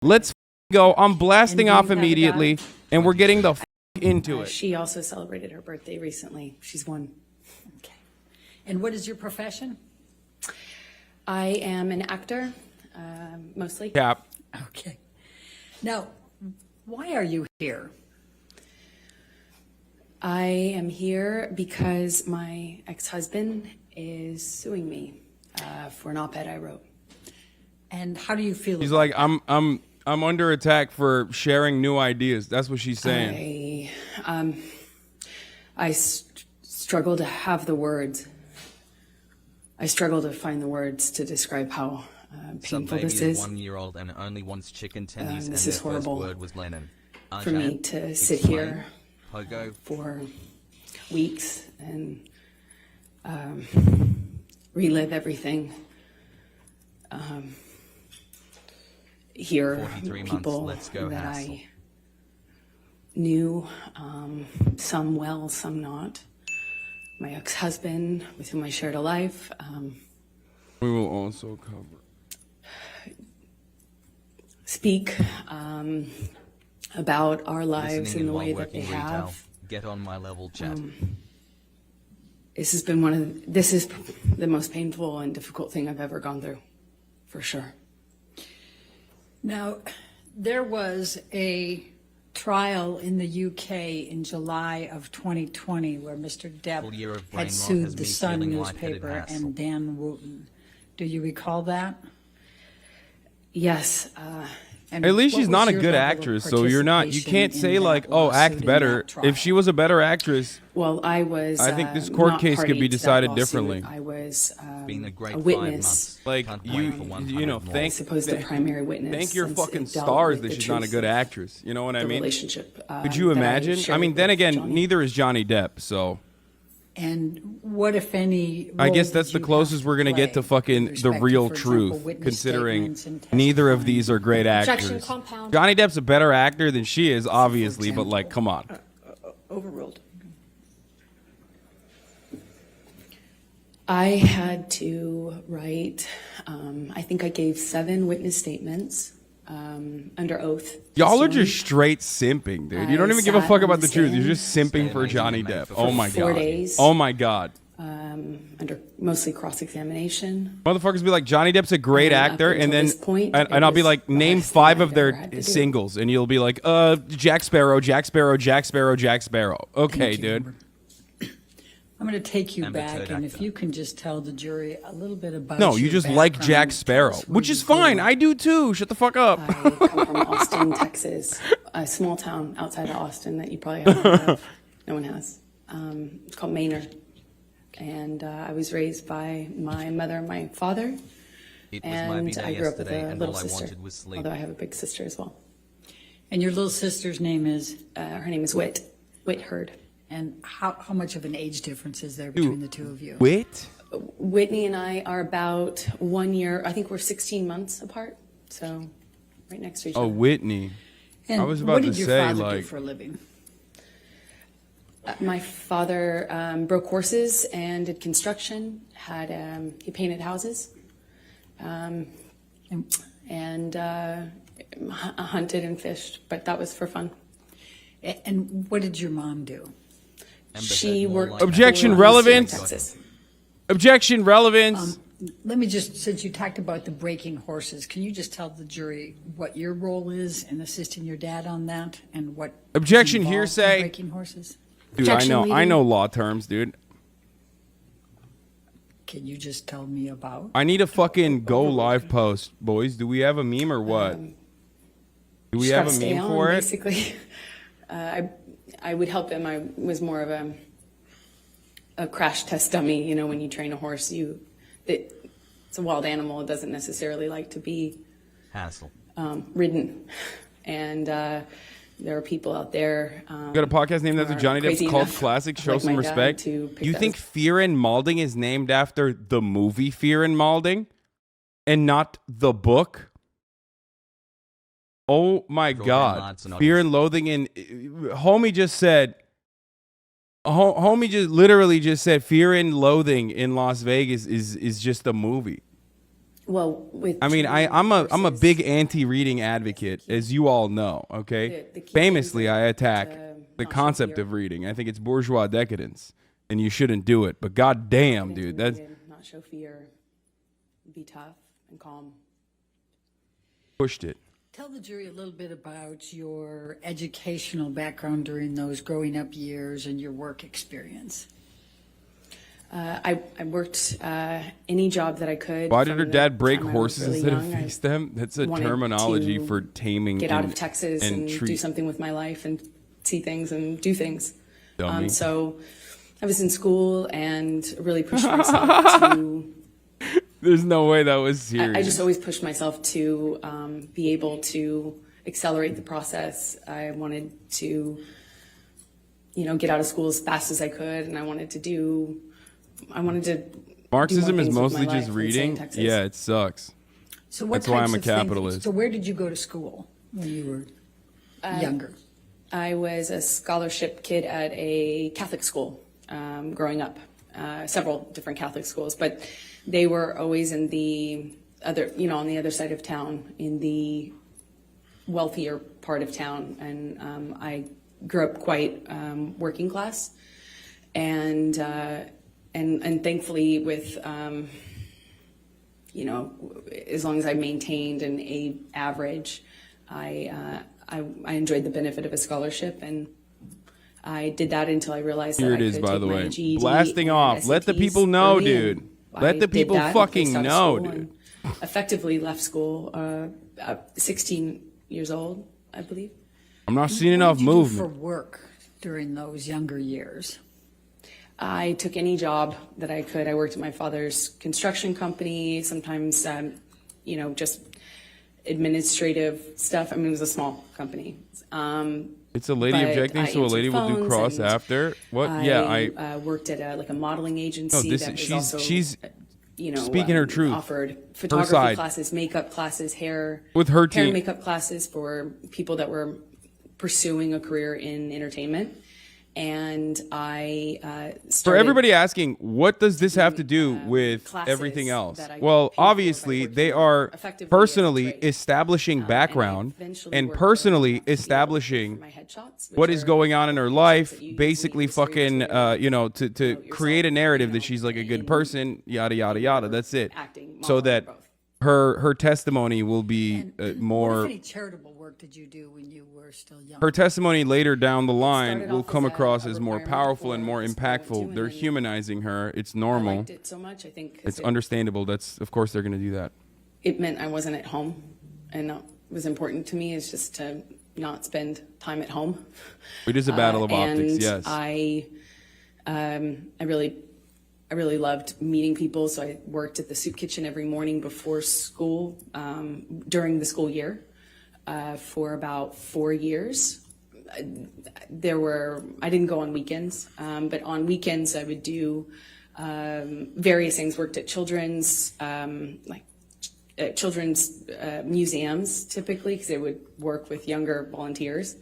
Let's go. I'm blasting off immediately, and we're getting the into it. She also celebrated her birthday recently. She's one. Okay. And what is your profession? I am an actor, mostly. Cap. Okay. Now, why are you here? I am here because my ex-husband is suing me for an op-ed I wrote. And how do you feel? He's like, I'm under attack for sharing new ideas. That's what she's saying. I struggle to have the words. I struggle to find the words to describe how painful this is. 1-year-old and only wants chicken tendies, and this their is first horrible word was Lennon. for me to sit here Pogo. for weeks and relive everything. Hear 43 people months, let's go that Hassel. I knew, some well, some not. My ex-husband, with whom I shared a life. We will also cover. Speak about our lives Listening in the while way that they working retail. have. Get on my level, chat. This is the most painful and difficult thing I've ever gone through, for sure. Now, there was a trial in the UK in July of 2020 where Mr. Full year of Depp brain had rot sued has the me Sun feeling lightheaded, newspaper Hassel. and Dan Wooten. Do you recall that? Yes. And At least what she's was not a your good level of actress, so you can't participation say in like, that oh, lawsuit, act in better. that trial? If she was a better actress, Well, I was. I think this court not case could party be to that decided lawsuit. differently. I was Been a great a 5 witness. months. like Can't you wait for 100 more. thank Supposed to primary witness. thank your since fucking it dealt stars with that the she's not a truth good of actress. You know what I the mean? relationship. Could you that imagine? I shared mean, then with again, Johnny. neither is Johnny Depp, so. And what, if any, I role guess that's did the you closest have we're going to play get to with fucking the respect to, real for example, truth, witness considering statements and neither of testifying? these are great Objection, actors. compound. Johnny Depp's a better actor than she is, obviously, but like, come on. Overruled. I had to write. I think I gave 7 witness statements under oath. Y'all are This just straight simping, dude. You don't I even give a sat fuck on about the the truth. You're stand. just simping for Johnny Depp. Oh my 4 god. days. Oh my god. Under mostly cross-examination. Motherfuckers be like, Johnny Depp's a great And up actor, and until then this point, and it I'll be was like, the name hardest 5 thing of I've their ever had to do. singles, and you'll be like, Jack Sparrow, Jack Sparrow, Jack Sparrow, Jack Sparrow. Okay, Thank you, dude. Amber. I'm going to take you Amber back, Turd and if actor. you can just tell the jury a little bit about No, you your just like background, Jack tell Sparrow, us where which you is fine. grew up. I do too. Shut the fuck up. I come from Austin, Texas, a small town outside of Austin that you probably haven't heard of. No one has. It's called Maynard. And I was raised by my mother and my father. It was my And B-day I grew up with yesterday, a and little all I sister, wanted was sleep. although I have a big sister as well. And your little sister's name is? Her name is Whit Hurd. And how much of an age difference is there between the two of you? Wit? Whitney and I are about 1 year, I think we're 16 months apart. So right next to each Oh, other. Whitney. And I was about what to did your say, father do like- for a living? My father broke horses and did construction. He painted houses, And and hunted and fished. But that was for fun. and what did your mom do? Amber She heard more worked. like Objection, for relevance. Texas. Objection, relevance. Let me just, since you talked about the breaking horses, can you just tell the jury what your role is in assisting your dad on that, and what is Objection, involved in hearsay. breaking horses? Dude, I Objection, know leading. law terms, dude. Can you just tell me about? I need a fucking go live post, boys. Do we have a meme or what? Do we Just have gotta a stay meme on, for it? Basically, I would help him. I was more of a crash test dummy. You know, when you train a horse, it's a wild animal. It doesn't necessarily like to be Hassle. ridden, and there are people out there. You got a podcast named after are Johnny Depp's crazy cult enough, classic. Show like some my dad, respect. to pick You those. think Fear and Malding is named after the movie Fear and Malding and not the book? Oh my Draw God. them lots and Fear odds. and Loathing and homie just said, homie just literally just said Fear and Loathing in Las Vegas is just a movie. Well, with I mean, training I'm a courses, big anti-reading advocate, as you all know. Okay, The key famously, things I attack to the not concept show of reading. I think it's bourgeois decadence, and you shouldn't do it. But goddamn, dude, that's intimidated, not show fear, be tough and calm. pushed it. Tell the jury a little bit about your educational background during those growing up years and your work experience. I worked any job that I could. Why did from her the dad break time I was horses really instead of young. I feast them? That's a wanted terminology to for taming. Get out of Texas and do treat. something with my life and see things and do things. Dummy. So I was in school and really pushed myself to. There's no way that was serious. I just always pushed myself to be able to accelerate the process. I wanted to, get out of school as fast as I could, and I wanted to do Marxism more is things with mostly my just life than stay in reading. Texas. Yeah, it sucks. So what That's why types I'm a of things- capitalist. So where did you go to school when you were younger? I was a scholarship kid at a Catholic school growing up, several different Catholic schools, but they were always in the other, on the other side of town, in the wealthier part of town. And I grew up quite working class, and thankfully with, as long as I maintained an A average, I enjoyed the benefit of a scholarship, and I did that until I realized Here that it I is, could by take the my way. GED Blasting and off. Let the SATs people know, early, dude. and Let I the did people that and fucking placed out of know, school dude. and effectively left school 16 years old, I believe. I'm not seeing What enough did you do for movement. work during those younger years? I took any job that I could. I worked at my father's construction company, sometimes, just administrative stuff. I mean, it was a small company. It's a lady but objecting, I so a lady answered will do phones, cross and after. What? Yeah, I. Worked at a modeling agency. this that is- was she's also, speaking her truth. Offered Her photography side. classes, makeup classes, hair With her hair team. and makeup classes for people that were pursuing a career in entertainment. And I For started everybody asking, what does this have to do with classes everything else? that I Well, paid for if I obviously, worked they in are effectively personally a trade. establishing And I background eventually and worked personally to be able to pay for establishing my headshots, what which is are going on in her pictures life, that you use basically when you fucking, to to create a narrative that she's like a good person, yada, yada, yada. That's it. acting, So modeling, that both. her testimony will be What, more. if any charitable work did you do when you were still young? Her testimony later down the line started will off come as a across as more requirement powerful and for more school I went to, impactful. and They're then humanizing her. It's I normal. liked it so much, I think, 'cause It's understandable. That's, of course, they're going to do that. it meant I wasn't at home, and what was important to me is just to not spend time at home. It is a battle of optics, and yes. I really loved meeting people, so I worked at the soup kitchen every morning before school, during the school year, for about 4 years. I didn't go on weekends, but on weekends I would do various things. Worked at children's museums typically, because they would work with younger volunteers,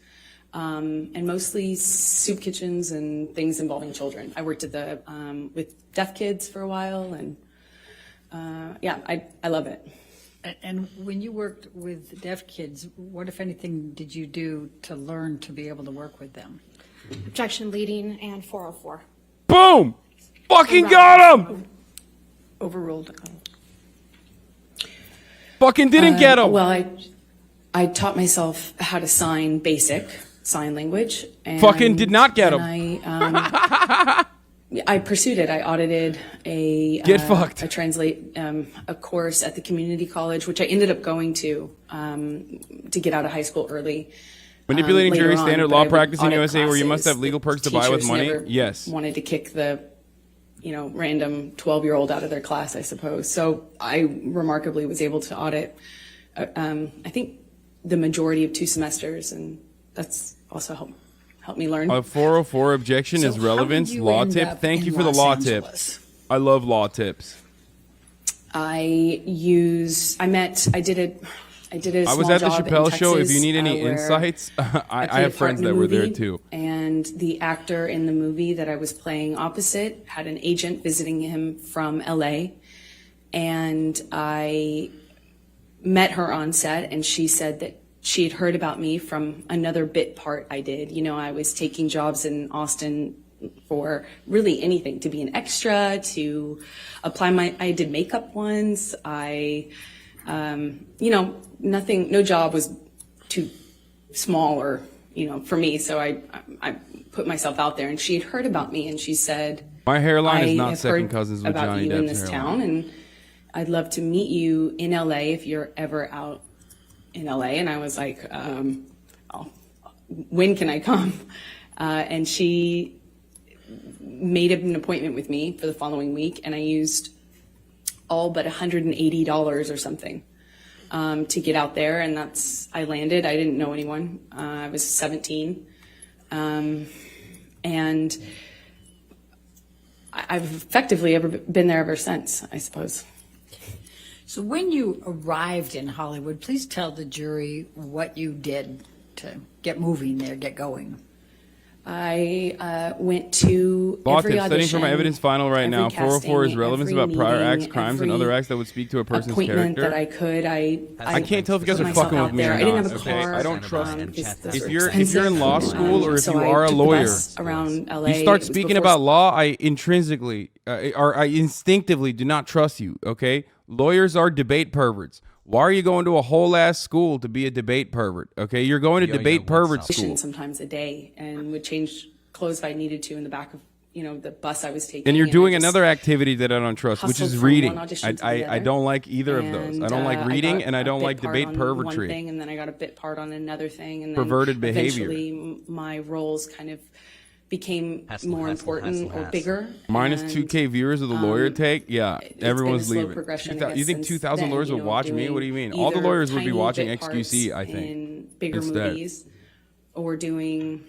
and mostly soup kitchens and things involving children. I worked at the with deaf kids for a while, and I love it. And when you worked with deaf kids, what, if anything, did you do to learn to be able to work with them? Objection leading and 404. Boom! Fucking got him! Overruled. Fucking didn't get him! Well, I taught myself how to sign basic sign language. And Fucking did not get him. I pursued it. I audited Get fucked. a course at the community college, which I ended up going to get out of high school early. Manipulating later jury on, standard but law I would practice in audit USA where you must classes have legal that perks to buy with teachers money? never Yes. Wanted to kick the, random 12-year-old out of their class, I suppose. So I remarkably was able to audit, I think, the majority of 2 semesters, and that's also helped me learn. A 404 objection So is how did relevance. you Law end tip. up Thank in you for the Los law Angeles? tip. I love law tips. I did a I was small at the job in Chappelle show. If Texas, you need any where insights, I played have a part friends in a that were there movie, too. And the actor in the movie that I was playing opposite had an agent visiting him from LA, And I met her on set, and she said that she had heard about me from another bit part I did. You know, I was taking jobs in Austin for really anything, to be an extra, to apply I did makeup once. You know, nothing, no job was too small or, you know, for me. So I put myself out there, and she had heard about me, and she said, My hairline is I not have second heard cousins with about Johnny you in Depp's this hairline. town, and I'd love to meet you in LA if you're ever out in LA. And I was like, when can I come? And she made an appointment with me for the following week, and I used all but $180 or something to get out there, and I landed. I didn't know anyone. I was 17, and I've effectively been there ever since, I suppose. So when you arrived in Hollywood, please tell the jury what you did to get moving there, get going. I went to Law every tip, studying audition, for my evidence final right every now. 404 is casting, relevance every about prior meeting, acts, crimes, and every other acts that would speak to a person's appointment character. that I could. I can't tell if you guys put are myself fucking out with me there. or I didn't not. have a Okay, car. I don't trust you. because those If are you're expensive. in law school or if So you I are a took the lawyer, bus around LA. you start It was speaking before about law, I intrinsically or I instinctively do not trust you. Okay, lawyers are debate perverts. Why are you going to a whole ass school to be a debate pervert? Okay, you're going to debate pervert school. sometimes a day, and would change clothes if I needed to in the back of the bus I was taking. And you're I doing just another activity that I don't trust, which hustled is from reading. one audition to the I other. don't like either of those. I don't like reading, got and I a don't bit like part debate on pervertry. One thing, and then I got a bit part on another thing, and then Perverted behavior. Eventually, my roles kind of became more important or bigger. Minus and 2K viewers of the lawyer take, yeah, it's everyone's been a slow leaving. progression, 2000 I you guess, think since 2,000 then, lawyers would watch me? What do you mean? All the either lawyers would be tiny watching bit XQC, I parts think. in bigger instead. movies, or doing,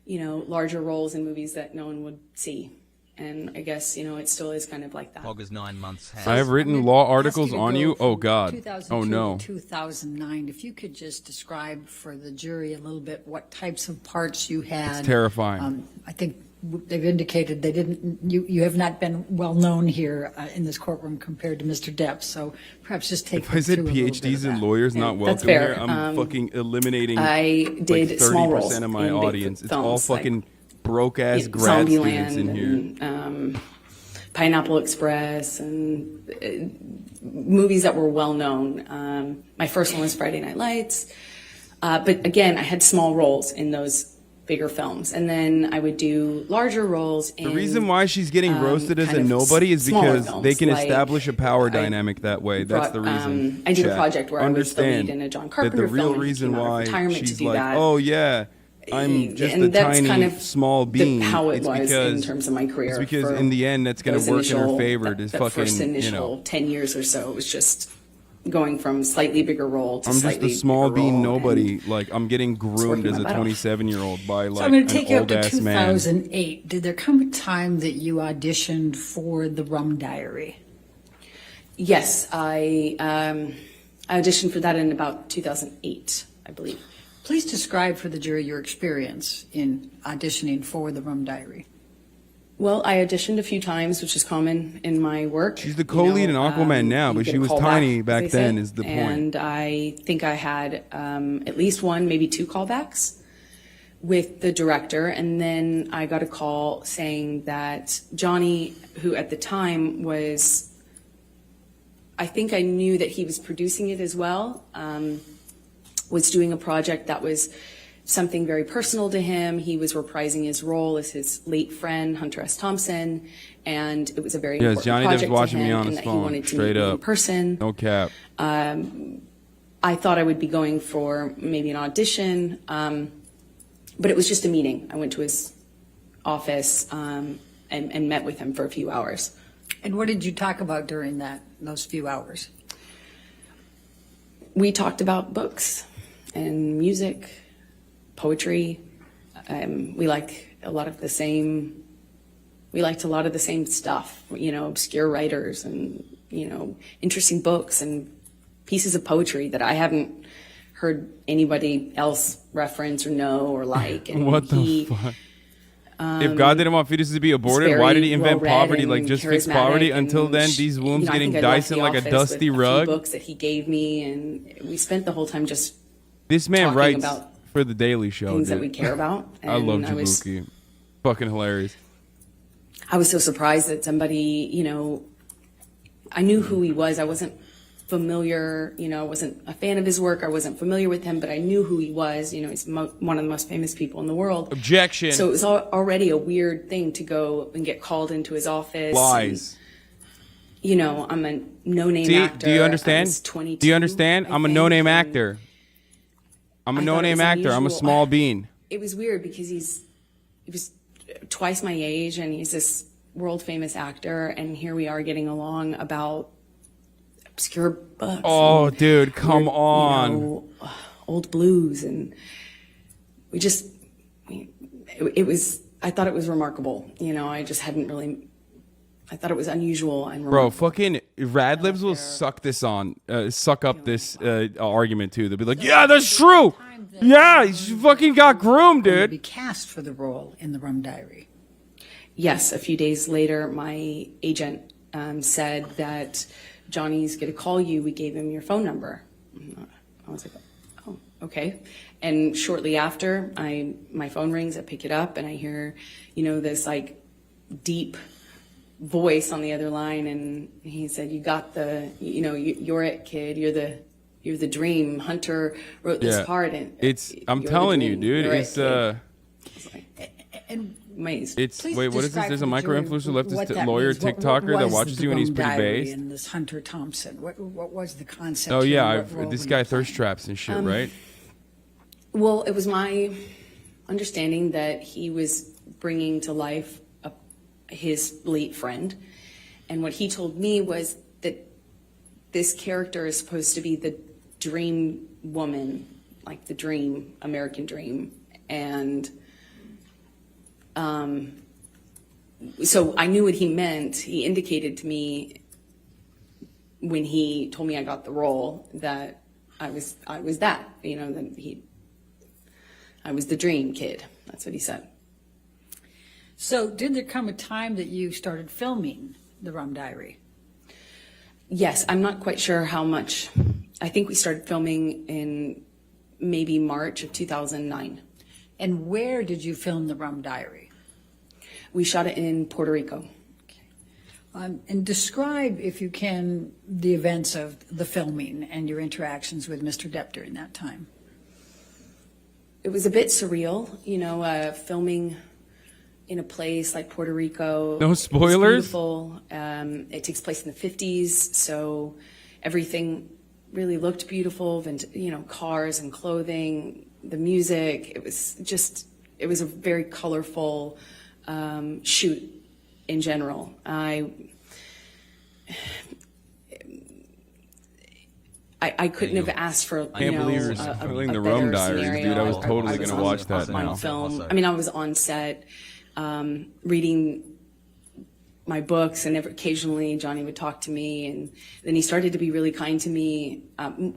larger roles in movies that no one would see. And I guess, it still is kind of like that. August 9 months. I have written law articles on you. Oh, God. 2002 Oh, no. to 2009. If you could just describe for the jury a little bit what types of parts you had. It's terrifying. I think they've indicated they didn't. You have not been well known here in this courtroom compared to Mr. Depp. So perhaps just take. If I said them through a little bit PhDs of in that. lawyers not That's welcome fair. here, I'm fucking eliminating I did like small 30% roles of my in big audience. It's all films, like, fucking broke-ass grad Zombieland students in here. and Pineapple Express and movies that were well known. My first one was Friday Night Lights. But again, I had small roles in those bigger films. And then I would do larger roles in The reason why she's getting roasted as kind a of nobody is smaller because films, they can like, establish a power I dynamic that way. That's the reason. I did a Chat. project where I was the Understand lead in a John that Carpenter the real film, and he reason came out of why retirement to she's do like, that. oh yeah, I'm just a And that's tiny kind of small bean. how it It's was because in terms of my career. It's because for in the end, that's going those to work in her initial- favor. That, Is that fucking first initial 10 years or so, it was just going from slightly bigger role to I'm just slightly a small bigger bean role, nobody. and Like I'm getting groomed working as a my butt off. 27-year-old by like So I'm going to take you an up to old ass man. 2008. Did there come a time that you auditioned for The Rum Diary? Yes, I auditioned for that in about 2008, I believe. Please describe for the jury your experience in auditioning for The Rum Diary. Well, I auditioned a few times, which is common in my work. She's the co-lead in Aquaman now, you but get she a was callback, tiny as back they then say. is the point. And I think I had at least one, maybe two callbacks with the director. And then I got a call saying that Johnny, who at the time was, I think I knew that he was producing it as well, was doing a project that was something very personal to him. He was reprising his role as his late friend, Hunter S. Thompson, and it was a very important Johnny Depp's project watching to me him, on and his that he phone, wanted to straight meet me up. in person. No cap. I thought I would be going for maybe an audition, but it was just a meeting. I went to his office and met with him for a few hours. And what did you talk about during those few hours? We talked about books and music, poetry. We like a lot of the same. We liked a lot of the same stuff. Obscure writers and interesting books and pieces of poetry that I haven't heard anybody else reference or know or like. And What the fuck? If God didn't want fetuses to be aborted, why did he invent poverty? Like, just fix poverty? Until then, these wombs getting diced in like a dusty rug. Books that he gave me, and we spent the whole time just This man talking writes about for the Daily Show, things dude. that we care about. And I love Jabuki. Fucking hilarious. I was so surprised that somebody, I knew who he was. I wasn't familiar, I wasn't a fan of his work. I wasn't familiar with him, but I knew who he was. He's one of the most famous people in the world. Objection. So it was already a weird thing to go and get called into his office. Lies. And, I'm a no-name actor. Do you I understand? was 22, Do you understand? I'm a no-name and actor. I'm a I thought it no-name was actor. I'm a unusual. small bean. It was weird because he was twice my age, and he's this world-famous actor, and here we are getting along about obscure books. Oh, dude, come on. Old blues, and it was. I thought it was remarkable. I just hadn't really. I thought it was unusual and Bro, remarkable. fucking Radlibs will suck up this argument too. They'll be like, yeah, that's true. Yeah, you fucking got groomed, To be dude. cast for the role in the Rum Diary. Yes, a few days later, my agent said that Johnny's going to call you. We gave him your phone number. I was like, oh, okay. And shortly after, my phone rings. I pick it up, and I hear, this like deep voice on the other line, and he said, "You got you're it, kid. You're the dream." Hunter wrote this part, and I'm you're the telling you, dream. dude. You're it, It's kid. I was like, And amazed. it's please wait, what is this? describe There's a for the micro jury influencer left what this that lawyer means. What TikToker that was watches the you and he's Rum pretty Diary based. And this Hunter Thompson. What was the concept? Oh here? yeah, What role this were guy you thirst playing? traps and shit, right? Well, it was my understanding that he was bringing to life his late friend. And what he told me was that this character is supposed to be the dream woman, like the dream, American dream. And so I knew what he meant. He indicated to me when he told me I got the role that I was that, that I was the dream kid. That's what he said. So did there come a time that you started filming the Rum Diary? Yes, I'm not quite sure how much. I think we started filming in maybe March of 2009. And where did you film the Rum Diary? We shot it in Puerto Rico. And describe, if you can, the events of the filming and your interactions with Mr. Depp during that time. It was a bit surreal, filming in a place like Puerto Rico. No It's spoilers? beautiful. It takes place in the 50s, so everything really looked beautiful. Cars and clothing, the music. It was a very colorful shoot in general. I couldn't have asked for Can't believe you're spoiling the Rum better Diaries, scenario. dude. I was totally was gonna on- watch that on now. film. I mean, I was on set reading my books, and occasionally Johnny would talk to me, and then he started to be really kind to me,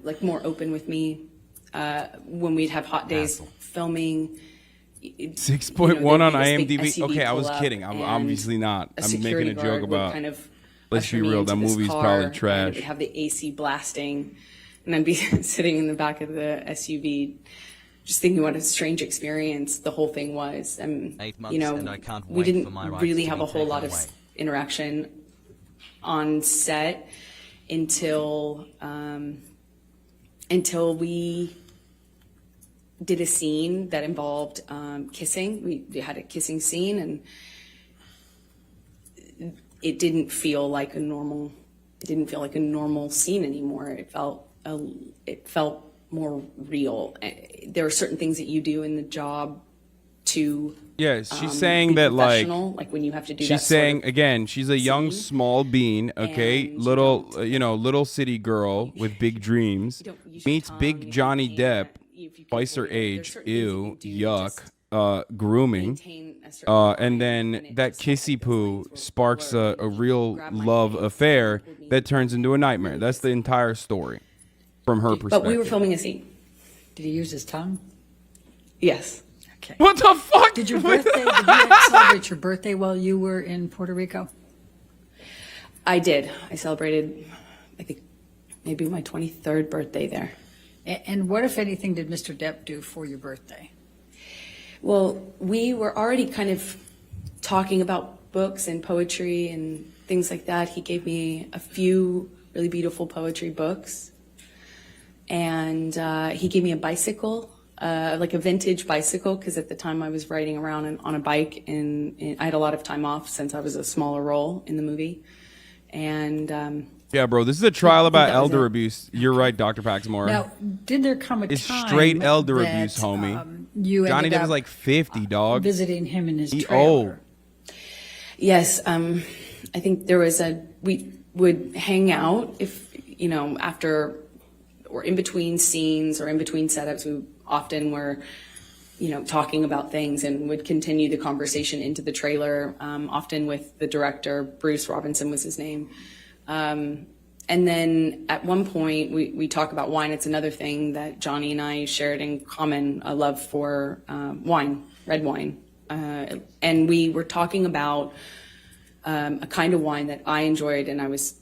like more open with me when we'd have hot days filming. 6.1 on there'd be this big IMDb. SUV Okay, I was pull up, kidding. I'm and obviously not. a I'm making security a joke guard would about. kind of Let's usher be me real, into that this movie's car, probably and trash. it would have the AC blasting, and I'd be sitting in the back of the SUV, just thinking what a strange experience the whole thing was. And 8 months, and I can't we wait didn't for my rights really to have be a whole lot of taken away. interaction on set until we did a scene that involved kissing. We had a kissing scene, and it didn't feel like a normal scene anymore. It felt more real. There are certain things that you do in the job to Yes, she's be saying that like professional, like when you have to do that she's sort saying of again, she's a young scene. small bean, okay, And little little city girl with big dreams don't use your meets tongue, big you Johnny can't- Depp, if you can twice her avoid it. There's age, certain things that ew, you do yuck, just grooming. maintain a certain line, And then it that just makes kissy it poo lines will sparks blur. a He real grabbed my love face, affair pulled me that turns into a nightmare. That's the entire story from her perspective. But we were filming a scene. Did he use his tongue? Yes. Okay. Okay. What the fuck? Did you celebrate your birthday while you were in Puerto Rico? I did. I celebrated, I think, maybe my 23rd birthday there. And what, if anything, did Mr. Depp do for your birthday? Well, we were already kind of talking about books and poetry and things like that. He gave me a few really beautiful poetry books. And he gave me a bicycle, like a vintage bicycle, because at the time I was riding around on a bike, and I had a lot of time off since I was a smaller role in the movie. And Yeah, bro, this is a trial about that was elder it. abuse. You're right, Dr. Paxmore. Now, did there come a It's time straight elder that, abuse, homie. You Johnny ended Depp is up like 50, dog. visiting him in his He trailer? old. yes, I think there was we would hang out if, after or in between scenes or in between setups, we often were, talking about things and would continue the conversation into the trailer, often with the director. Bruce Robinson was his name. And then at one point we talk about wine. It's another thing that Johnny and I shared in common, a love for wine, red wine. And we were talking about a kind of wine that I enjoyed, and I was,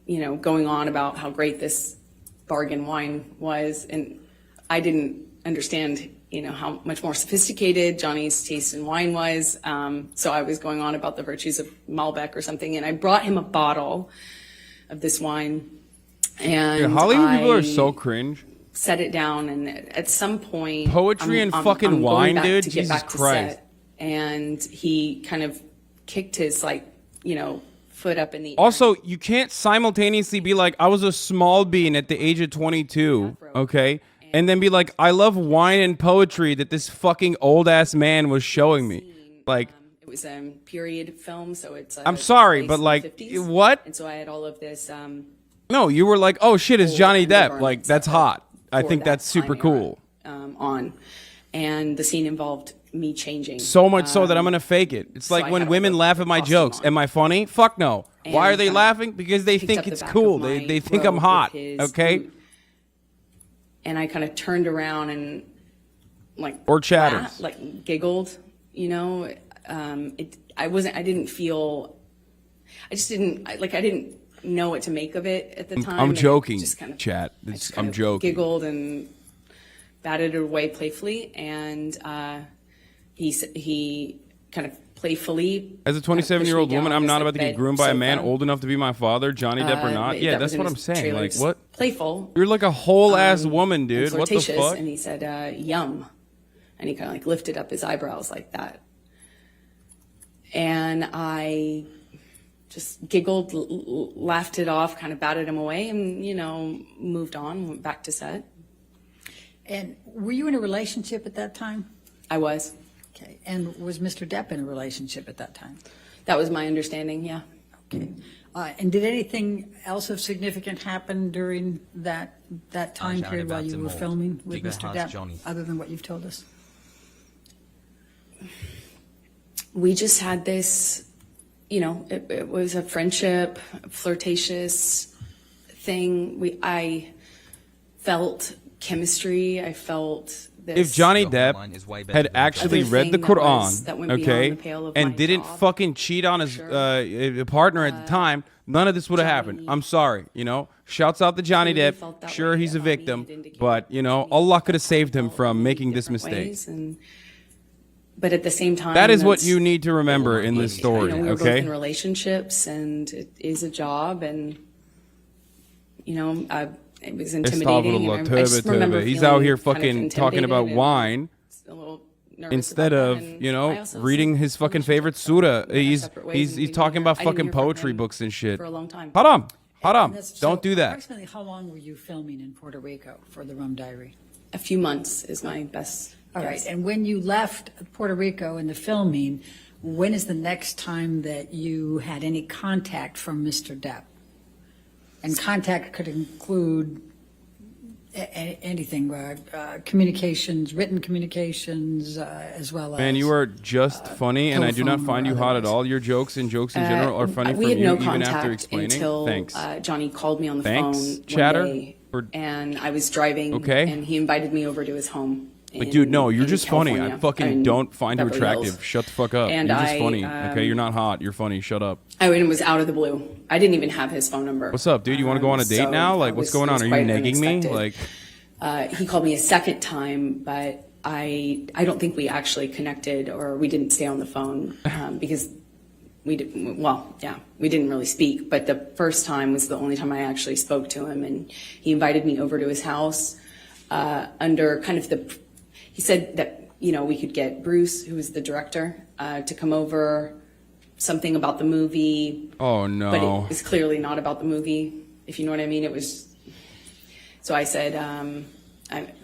going on about how great this bargain wine was. And I didn't understand, how much more sophisticated Johnny's taste in wine was. So I was going on about the virtues of Malbec or something, and I brought him a bottle of this wine. And Yeah, Hollywood people are so cringe. set it down, and at some point Poetry and fucking going wine, back dude? to get Jesus back to Christ. set, and he kind of kicked his foot up in the air. Also, you can't simultaneously be like, I was a small bean at the age of 22, okay? And then be like, I love wine and poetry that this fucking old-ass man was showing me. Like, it was a period film, so it's I'm sorry, placed but in the like, 50s. what? And so I had all of this No, you were like, oh shit, it's old Johnny Depp. undergarments Like, that's that hot. I for think that that's super time cool. era, on, and the scene involved me changing So much so that I'm gonna fake it. It's so like I when had all women the laugh at my costume jokes. on. Am I funny? Fuck no. Why are And they kinda laughing? Because they picked think up the it's back cool. of my They think robe I'm hot. with his Okay? boot. And I kind of turned around and Or chatters. like giggled, I didn't feel, I just didn't, I didn't know what to make of it at the time. I'm and it joking, just kind of, chat. I just I'm kind of joking. Giggled and batted it away playfully, and he kind of playfully. As a kind of pushed me 27-year-old down woman, on I'm this, not about to get bed groomed by a man sofa. old enough to be my father, Johnny Depp or not. Yeah, That that's was in what I'm his saying. trailer, Like, just what? Playful. You're like a whole ass woman, dude. and What the flirtatious, fuck? and he said, "Yum," and he kind of lifted up his eyebrows like that, and I just giggled, laughed it off, kind of batted him away, and moved on, went back to set. And were you in a relationship at that time? I was. Okay. And was Mr. Depp in a relationship at that time? That was my understanding. Yeah. Okay. And did anything else of significant happen during that time Johnny period while you were Depp filming with Digga Mr. has Depp, Johnny. other than what you've told us? We just had this, it was a friendship, a flirtatious thing. I felt chemistry. I felt this. If Johnny Your whole Depp line is way better had than actually Everything read the that was- Quran, that went beyond okay, the pale of and my didn't job. fucking cheat on his partner at the time, none of this would have happened. Johnny- I'm sorry, Shouts out to Johnny Truly Depp. felt that Sure, way he's a about me. victim, It indicated but that Allah could have he saved him felt from in making this different mistake. ways, but at the same time, That is what that's- you need to remember in this story, we were both okay? in relationships, and it is a job, and it was intimidating. And I just remember He's feeling out here kind of fucking talking about intimidated and wine a little nervous instead about of, that, and I also reading his fucking favorite surah. went our He's separate ways, and he's we talking didn't about hear- I didn't fucking hear from poetry him books and shit. for a long time. Haram. That's- Don't so do that. Approximately how long were you filming in Puerto Rico for The Rum Diary? A few months is my best All right. guess. And when you left Puerto Rico in the filming, when is the next time that you had any contact from Mr. Depp? And contact could include anything, communications, written communications, as well as. Man, you are just funny, and I do not telephone find or you hot at otherwise. all. Your jokes and jokes in general are funny We from had you, no even after contact explaining. until Thanks. Johnny called me on the Thanks, phone chatter. one day, Or- and I was driving, Okay. and he invited me over to his home. Like, dude, no, you're in just funny. I California, fucking in don't find you Beverly attractive. Hills. Shut the fuck up. And You're just I, funny. Okay, you're not hot. You're funny. Shut up. I mean, it was out of the blue. I didn't even have his phone number. What's up, dude? You want to go on a date So now? Like, that what's was- going it on? was Are you quite negging me? unexpected. Like, He called me a second time, but I don't think we actually connected, or we didn't stay on the phone because we didn't really speak. But the first time was the only time I actually spoke to him, and he invited me over to his house under kind of he said that, you know, we could get Bruce, who was the director, to come over, something about the movie. oh no. But it was clearly not about the movie, if you know what I mean. It was. So I said,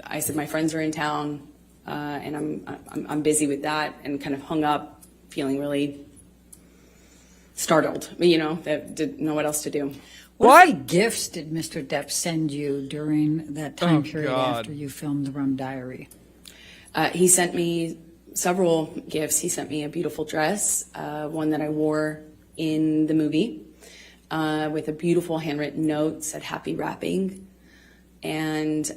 I said my friends are in town, and I'm busy with that, and kind of hung up, feeling really startled. You know, that didn't know what else to do. What gifts did Mr. Depp send you during that time Oh, period God. after you filmed The Rum Diary? He sent me several gifts. He sent me a beautiful dress, one that I wore in the movie, with a beautiful handwritten note, said "Happy Wrapping," and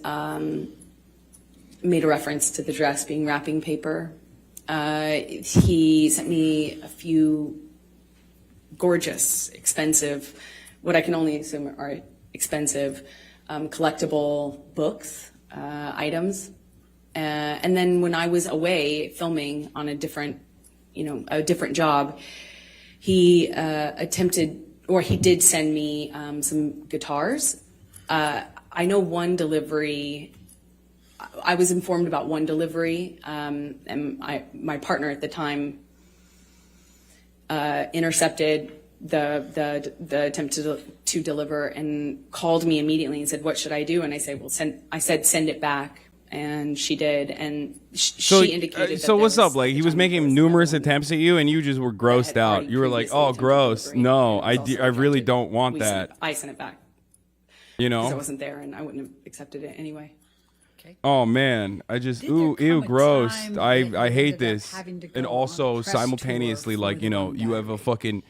made a reference to the dress being wrapping paper. He sent me a few gorgeous, expensive, what I can only assume are expensive, collectible books, items. And then when I was away filming on a different job, he he did send me some guitars. I know one delivery. I was informed about one delivery, and my partner at the time intercepted the attempt to deliver and called me immediately and said, "What should I do?" And I said, "Well, send it back." And she did, and she indicated. So that what's there up? Like, he was time making there was numerous that one attempts at you, and you just were grossed had out. already You were like, previously "Oh, attempted gross. delivery, No, and it was also I really rejected. don't want that." I sent it back You because I know? wasn't there, and I wouldn't have accepted it anyway. Oh man, I just Did there ew, come a gross. time that I you hate ended up this. having to And go also on press simultaneously, tour like, for you The know, Rum you have a Diary? fucking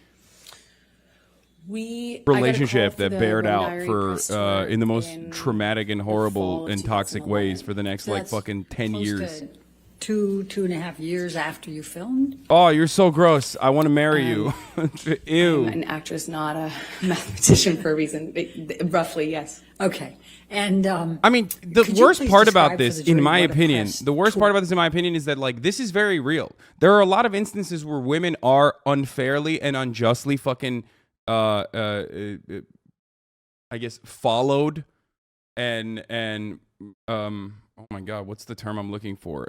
I got a relationship call for that the bared Rum out Diary for press tour in the most in traumatic and the horrible fall of and toxic 2011. ways for the next So like that's fucking 10 close years. to 2.5 years after you filmed? Oh, you're so gross. I want to marry you. I'm Ew. an actress, not a mathematician for a reason. Roughly, yes. Okay. And I mean, the could you worst please part describe about for this, the in jury my what a opinion, press the worst part about this, in my opinion, is that like this is very real. There are a lot of instances where women are unfairly and unjustly fucking, I guess, followed, and oh my god, what's the term I'm looking for?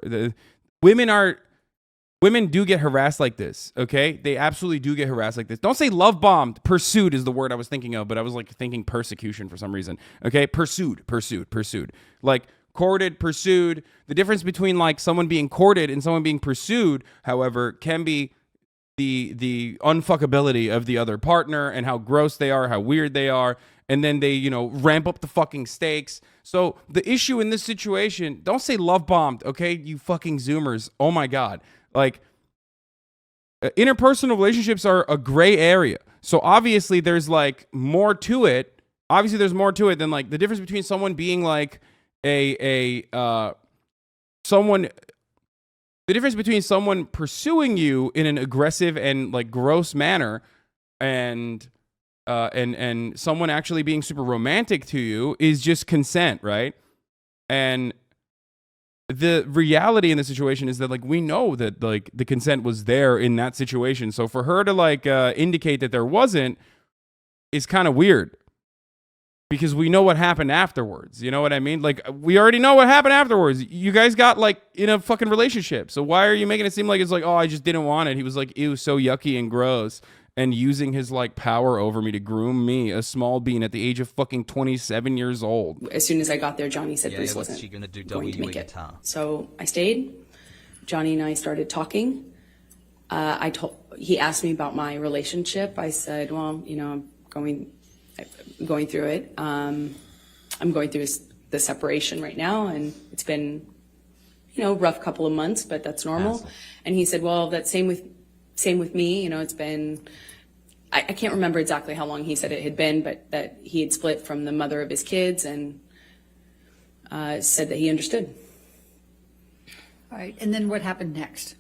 Women do get harassed like this, okay? They absolutely do get harassed like this. Don't say love bombed. Pursued is the word I was thinking of, but I was like thinking persecution for some reason. Okay? Pursued. Like courted, pursued. The difference between like someone being courted and someone being pursued, however, can be the unfuckability of the other partner and how gross they are, how weird they are, and then they, you know, ramp up the fucking stakes. So the issue in this situation, don't say love bombed, okay? You fucking Zoomers. Oh my god. Like, interpersonal relationships are a gray area. So obviously there's like more to it. Obviously there's more to it than like the difference between someone being like the difference between someone pursuing you in an aggressive and like gross manner and someone actually being super romantic to you is just consent, right? And the reality in the situation is that like we know that like the consent was there in that situation. So for her to like indicate that there wasn't is kind of weird because we know what happened afterwards. You know what I mean? Like we already know what happened afterwards. You guys got like in a fucking relationship. So why are you making it seem like it's like, oh, I just didn't want it? He was like, ew, so yucky and gross. And using his like power over me to groom me, a small bean at the age of fucking 27 years old. As soon as I got there, Johnny said Yeah, Bruce what's wasn't she gonna do, going to W make a it. guitar? So I stayed. Johnny and I started talking. He asked me about my relationship. I said, well, you know, I'm going through it. I'm going through the separation right now, and it's been, you know, rough couple of months, but that's normal. Hassle. And he said, well, that's same with me. You know, it's been. I can't remember exactly how long he said it had been, but that he had split from the mother of his kids, and said that he understood. All right, and then what happened next?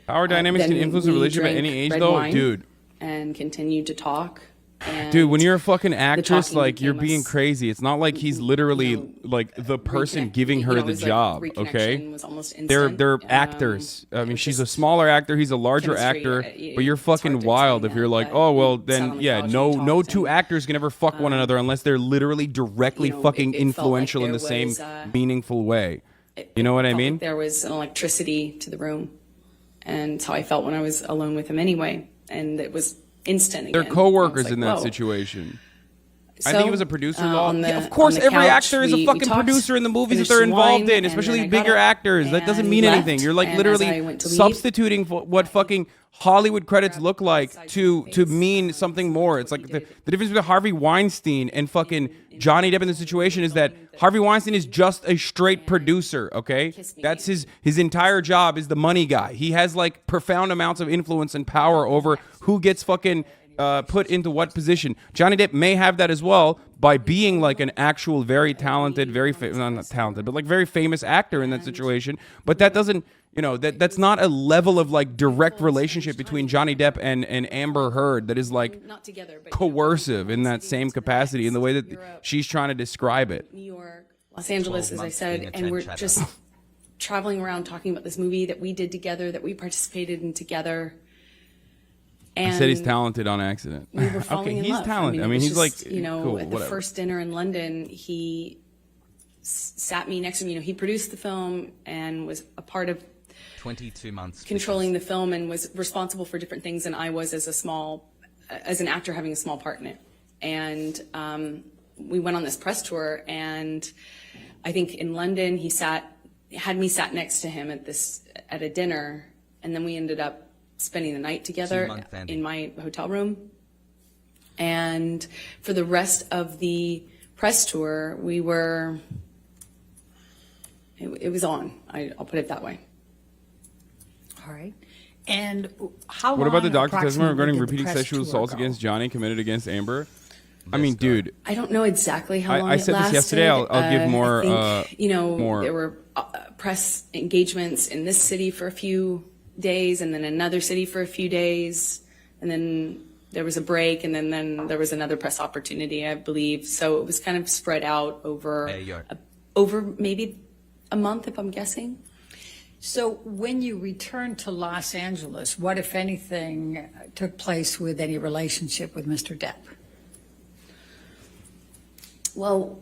Power dynamics Then can influence a we relationship at drank any age, red though, wine dude. And continued to talk. And Dude, when you're a fucking actress, talking like you're became being us- crazy. It's not like he's literally like the person giving her the job. Okay, was almost they're instant. actors. I it mean, was she's a just smaller actor. He's a larger chemistry. actor. It's But you're hard fucking to wild explain if you're that, like, but oh well, we sat then on the yeah, couch no, and no talked two and, actors can ever fuck one another unless they're literally directly fucking it felt like influential in there the same was, meaningful way. it You know what I felt mean? Like there was an electricity to the room, and it's how I felt when I was alone with him anyway. And it was instant. They're Again. coworkers I was in like, that whoa. situation. I So, think he was a producer. on the- Yeah, of course, on the every couch, actor is a we fucking talked, producer in the movies that finished they're some involved wine, in, and especially then I got bigger up actors. That doesn't and mean left, anything. You're like and as I literally went to leave, substituting for what fucking Hollywood credits look like to mean something more. It's like the difference between Harvey Weinstein and fucking Johnny Depp in the situation is that Harvey Weinstein is just a straight producer, okay? That's his entire job is the money guy. He has like profound amounts of influence and power over who gets fucking put into what position. Johnny Depp may have that as well by being like an actual very talented, not talented, but like very famous actor in that situation. But that doesn't, you know, that's not a level of like direct relationship between Johnny Depp and Amber Heard that is like not together, but coercive in that same capacity in the way that she's trying to describe it. New York, Los Angeles, 12 as I months said, being a and we're tent just chatter. traveling around talking about this movie that we did together, that we participated in together. And I said he's talented on accident. we were falling Okay, in he's love. talented. I it mean, was he's just, like, you know, cool, at the whatever. first dinner in London, he sat me next to me. You know, he produced the film and was a part of 22 months. controlling the film and was responsible for different things than I was as an actor having a small part in it. And we went on this press tour, and I think in London he had me sat next to him at a dinner, and then we ended up spending the night together 2-month ending. in my hotel room. And for the rest of the press tour, it was on. I'll put it that way. All right. And how What about the long doctor's testimony regarding approximately did the repeating press sexual tour assaults go? against Johnny committed against Amber? I mean, Best guy. dude, I don't know exactly how long I it said this lasted. yesterday. I'll give more, I think, more- there were press engagements in this city for a few days, and then another city for a few days, and then there was a break, and then there was another press opportunity, I believe. So it was kind of spread out over There you go. over maybe a month, if I'm guessing. So when you returned to Los Angeles, what, if anything, took place with any relationship with Mr. Depp? Well,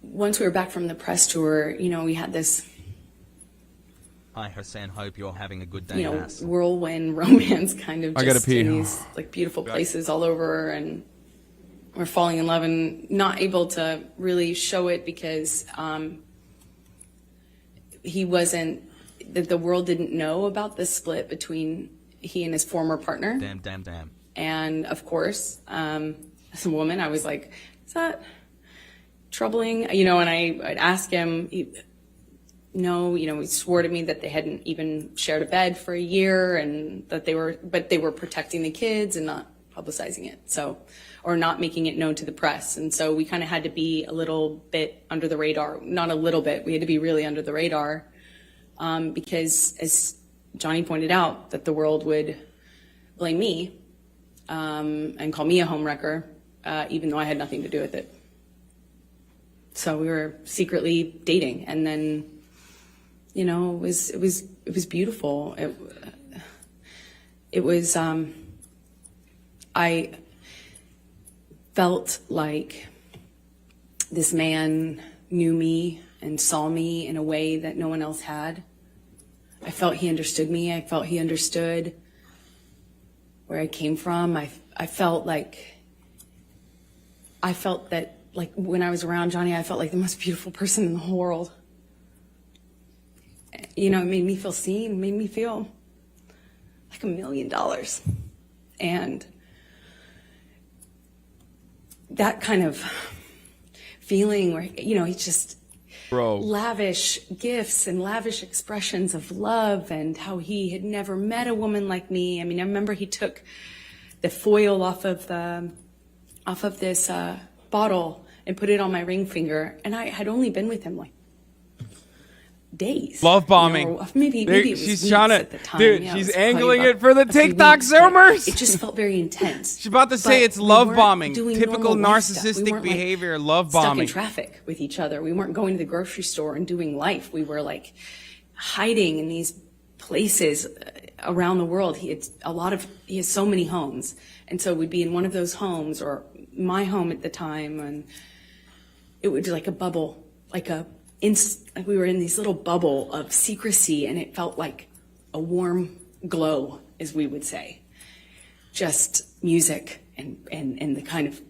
once we were back from the press tour, we had this Hi, Hasan. Hope you're having a good day, Hass. whirlwind romance kind of I gotta just pee. in these like beautiful places all over, and we're falling in love and not able to really show it because the world didn't know about the split between he and his former partner. Damn. And of course, as a woman, I was like, is that troubling? And I'd ask him, no, he swore to me that they hadn't even shared a bed for a year, and that they were protecting the kids and not publicizing it. So, or not making it known to the press. And so we kind of had to be a little bit under the radar, not a little bit, we had to be really under the radar. Because as Johnny pointed out, that the world would blame me, and call me a homewrecker, even though I had nothing to do with it. So we were secretly dating, and then, it was beautiful. It was, I felt like this man knew me and saw me in a way that no one else had. I felt he understood me. I felt he understood where I came from. I felt that, like, when I was around Johnny, I felt like the most beautiful person in the whole world. It made me feel seen, made me feel like $1 million. And that kind of feeling where, he's just lavish gifts and lavish expressions of love, and how he had never met a woman like me. I mean, I remember he took the foil off of this bottle and put it on my ring finger, and I had only been with him like days. Love bombing. Or maybe it was she's weeks trying to, at the time. dude. Yeah, She's it was probably angling about it for the a few TikTok weeks, but zoomers. It just felt very intense. She's about to say But it's we love weren't bombing. doing Typical normal life stuff. We narcissistic weren't, like, behavior. Love stuck bombing. in traffic with each other. We weren't going to the grocery store and doing life. We were like hiding in these places around the world. He has so many homes, and so we'd be in one of those homes or my home at the time, and it would be like a bubble, like we were in this little bubble of secrecy, and it felt like a warm glow, as we would say. Just music and the kind of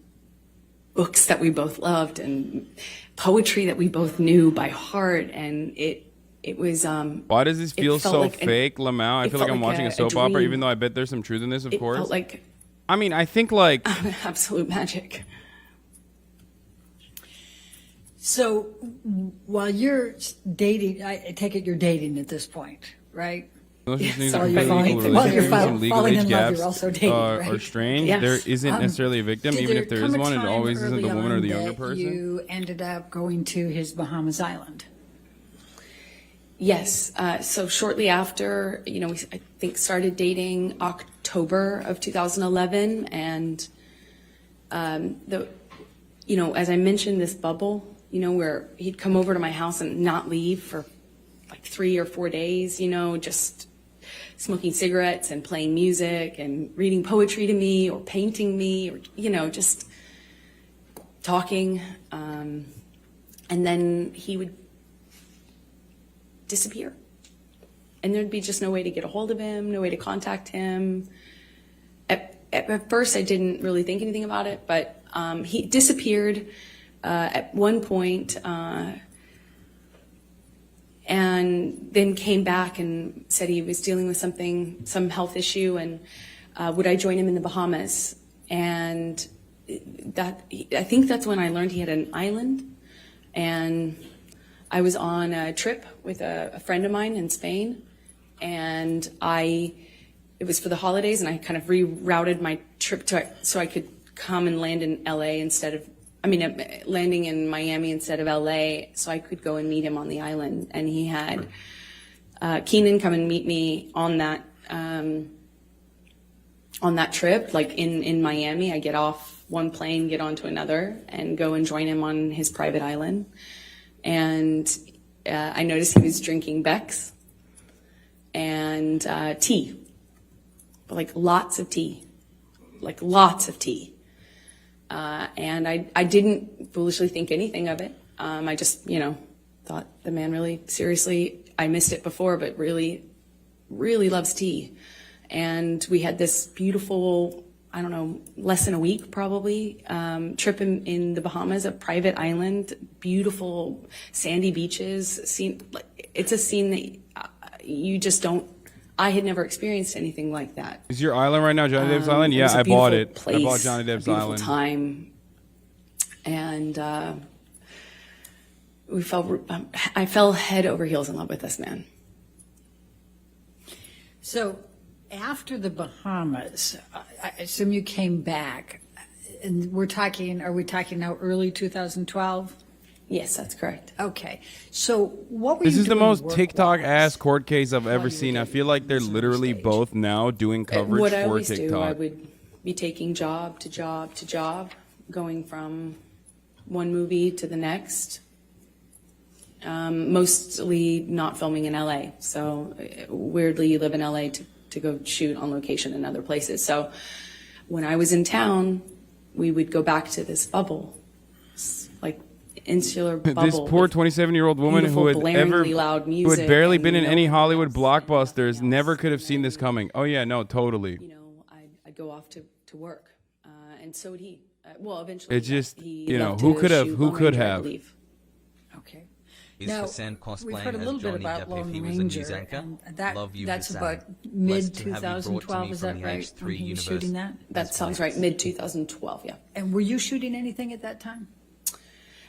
books that we both loved and poetry that we both knew by heart, and it was. Why does this feel so fake, Lamau? I feel like I'm watching a soap opera, even though I bet there's some truth in this, of course. It felt like. I mean, I think like absolute magic. So while you're dating, I take it you're dating at this point, right? while you're falling in love, you're also dating, right? Or strange. Yes. There isn't necessarily a victim, even if there is one. It always isn't the woman or the younger person. You ended up going to his Bahamas Island. Yes. So shortly after, we, I think, started dating October of 2011, and as I mentioned, this bubble, where he'd come over to my house and not leave for like 3 or 4 days, just smoking cigarettes and playing music and reading poetry to me or painting me or, just talking. And then he would disappear. And there'd be just no way to get a hold of him, no way to contact him. At first, I didn't really think anything about it, but he disappeared at one point, and then came back and said he was dealing with some health issue, and would I join him in the Bahamas? And I think that's when I learned he had an island, and I was on a trip with a friend of mine in Spain, and it was for the holidays, and I kind of rerouted my trip so I could come and land in LA landing in Miami instead of LA, so I could go and meet him on the island. And he had Keenan come and meet me on that trip, like in Miami. I get off one plane, get onto another, and go and join him on his private island. And I noticed he was drinking Beck's and tea, but like lots of tea. And I didn't foolishly think anything of it. I just, thought the man really, seriously, I missed it before, but really, really loves tea. And we had this beautiful, I don't know, less than a week probably, trip in the Bahamas, a private island, beautiful sandy beaches. It's a scene that you just don't. I had never experienced anything like that. Is your island right now Johnny Depp's island? Yeah, I bought it. I bought Johnny Depp's island. Time, and I fell head over heels in love with this man. So, after the Bahamas, I assume you came back, and are we talking now early 2012? Yes, that's correct. Okay. So what were This you is the doing most TikTok work-wise ass court case I've ever seen. I feel like they're literally both now doing coverage What I for always TikTok. do, I would be taking job to job to job, going from one movie to the next. Mostly not filming in LA. So weirdly, you live in LA to go shoot on location in other places. So when I was in town, we would go back to this bubble, like insular bubble. This poor 27-year-old woman who had barely been in any Hollywood blockbusters never could have seen this coming. Oh yeah, no, totally. I'd go off to work, and so would he. Well, eventually. It's just who could have. Okay. Is Now, Hasan we've cosplaying heard a as little bit Johnny about Depp if Lone he was a news Ranger, anchor? and Love you, that's Hasan. about Blessed to have you brought to me mid-2012, is from that the right, H3 when he was universe. shooting that? That sounds right, mid-2012, yeah. And were you shooting anything at that time?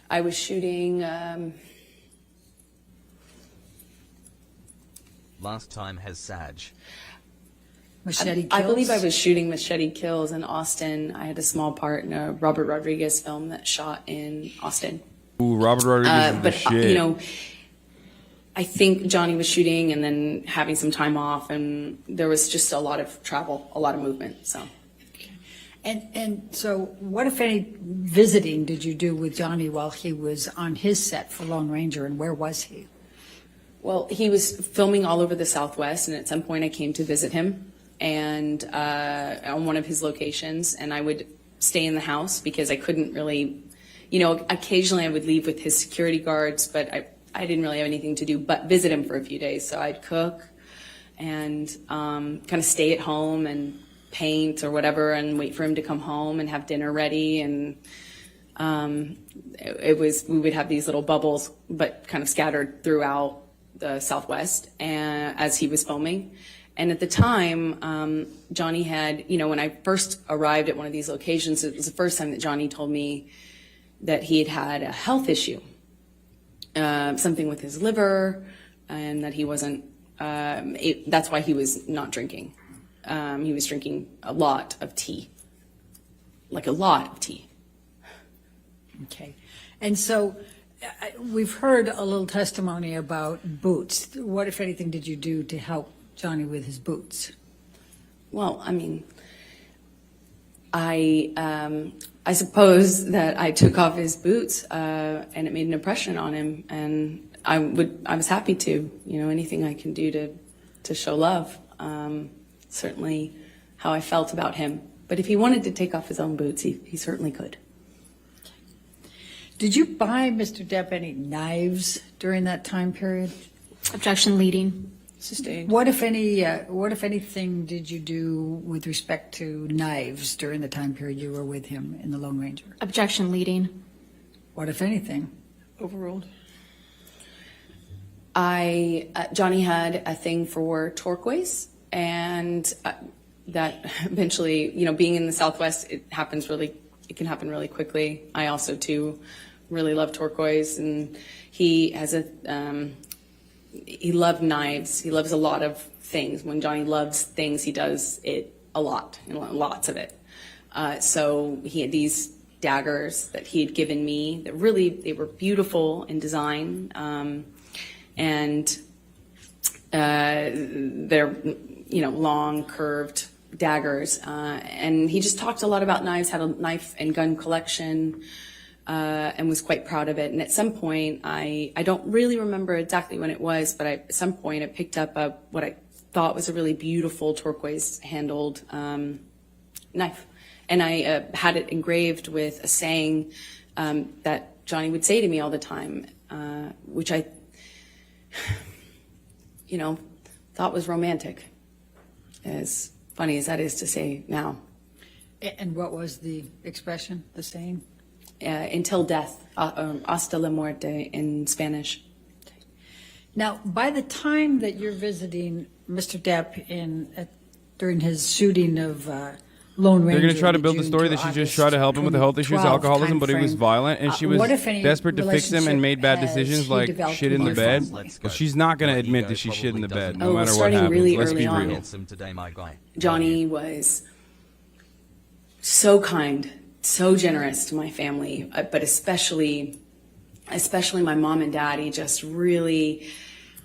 I was shooting, Last time has Saj. Machete Kills? I believe I was shooting Machete Kills in Austin. I had a small part in a Robert Rodriguez film that shot in Austin. Ooh, Robert Rodriguez is the shit. I think Johnny was shooting and then having some time off, and there was just a lot of travel, a lot of movement. So, And so what, if any, visiting did you do with Johnny while he was on his set for Lone Ranger, and where was he? well, he was filming all over the Southwest, and at some point I came to visit him and on one of his locations, and I would stay in the house because I couldn't really, occasionally I would leave with his security guards, but I didn't really have anything to do but visit him for a few days. So I'd cook and kind of stay at home and paint or whatever and wait for him to come home and have dinner ready. And we would have these little bubbles, but kind of scattered throughout the Southwest as he was filming. And at the time, Johnny had, when I first arrived at one of these locations, it was the first time that Johnny told me that he had a health issue, something with his liver, and that he wasn't, that's why he was not drinking. He was drinking a lot of tea, like a lot of tea. Okay. And so we've heard a little testimony about boots. What, if anything, did you do to help Johnny with his boots? Well, I mean, I suppose that I took off his boots, and it made an impression on him, and I was happy to, anything I can do to show love. Certainly how I felt about him. But if he wanted to take off his own boots, he certainly could. Did you buy Mr. Depp any knives during that time period? Objection leading. Sustained. What, if anything, did you do with respect to knives during the time period you were with him in the Lone Ranger? Objection leading. What, if anything? Overruled. Johnny had a thing for turquoise, and that eventually, being in the Southwest, it can happen really quickly. I also too really love turquoise, and he has he loved knives. He loves a lot of things. When Johnny loves things, he does it a lot, and lots of it. So he had these daggers that he had given me that they were beautiful in design, and they're long curved daggers, and he just talked a lot about knives, had a knife and gun collection, and was quite proud of it. And at some point, I don't really remember exactly when it was, but at some point I picked up what I thought was a really beautiful turquoise handled knife, and I had it engraved with a saying that Johnny would say to me all the time, which I thought was romantic, as funny as that is to say now. And what was the expression, the saying? Until death, hasta la muerte in Spanish. Now, by the time that you're visiting Mr. Depp during his shooting of Lone Ranger, they're going to try to build the June story to that she just August tried to help him with the health issues, 2012 alcoholism, but he was timeframe, violent, and she was what, if any, desperate to fix him and made bad relationship decisions has like he developed shit in the with bed. your Let's Well, go. she's not going to What admit ego that she shit in the probably bed, doesn't no Oh, matter what starting happens. really Let's early be on. real. Handsome today, my guy. Johnny was so kind, so generous to my family, but especially my mom and dad. He just really,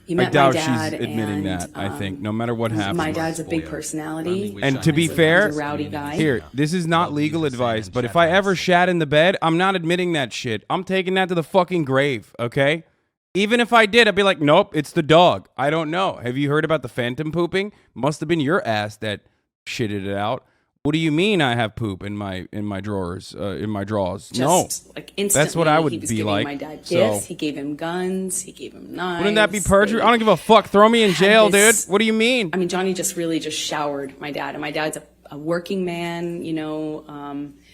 he met I doubt my dad. she's admitting and, that, I think, no matter what happens. My dad's a big personality. And to be fair, He's a rowdy guy. here, this is not legal advice, but if I ever shat in the bed, I'm not admitting that shit. I'm taking that to the fucking grave, okay? Even if I did, I'd be like, nope, it's the dog. I don't know. Have you heard about the phantom pooping? Must have been your ass that shitted it out. What do you mean I have poop in my drawers, in my drawers? Just, No. like instantly, That's what I would he was be giving like. my dad So- gifts. He gave him guns. He gave him knives. Wouldn't that be perjury? I don't give a fuck. Throw me in had jail, this- dude. What do you mean? I mean, Johnny just really just showered my dad, and my dad's a working man,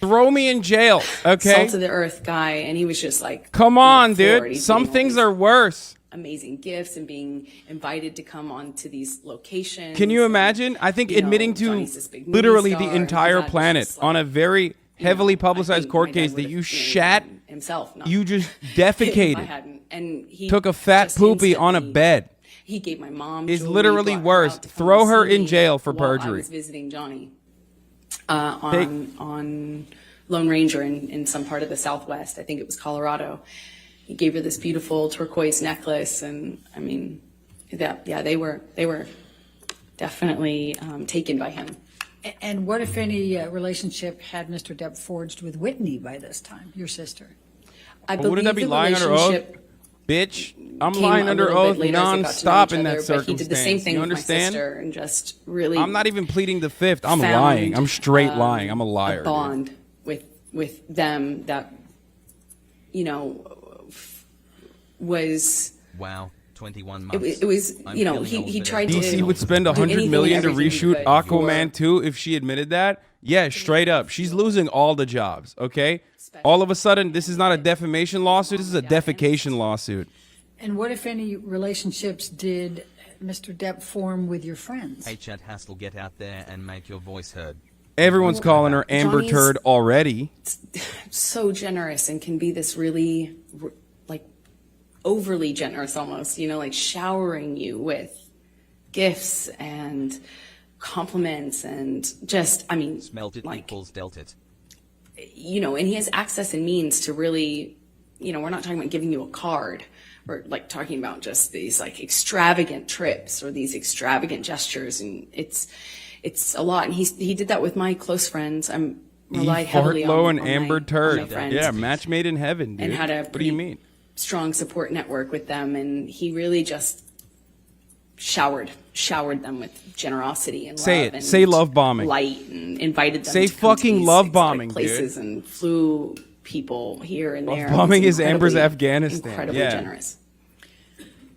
Throw me in jail, okay? salt of the earth guy, and he was just like, Come on, floored. dude. He's Some getting all things these are worse. amazing gifts and being invited to come onto these locations. Can you and, imagine? I think you know, admitting to Johnny's this big movie literally star, the and entire his dad was planet just like, on a very heavily I publicized think court my dad case that would've, you know, shat, eaten himself. Not you just if I defecated, hadn't. And he took a fat just poopy on a instantly- bed. He gave my mom. Is jewelry, literally brought her worse. out to come Throw her see in me jail for while I perjury. was visiting Johnny on Lone Ranger in some part of the Southwest. I think it was Colorado. he gave her this beautiful turquoise necklace, and I mean, they were definitely taken by him. And what, if any, relationship had Mr. Depp forged with Whitney by this time, your sister? I Well, wouldn't that be the lying under oath? relationship Bitch, I'm came lying a under little bit oath later as they got to know non-stop each in that other, circumstance. But he did the same thing You with my understand? sister, and just really. I'm not even pleading the fifth. I'm found, lying. I'm straight lying. I'm a liar. A dude. bond with them that, you know, was. Wow, 21 months. It was, I'm you know, feeling old he for tried that. to. DC would spend do $100 anything million and to everything he reshoot could Aquaman for- 2 if she admitted that. Yeah, straight up. She's losing all the jobs, okay? All of a sudden, this is not a defamation lawsuit. This is a defecation lawsuit. And what, if any, relationships did Mr. Depp form with your friends? Hey, Chad Hassel, get out there and make your voice heard. Everyone's calling her Amber Johnny's- Turd already. So generous and can be this really, like, overly generous almost, you know, like showering you with gifts and compliments and just, I mean, Smelt it like, equals dealt it. you know, and he has access and means to really, you know, we're not talking about giving you a card. We're like talking about just these like extravagant trips or these extravagant gestures, and it's a lot. And he did that with my close friends. I'm relied heavily Fartlow on and Amber my Turd. friends. Yeah, match made in heaven, dude. And had a What do you mean? strong support network with them, and he really just showered them with generosity and Say love it. and Say love bombing. light, and invited them Say to come to fucking these love exotic bombing, dude. places and flew people here and there. bombing It's is Amber's incredibly- Afghanistan. Incredibly Yeah. generous.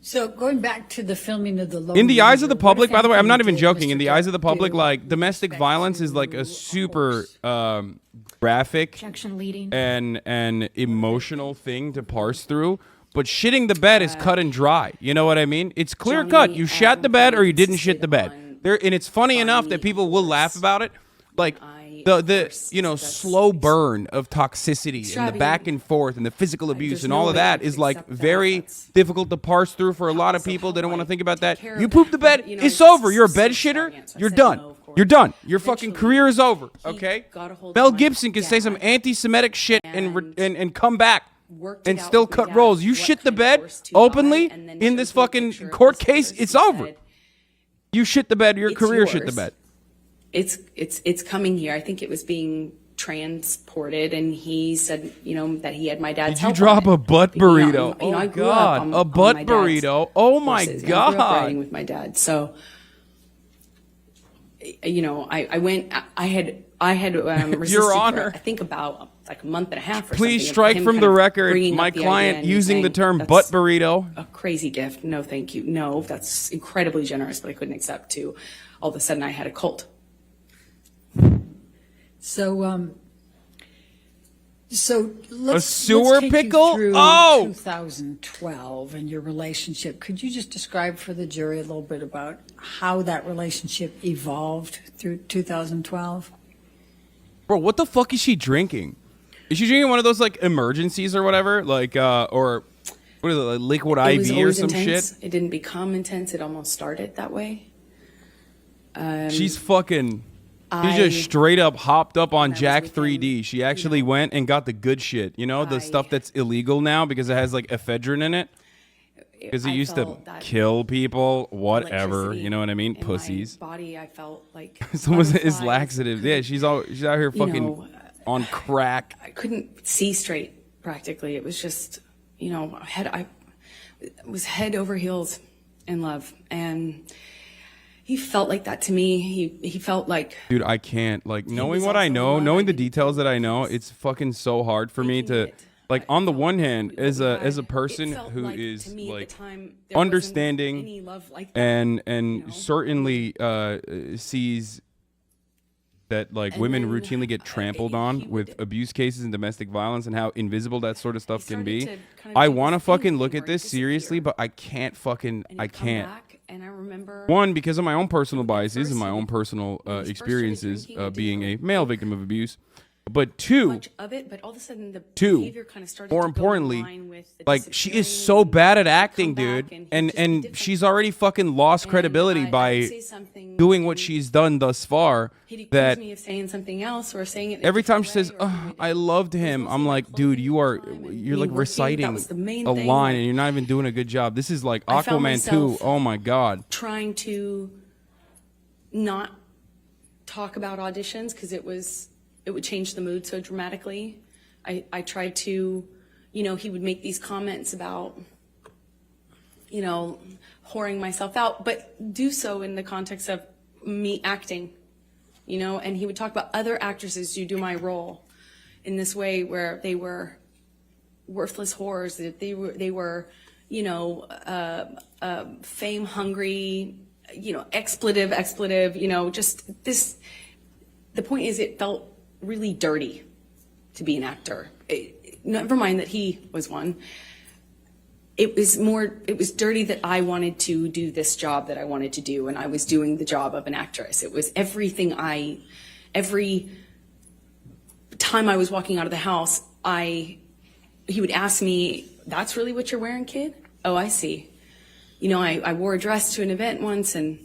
So going back to the filming of the Lone In the eyes of the Ranger, what, public, if by the way, I'm not anything, even did joking. In Mr. the eyes of the Depp public, do like with domestic respect violence is like a to super horse? graphic Objection leading. and emotional thing to parse through. But shitting the bed is cut and dry. You know what I mean? It's clear cut. Johnny You at shat the one bed or point you didn't shit the bed. insisted on There, and it's funny enough that buying people me a will laugh horse. about it. Like I, the of course, you know, that's- slow burn of toxicity and the Extravagant. back and forth and the physical abuse there's and no all of way I that could is like accept that. very That's- difficult to parse through for a lot of So people. how They don't do want to I think about take that. care You of poop that? the bed, You know, it's it's over. You're a so bed shitter. extravagant. So I You're said done. no, of course. You're done. Your fucking Eventually, career is over. he Okay. got a hold Mel of my Gibson can say some dad anti-Semitic shit and and come back worked it and out still with my cut dad rolls. You what shit the kind of bed horse to buy, openly and then in showed this me a fucking picture of court this case. horse. It's He over. said, You shit the bed. Your "It's career shit the yours. bed. It's coming here. I think it was being transported, and he said, you know, that he had my dad's Did you help drop on a it. butt You know, burrito? you know, I Oh grew up God, on- a on butt my dad's burrito. Oh my horses. You know, I grew up God. riding with my dad. So, you know, I went. I had resisted Your Honor. for, I think about like a month and a half. Or Please something of strike him from kind the of record bringing my up the client idea and using the saying, term "That's butt burrito. a crazy gift. No, thank you. No, that's incredibly generous, but I couldn't accept to. All of a sudden, I had a cult. So, let's sewer take pickle? You through Oh! 2012 and your relationship. Could you just describe for the jury a little bit about how that relationship evolved through 2012? Bro, what the fuck is she drinking? Is she drinking one of those like emergencies or whatever? Like or what is it, like liquid It was IV or always some intense. shit? It didn't become intense. It almost started that way. She's fucking she I- just straight up hopped up on was Jack with him, 3D. She actually went and got the good shit. You know, the I- stuff that's illegal now because it has like ephedrine in it. Because it I used to felt that kill people, whatever. electricity You know what I mean? in my Pussies. body, I felt like Someone is butterflies. laxative. Yeah, she's out here You fucking know, on crack. I couldn't see straight practically. It was just, you know, I was head over heels in love, and he felt like that to me. He felt like Dude, I can't. Like, knowing was what I also know, one knowing I the didn't details feel that I know, things. it's fucking so hard for me Making to, it, like, I on the felt one hand, as a it person felt who like, is, to me at like, the time, there wasn't understanding any love like that, and you know? certainly sees that, like, And women then, routinely get trampled he on would- with abuse cases and domestic violence and how invisible that sort of stuff can started be. to kind of I do want to this thing fucking with look me at where he'd this seriously, disappear. but I can't fucking, And I he'd come can't. back, and I remember One, because of my own personal biases first and my he own would- personal when he first started experiences drinking, I being a didn't male victim of abuse. But two, much of it, but all of a sudden the Two, behavior kind of started more to importantly, go in line with the like she is so disappearing bad at and acting, come back, dude, he'd and just be different. she's already fucking lost And credibility I'd by say something doing what and she's done thus far. he'd accuse That me of saying something else or saying it in a every time different she says, way, or he "Oh, would- I loved it was him," mostly I'm like, clothing dude, you are at the time and you're me like working. reciting That was the main a thing, line, like, and you're not even doing a good job. This is like I found Aquaman 2. myself Oh my god. trying to not talk about auditions because it would change the mood so dramatically. I tried to, he would make these comments about, whoring myself out, but do so in the context of me acting, and he would talk about other actresses who do my role in this way where they were worthless whores, that they were, fame hungry, expletive, just this. The point is, it felt really dirty to be an actor. Never mind that he was one. It was dirty that I wanted to do this job that I wanted to do, and I was doing the job of an actress. It was every time I was walking out of the house, he would ask me, "That's really what you're wearing, kid? Oh, I see." I wore a dress to an event once, and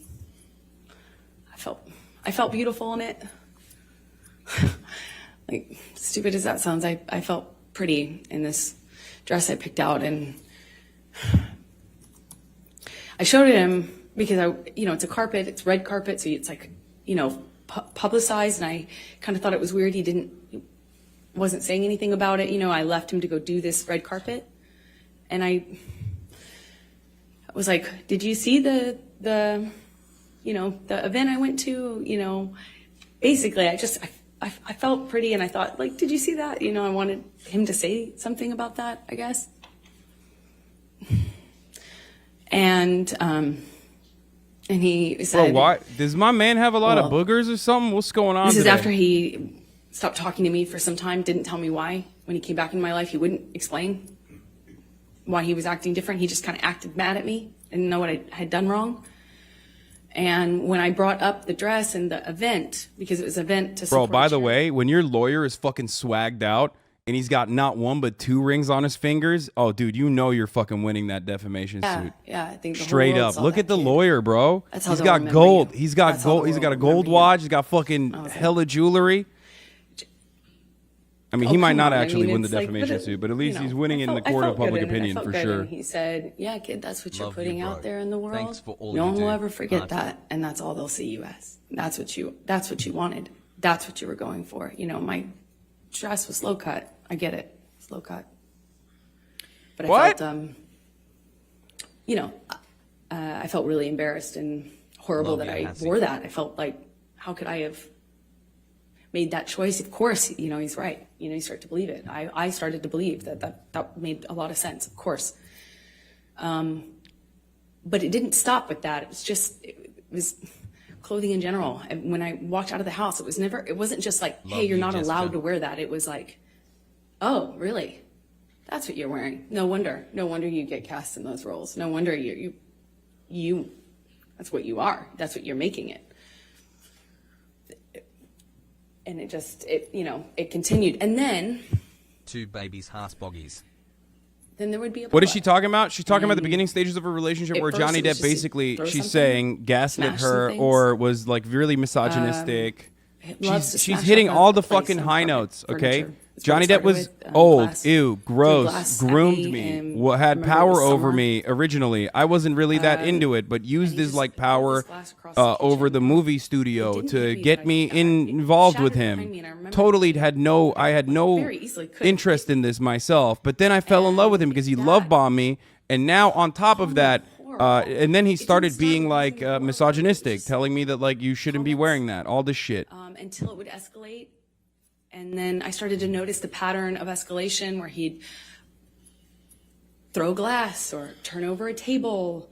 I felt beautiful in it. Like, stupid as that sounds, I felt pretty in this dress I picked out, and I showed it him because it's a carpet, it's red carpet, so it's like, publicized, and I kind of thought it was weird he wasn't saying anything about it. I left him to go do this red carpet, and I was like, "Did you see the event I went to?" Basically, I felt pretty, and I thought, like, "Did you see that?" I wanted him to say something about that, I guess. And he said, Bro, why does my man have a lot of boogers or something? What's going on? This is today? after he stopped talking to me for some time, didn't tell me why. When he came back in my life, he wouldn't explain why he was acting different. He just kind of acted mad at me, didn't know what I had done wrong. And when I brought up the dress and the event, because it was an event to support Bro, by the charity- way, when your lawyer is fucking swagged out and he's got not one but 2 rings on his fingers, oh, dude, you're fucking winning that defamation suit. Yeah, I think the whole Straight world up. saw Look that at the kid. lawyer, bro. That's how He's they'll got remember gold. you. He's got That's how gold. the He's got a world gold remember you. watch. He's got fucking was like- hella jewelry. I mean, he Oh, might come not on. I actually mean, win the it's like, defamation suit, but at least he's winning in the I court of felt public good in it. I opinion felt for good. sure. And he said, "Yeah, kid, that's what you're Love putting you, out bro. there in the world. Thanks for all no you one do. will ever forget Nice. that, and that's all they'll see you as. That's what you wanted. That's what you were going for. My dress was low cut. I get it, it's low cut. But What? I felt really embarrassed and horrible Love that you, I Hassie. wore that. I felt like, how could I have made that choice? Of course, he's right. You start to believe it. I started to believe that made a lot of sense, of course. But it didn't stop with that. It was clothing in general. And when I walked out of the house, it wasn't just like, Love hey, you're you, not Jessica. allowed to wear that. It was like, oh, really? That's what you're wearing. No wonder you get cast in those roles. No wonder you that's what you are. That's what you're making it. And it continued. And then 2 babies, Haas-boggies. there would be a What is she blowout. talking about? She's talking about the And beginning stages of a relationship at where first Johnny it was Depp just basically, throw she's something, saying, gaslit smash some her things. or was like really misogynistic. Loves to She's smash hitting up all the place, fucking some high carpet, notes, okay? furniture. That's Johnny what it Depp was started with, old, glass. ew, Threw gross, glass at groomed me, me, and had remember it power was over summer. me originally. I wasn't really that into it, but used he his just like threw power this glass across the over kitchen. the movie It studio didn't to hit me, get but me it involved with shattered behind him. me, and I remember Totally thinking, I had no very easily could interest in this myself, but then I fell in love with him because he love bombed me, and now on top of that, and then he started start being with like using the word, misogynistic, just telling me that like you shouldn't be comments. wearing that, all this shit. Until it would escalate. And then I started to notice the pattern of escalation where he'd throw glass or turn over a table.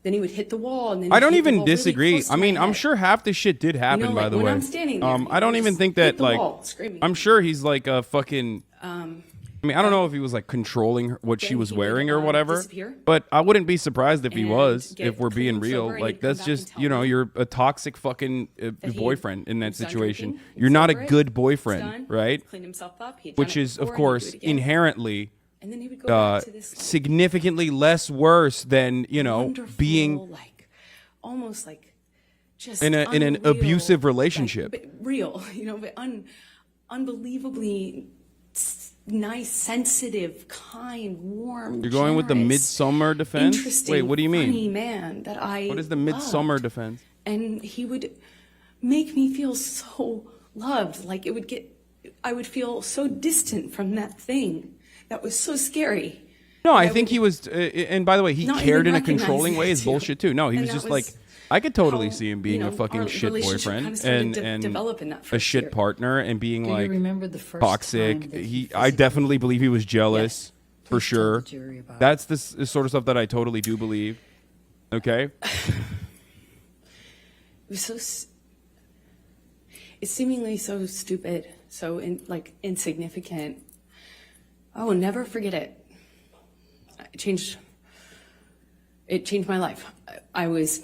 Then he would hit the wall. And then I he'd don't hit the even wall really disagree. close to I my mean, I'm head. sure half the shit did happen, by like, the when way. I'm standing there, I don't he even just think hit that the like wall, screaming. I'm sure he's like a fucking. I I mean, I don't know if he was like controlling what she Then was he would, wearing or whatever, disappear. but I wouldn't be surprised if he And was, get if we're clean being and real. sober, and Like, he'd come that's back and just, tell you know, me you're a toxic fucking that he boyfriend in that was done situation. drinking, he'd You're not a sober it, good he's boyfriend, done, right? Cleaned himself up. He'd done Which it is, of before, he'd do course, it again. inherently And then he would go back to this significantly less worse than, you know, wonderful, being like almost like just in an unreal, abusive relationship. but real, you know, but unbelievably nice, sensitive, kind, warm. You're going with the generous, midsummer defense? interesting, Wait, what do you mean? Funny man that I. What is the midsummer loved. defense? And he would make me feel so loved. Like I would feel so distant from that thing that was so scary. No, I think he was, and by the way, he Not cared in even a controlling way is recognizing it, bullshit too. No, he and was that just was like, I could totally how, see him you being know, a fucking our shit relationship boyfriend kinda started and develop in that a first shit year. partner and being Do you like remember the first toxic. time that he I definitely believe he was jealous for Please tell sure. the jury about That's the sort of stuff that I totally do believe. Okay. It was it's seemingly so stupid, so insignificant. I will never forget it. It changed my life. I was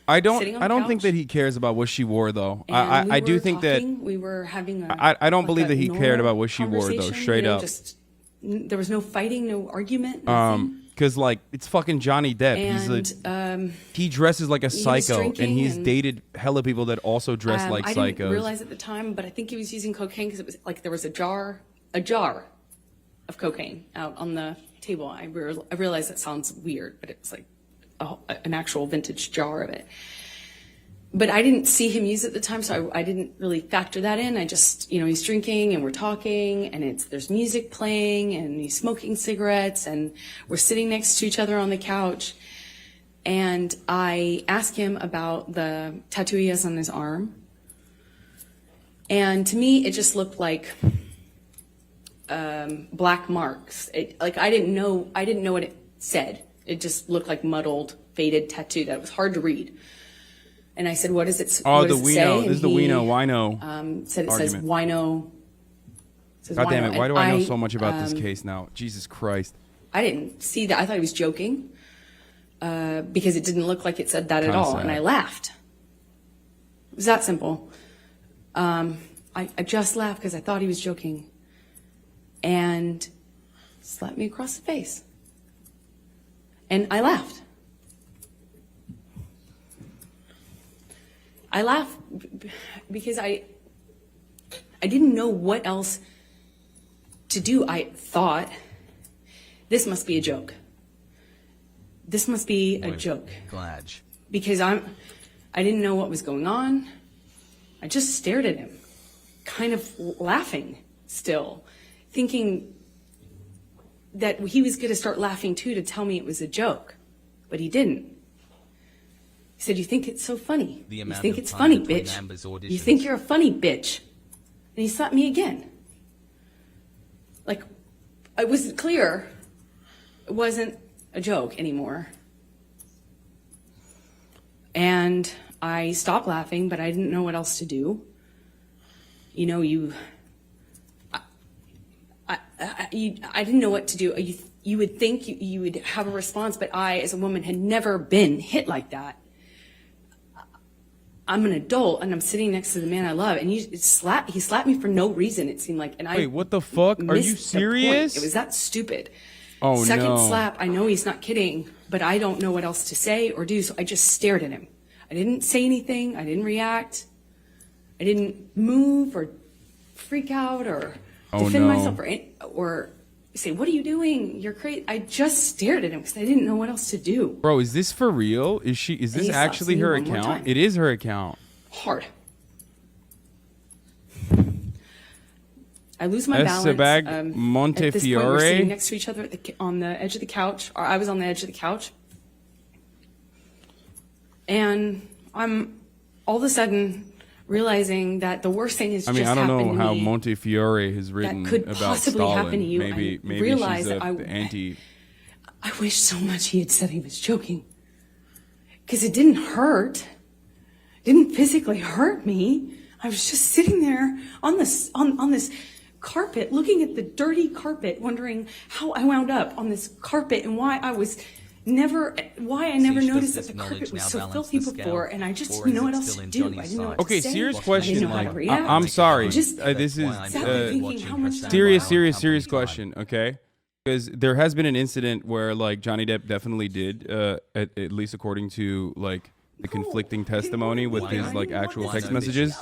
I sitting on the don't think couch, that he cares about what she wore though. and I we do were think talking, we were having a I don't like believe a that he cared normal about what she wore though, conversation, straight you know, up. there was no fighting, no argument, nothing. Because like it's fucking Johnny Depp. And he dresses like a was psycho, and drinking he's and- dated hella people that also dress like I psychos. didn't realize at the time, but I think he was using cocaine because it was like there was a jar of cocaine out on the table. I realize that sounds weird, but it was like an actual vintage jar of it. But I didn't see him use it at the time, so I didn't really factor that in. I just, you know, he's drinking and we're talking and there's music playing and he's smoking cigarettes and we're sitting next to each other on the couch. And I asked him about the tattoo he has on his arm. And to me, it just looked like black marks. I didn't know what it said. It just looked like muddled, faded tattoo that was hard to read. And I said, "What does it? Oh, what the does it Wino. say?" This is And the he, Wino. said it says argument. wino. God damn it! Why do I know And so much about this case now? Jesus Christ! I didn't see that. I thought he was joking because it didn't look like it said that at Kinda all, sad. and I laughed. It was that simple. I just laughed because I thought he was joking, and slapped me across the face, and I laughed. I laughed because I didn't know what else to do. I thought, this must be a joke. This must be a joke. Glad. Because I didn't know what was going on. I just stared at him, kind of laughing still, thinking that he was going to start laughing too to tell me it was a joke, but he didn't. He said, "You think it's so funny? The You amount think of it's time funny, between bitch? Amber's You auditions. think you're a funny bitch?" And he slapped me again. Like, it was clear it wasn't a joke anymore. And I stopped laughing, but I didn't know what else to do. You know, I didn't know what to do. You would think you would have a response, but I, as a woman, had never been hit like that. I'm an adult, and I'm sitting next to the man I love, and he slapped me for no reason, it seemed like. And Wait, what the fuck? Are you missed the point. serious? It was that stupid. Oh, Second no. slap, I know he's not kidding, but I don't know what else to say or do, so I just stared at him. I didn't say anything. I didn't react. I didn't move or freak out or defend no. myself or say, "What are you doing? You're crazy." I just stared at him because I didn't know what else to do. Bro, is this for real? Is And this he slaps actually me her one more account? time. It is her account. Hard. I lose my balance. Sebag At this point, we're Montefiore. sitting next to each other on the edge of the couch, or I was on the edge of the couch. And I'm all of a sudden realizing that the worst thing has I mean, just I don't happened know to how me. Montefiore has written could about possibly Stalin. happen to you. Maybe I maybe realize she's that a anti. I wish so much he had said he was joking, because it didn't hurt. It didn't physically hurt me. I was just sitting there on this carpet, looking at the dirty carpet, wondering how I wound up on this carpet and why I never noticed that the carpet was so filthy before, and I just didn't know what else to do. I didn't know what to say. Serious I question. didn't know how to react. I'm sorry. Just this is thinking how much time serious question. Okay, because there has been an incident where like Johnny Depp definitely did, at least according to like the conflicting testimony with his like actual text messages,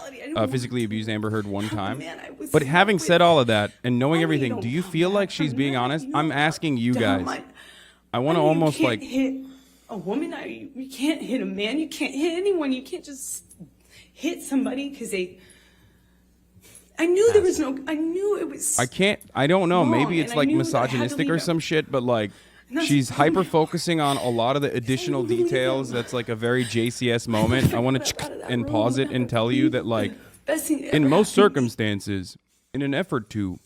physically abused Amber Heard one time. But having said all of that and knowing everything, do you feel like she's being honest? I'm asking you guys. I want to almost you like can't hit a woman. You can't hit a man. You can't hit anyone. You can't just hit somebody because they. I knew there was no. I knew it was. I don't know. wrong, Maybe it's and I like knew that I had to misogynistic leave or it. some shit, but like that's she's the thing. hyper focusing on a lot of the additional really details. don't. That's like a very JCS moment. I want to and pause it and tell you that like Best thing that in ever most happened. circumstances, in an effort to.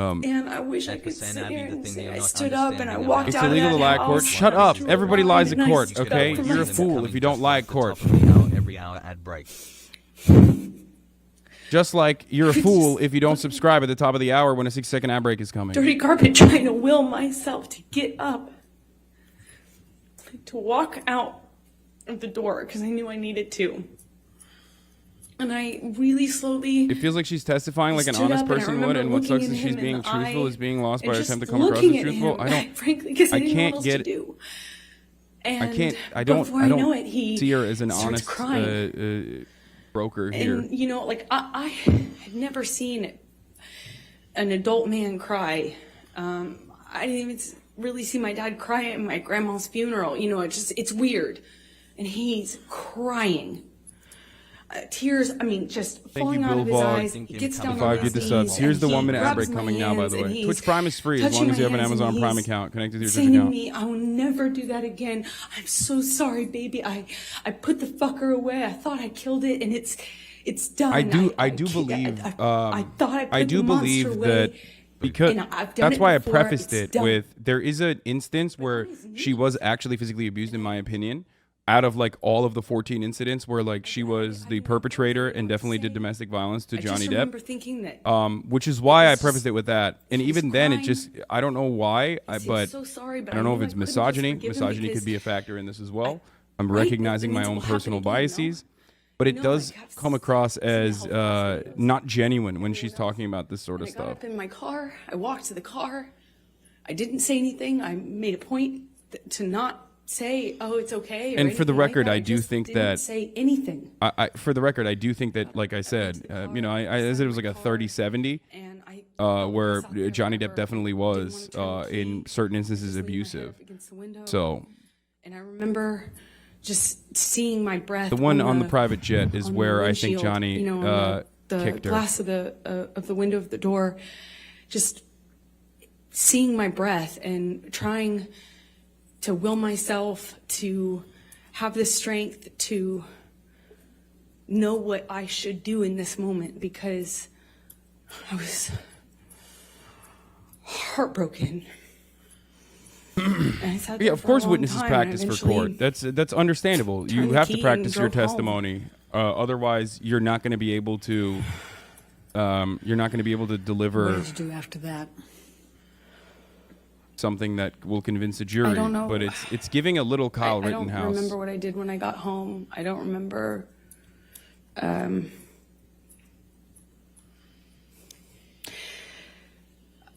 And I wish I At could sit HasanAbi, here the and thing say you're I not stood up and I understanding walked It's out of illegal to that lie at house. court. Shut up. Drew a Everybody line lies at and I court, stood up okay? for You're a myself. fool if you don't lie at court. Every hour ad break. Just like you're a fool if you don't subscribe at the top of the hour when a 6-second ad break is coming. Dirty carpet, trying to will myself to get up, to walk out of the door because I knew I needed to. And I really slowly. It feels like she's testifying like an stood honest up, and I person would, remember and what sucks looking is at she's him being in the truthful eye is being lost by and her just attempt to come across looking as at truthful. him, frankly, because I didn't know what else to do. And I before I know don't it, he see her as an starts honest crying. broker here. And you know, like I had never seen an adult man cry. I didn't even really see my dad cry at my grandma's funeral. You know, it's weird, and he's crying. Tears, I mean, just falling out of his Boulevard. eyes. He gets down on Five, his get the knees, subs. Here's and the he 1 minute ad grabs break my coming now, by hands, the and way. he's Twitch Prime is free as touching long as you have my an hands, and Amazon Prime he's account connected to your Twitch saying to account. me, I will never do that again. I'm so sorry, baby. I put the fucker away. I thought I killed it, and it's done. I do can't- believe. I thought I put I do the monster believe away. that because And I've done that's it why I before, prefaced it's it done. with there is an instance where she was actually physically abused, in my opinion. Out of like all of the 14 incidents where like she was the perpetrator and definitely did domestic violence to I Johnny just remember Depp. thinking that. Which is why I was prefaced it with that. And she was even then, it crying. just, I don't know why, but so sorry, but I don't know if knew it's I couldn't just misogyny. forgive him Misogyny because could be a factor in this as well. I'm right, recognizing that my means own it will happen personal again, no? biases, but it No, does like, come across as help us with this. not genuine when she's talking about this sort of I got stuff. up in my car. I walked to the car. I didn't say anything. I made a point to not say, "Oh, it's okay." Or And for the anything like record, that. I do just think didn't that- say anything. For the record, I do think that, like I said, you know, I said it was like a 30-70, And I where myself there Johnny Depp forever. definitely Didn't wanna was, turn the in key. certain instances, Just leaned my head abusive. up against the window. So And I remember just seeing my breath. the one on the private jet is on the where I think windshield, Johnny you know, on the kicked her. glass of the window of the door, just seeing my breath and trying to will myself to have the strength to know what I should do in this moment, because I was heartbroken. And I sat Yeah, there of for a course, long witnesses time, practice and for court. eventually That's understandable. turned You the have to key practice and your drove home. testimony. Otherwise, you're not going to be able to. You're not going to be able to What deliver did you do after that? something that will convince a jury. I don't know. But it's giving a little Kyle I don't Rittenhouse. remember what I did when I got home. I don't remember.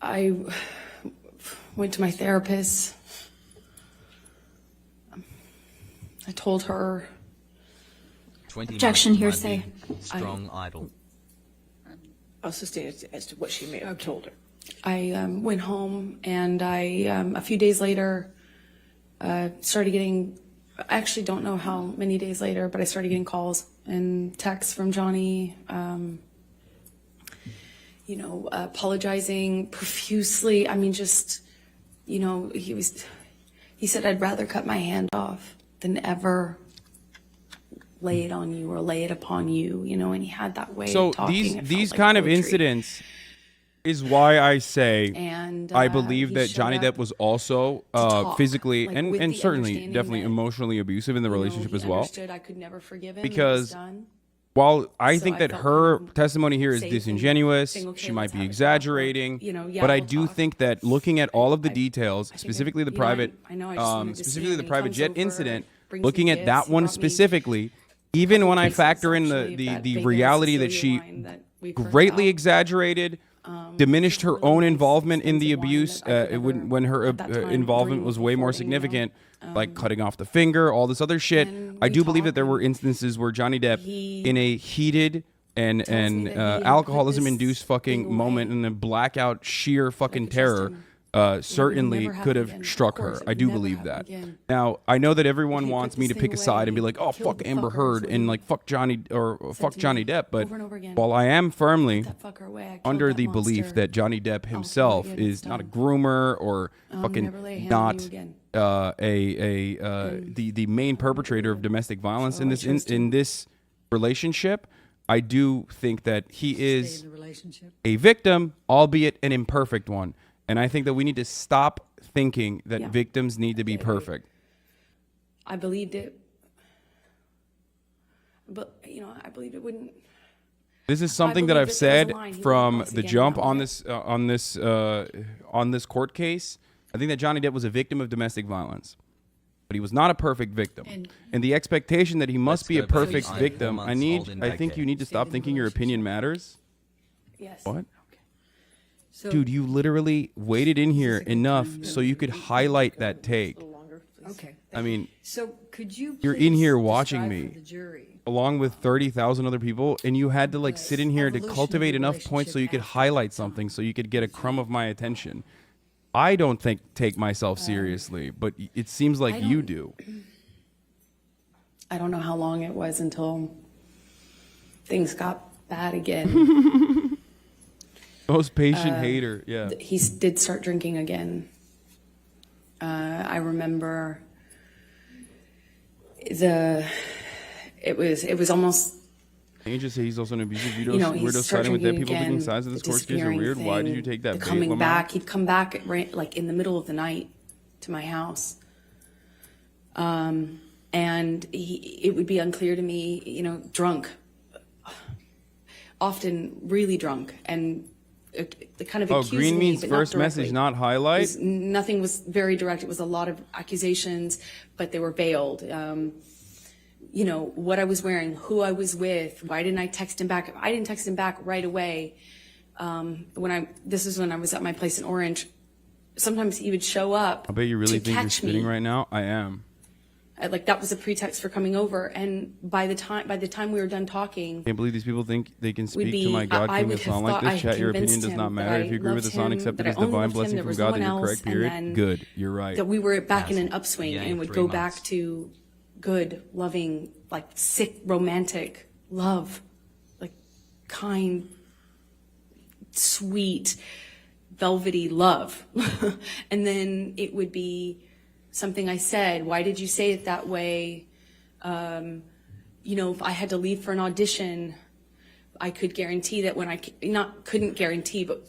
I went to my therapist. I told her 20 Objection, months of my hearsay. big, strong idol. I'll sustain it as to what she may have told her. I went home, and I a few days later started getting. I actually don't know how many days later, but I started getting calls and texts from Johnny. You know, apologizing profusely. I mean, just, you know, he said, I'd rather cut my hand off than ever lay it on you or lay it upon you, you know, and he had that way So of talking. It these felt like kind of poetry. incidents is why I say And I believe he that showed Johnny up Depp was also talk, physically like, and, with and the certainly understanding definitely that, emotionally abusive in the you know, relationship he as well. understood I could never forgive him. It was Because done. while I So think I that felt her kind of testimony here is safe and disingenuous, saying, okay, she might let's be have a talk, or, exaggerating, you know, yeah, but I we'll do talk. think that looking at all of the details, I think specifically the you know, private, I know I just wanted to see specifically him, the and he private comes jet over, incident, brings looking me at gifts. that He one brought me specifically, even couple when I cases, factor in actually, of the that the bacon reality that Sicilian she wine that we've heard greatly about. exaggerated, diminished her really own nice, involvement in the expensive wine abuse that I could when her never, at that time, involvement dream was of way more affording, you know? significant, like cutting off the finger, all this other shit. And I we do believe that talk, there were and instances where Johnny Depp, he in a heated and tells me that he had put alcoholism-induced this fucking thing moment away. and a blackout sheer fucking could trust terror, him. would certainly never could happen have again. Of struck course, her. it I would do never believe happen that. again. Now, I know that everyone If he wants put me this to pick a thing side and be away, like, oh, he killed fuck the Amber fucker, Heard is what and he like fuck Johnny or said fuck to me Johnny Depp, but over and over again. while I am firmly That fucker away. I killed under that the belief monster. that Johnny Depp kill himself it again, is it's not a done. groomer or fucking never lay a hand on not you again. the main perpetrator of domestic violence So in I this chose to- in this relationship, I do think that he Stay is in the relationship. a victim, albeit an imperfect one. And I think that we need to stop thinking that Yeah. victims need to be Okay. perfect. I believed it, but you know, I believed it wouldn't. This is something that believe I've that there was a said line. He from wouldn't cross the again, jump and that on was on this court case. I think that Johnny Depp was a victim of domestic violence, but he was not a perfect victim. And the expectation that he must Let's be a go back to perfect the victim, 4 I months need. old in I think you Baghdad. need to stop in the thinking your opinion matters. Yes. What? So, Dude, you literally waited in here a good enough time. so you could highlight that take. okay. I mean, So could you You're in please here watching describe me. for the jury along with 30,000 other people, and you had to like sit in here to Evolution of cultivate the enough points so you could relationship highlight something, so you could get a crumb of my attention. I don't take myself seriously, but it seems like you don't- do. I don't know how long it was until things got bad again. Most patient hater, yeah. He did start drinking again. I remember it was almost, Can you just say he's also an abusive weirdo, you know, he weirdo started siding with dead drinking people again. thinking sides of this the court case are disappearing weird? Why did thing, you take that the bait, coming Lamar? back? He'd come back like in the middle of the night to my house. And it would be unclear to me, you know, drunk, often really drunk, and the kind of Oh, accusing green me, means but first message, directly. not highlight? Nothing was very direct. It was a lot of accusations, but they were veiled. You know, what I was wearing, who I was with, why didn't I text him back? I didn't text him back right away. This is when I was at my place in Orange. Sometimes he would show up. I bet you really to think you're catch spitting me. right now. I am. Like that was a pretext for coming over. And by the time we were done talking, Can't believe these people think they can speak be- to my God I King would the have song like thought this. I Chat, your opinion convinced does him not that matter. I If you agree with the loved song, him, accept it that I as only divine loved him, blessing there from was God, no that one you're else, correct, and period. then Good, you're right. that we were back in an Hasan, upswing yeah, and would 3 go months. back to good, loving, like sick, romantic love, like kind, sweet, velvety love. And then it would be something I said, why did you say it that way? You know, if I had to leave for an audition, I could guarantee that when couldn't guarantee, but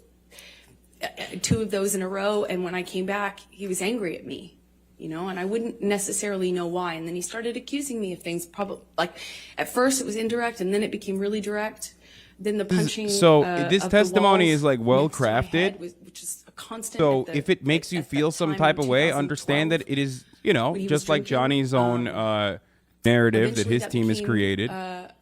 2 of those in a row, and when I came back, he was angry at me, you know, and I wouldn't necessarily know why. And then he started accusing me of things, probably like at first it was indirect, and then it became really direct. Then the punching. So, this of the testimony walls is, like, well next to my crafted. head which is a constant. So at the- if it makes you at that feel some time type in of way, understand that 2012. it is, you know, when he was just like drinking, Johnny's own narrative that eventually his that team has became, created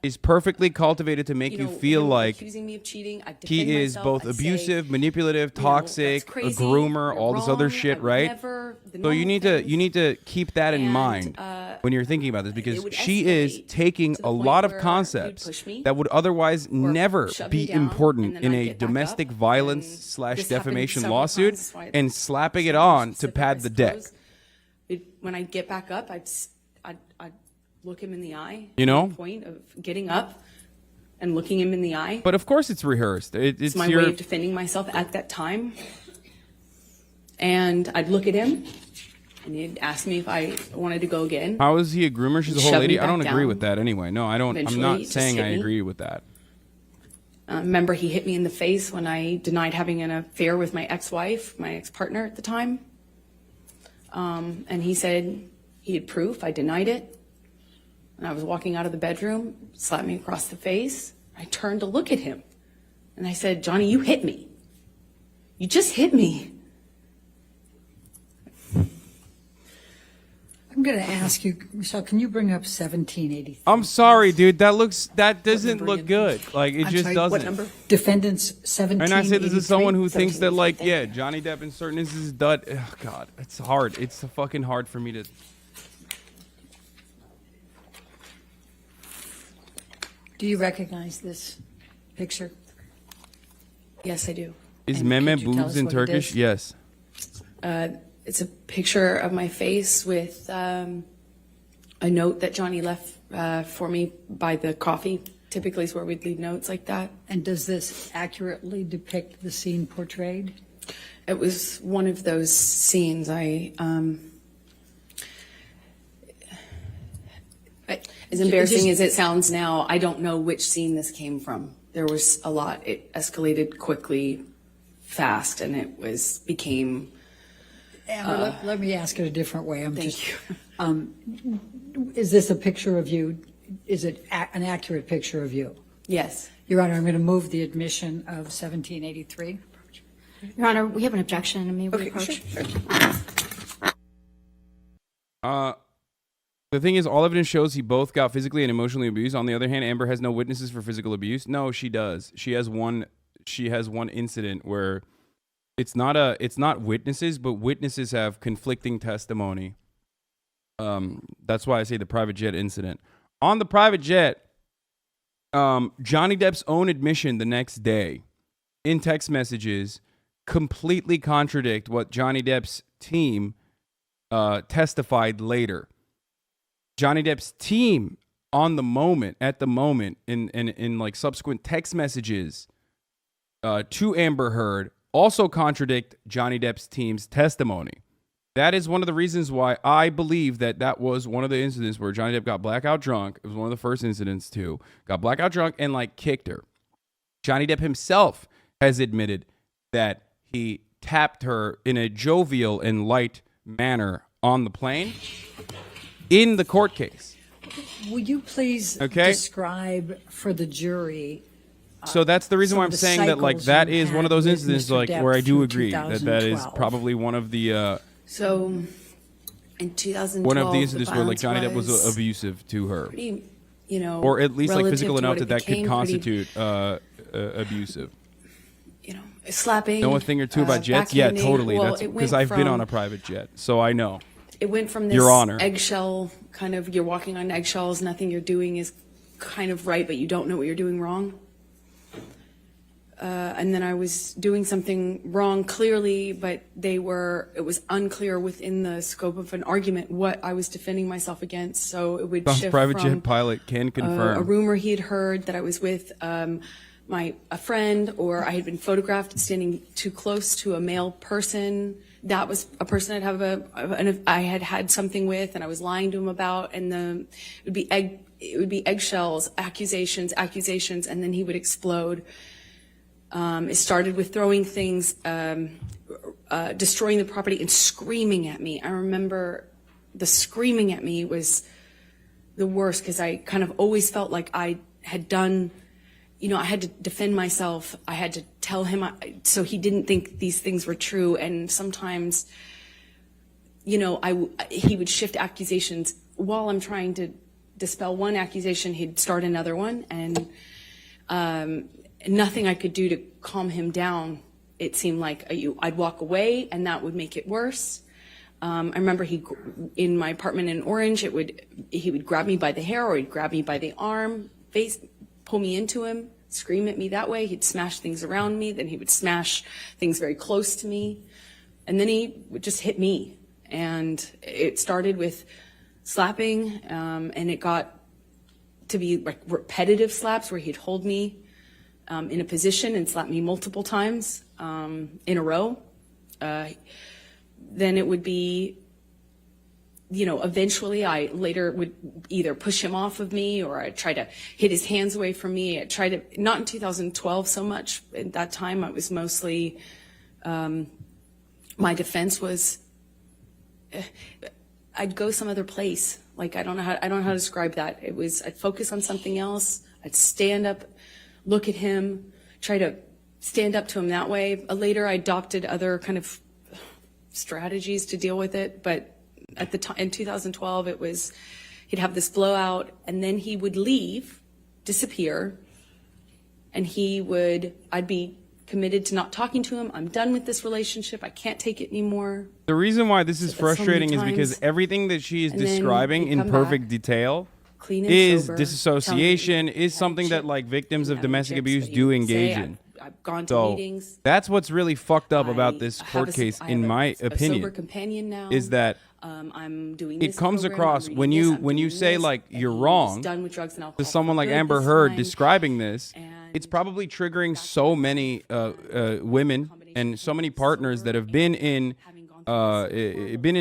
is perfectly cultivated to make you, know, feel him like accusing me of cheating. I'd defend he is myself. both I'd say, abusive, manipulative, you know, that's toxic, a crazy, groomer, you're all this other wrong, shit, I would right? never- the So you normal need to keep that in And, mind when you're thinking about this, it because would she is escalate taking to the a point lot of where concepts he'd push me that would otherwise never shove be me down, important and then in I'd a get back domestic up, violence and slash this happened defamation several lawsuit times, so and slapping it on to pad the deck. When I get back up, I'd look him in the eye. You know? To the point of getting up and looking him in the eye. But of course it's rehearsed. It's It's my your way of defending myself at that time. And I'd look at him, and he'd ask me if I wanted to go again. How is he a groomer? She's a whole Shove me lady. I back don't agree down. with that anyway. No, I don't. I'm Eventually, not just saying hit I me. agree with that. Remember, he hit me in the face when I denied having an affair with my ex-wife, my ex-partner at the time. And he said he had proof. I denied it. And I was walking out of the bedroom, slapped me across the face. I turned to look at him. And I said, Johnny, you hit me. You just hit me. I'm going to ask you, Michelle, can you bring up 1783? I'm sorry, dude. That doesn't look good. Like, it I'm just sorry, doesn't. What number? Defendants 1783. And I say this is someone who thinks that, like, 1783. yeah, Johnny Depp in certain instances does. Oh, God, it's hard. It's fucking hard for me to. Do you recognize this picture? Yes, I do. Is And Meme could you tell boobs us in what it Turkish? is? Yes. It's a picture of my face with a note that Johnny left for me by the coffee. Typically is where we'd leave notes like that. And does this accurately depict the scene portrayed? It was one of those scenes. As embarrassing as it sounds now, I don't know which scene this came from. There was a lot. It escalated quickly, fast, and it became. Amber, let me ask it a different way. Thank you. Is this a picture of you? Is it an accurate picture of you? Yes. Your Honor, I'm going to move the admission of 1783. Your Honor, we have an objection. May we Okay, approach? sure. The thing is, all evidence shows he both got physically and emotionally abused. On the other hand, Amber has no witnesses for physical abuse. No, she does. She has one incident where it's not witnesses, but witnesses have conflicting testimony. That's why I say the private jet incident. On the private jet, Johnny Depp's own admission the next day in text messages completely contradict what Johnny Depp's team testified later. Johnny Depp's team at the moment, in like subsequent text messages to Amber Heard also contradict Johnny Depp's team's testimony. That is one of the reasons why I believe that was one of the incidents where Johnny Depp got blackout drunk. It was one of the first incidents too. Got blackout drunk and like kicked her. Johnny Depp himself has admitted that he tapped her in a jovial and light manner on the plane in the court case. Will you please describe for the jury? So that's the reason some why of I'm the saying that, like, cycles that you is one had of those with incidents, Mr. like, Depp where I do through agree that is 2012. probably one of the So in 2012, one of the incidents where, like, violence Johnny Depp was was abusive to her, pretty, you know, or at least like relative physical to enough what it that could became, constitute abusive. you know, slapping. Know a thing or two about jets? Yeah, backhanding. totally. Well, That's it because went I've been from- on a private jet, so I know. It went from this Your Honor. eggshell kind of, you're walking on eggshells, nothing you're doing is kind of right, but you don't know what you're doing wrong. And then I was doing something wrong clearly, but it was unclear within the scope of an argument what I was defending myself against. So it would shift Private from jet pilot can confirm. a rumor he had heard that I was with a friend, or I had been photographed standing too close to a male person. That was a person I had had something with, and I was lying to him about. And it would be eggshells, accusations, and then he would explode. It started with throwing things, destroying the property, and screaming at me. I remember the screaming at me was the worst, because I kind of always felt like I had done, you know, I had to defend myself. I had to tell him so he didn't think these things were true. And sometimes, you know, he would shift accusations while I'm trying to dispel one accusation. He'd start another one, and nothing I could do to calm him down. It seemed like I'd walk away, and that would make it worse. I remember in my apartment in Orange, he would grab me by the hair, or he'd grab me by the arm, pull me into him, scream at me that way. He'd smash things around me. Then he would smash things very close to me. And then he would just hit me. And it started with slapping, and it got to be like repetitive slaps where he'd hold me in a position and slap me multiple times in a row. Then it would be, you know, eventually I later would either push him off of me, or I'd try to hit his hands away from me. Not in 2012 so much. At that time, I was mostly, my defense was, I'd go some other place. Like, I don't know how to describe that. It was, I'd focus on something else. I'd stand up, look at him, try to stand up to him that way. Later, I adopted other kind of strategies to deal with it. But at the time, in 2012, it was, he'd have this blowout, and then he would leave, disappear, and I'd be committed to not talking to him. I'm done with this relationship. I can't take it anymore. The reason why this is So many frustrating is because times. everything that she is And then describing he'd in come perfect back, detail clean and is sober, disassociation, telling me is he something had that chicks, like victims he of had domestic chicks, abuse but he do would say, engage in. I've gone to So meetings. that's what's really fucked up about I this have court case, I in have my a sober opinion, companion now. is that I'm doing it this comes program, across I'm when reading you this, I'm when you doing say this, like and you're he was wrong done with drugs and alcohol to someone for like good Amber this Heard time. describing this. And It's probably triggering so many women and so many partners that have been in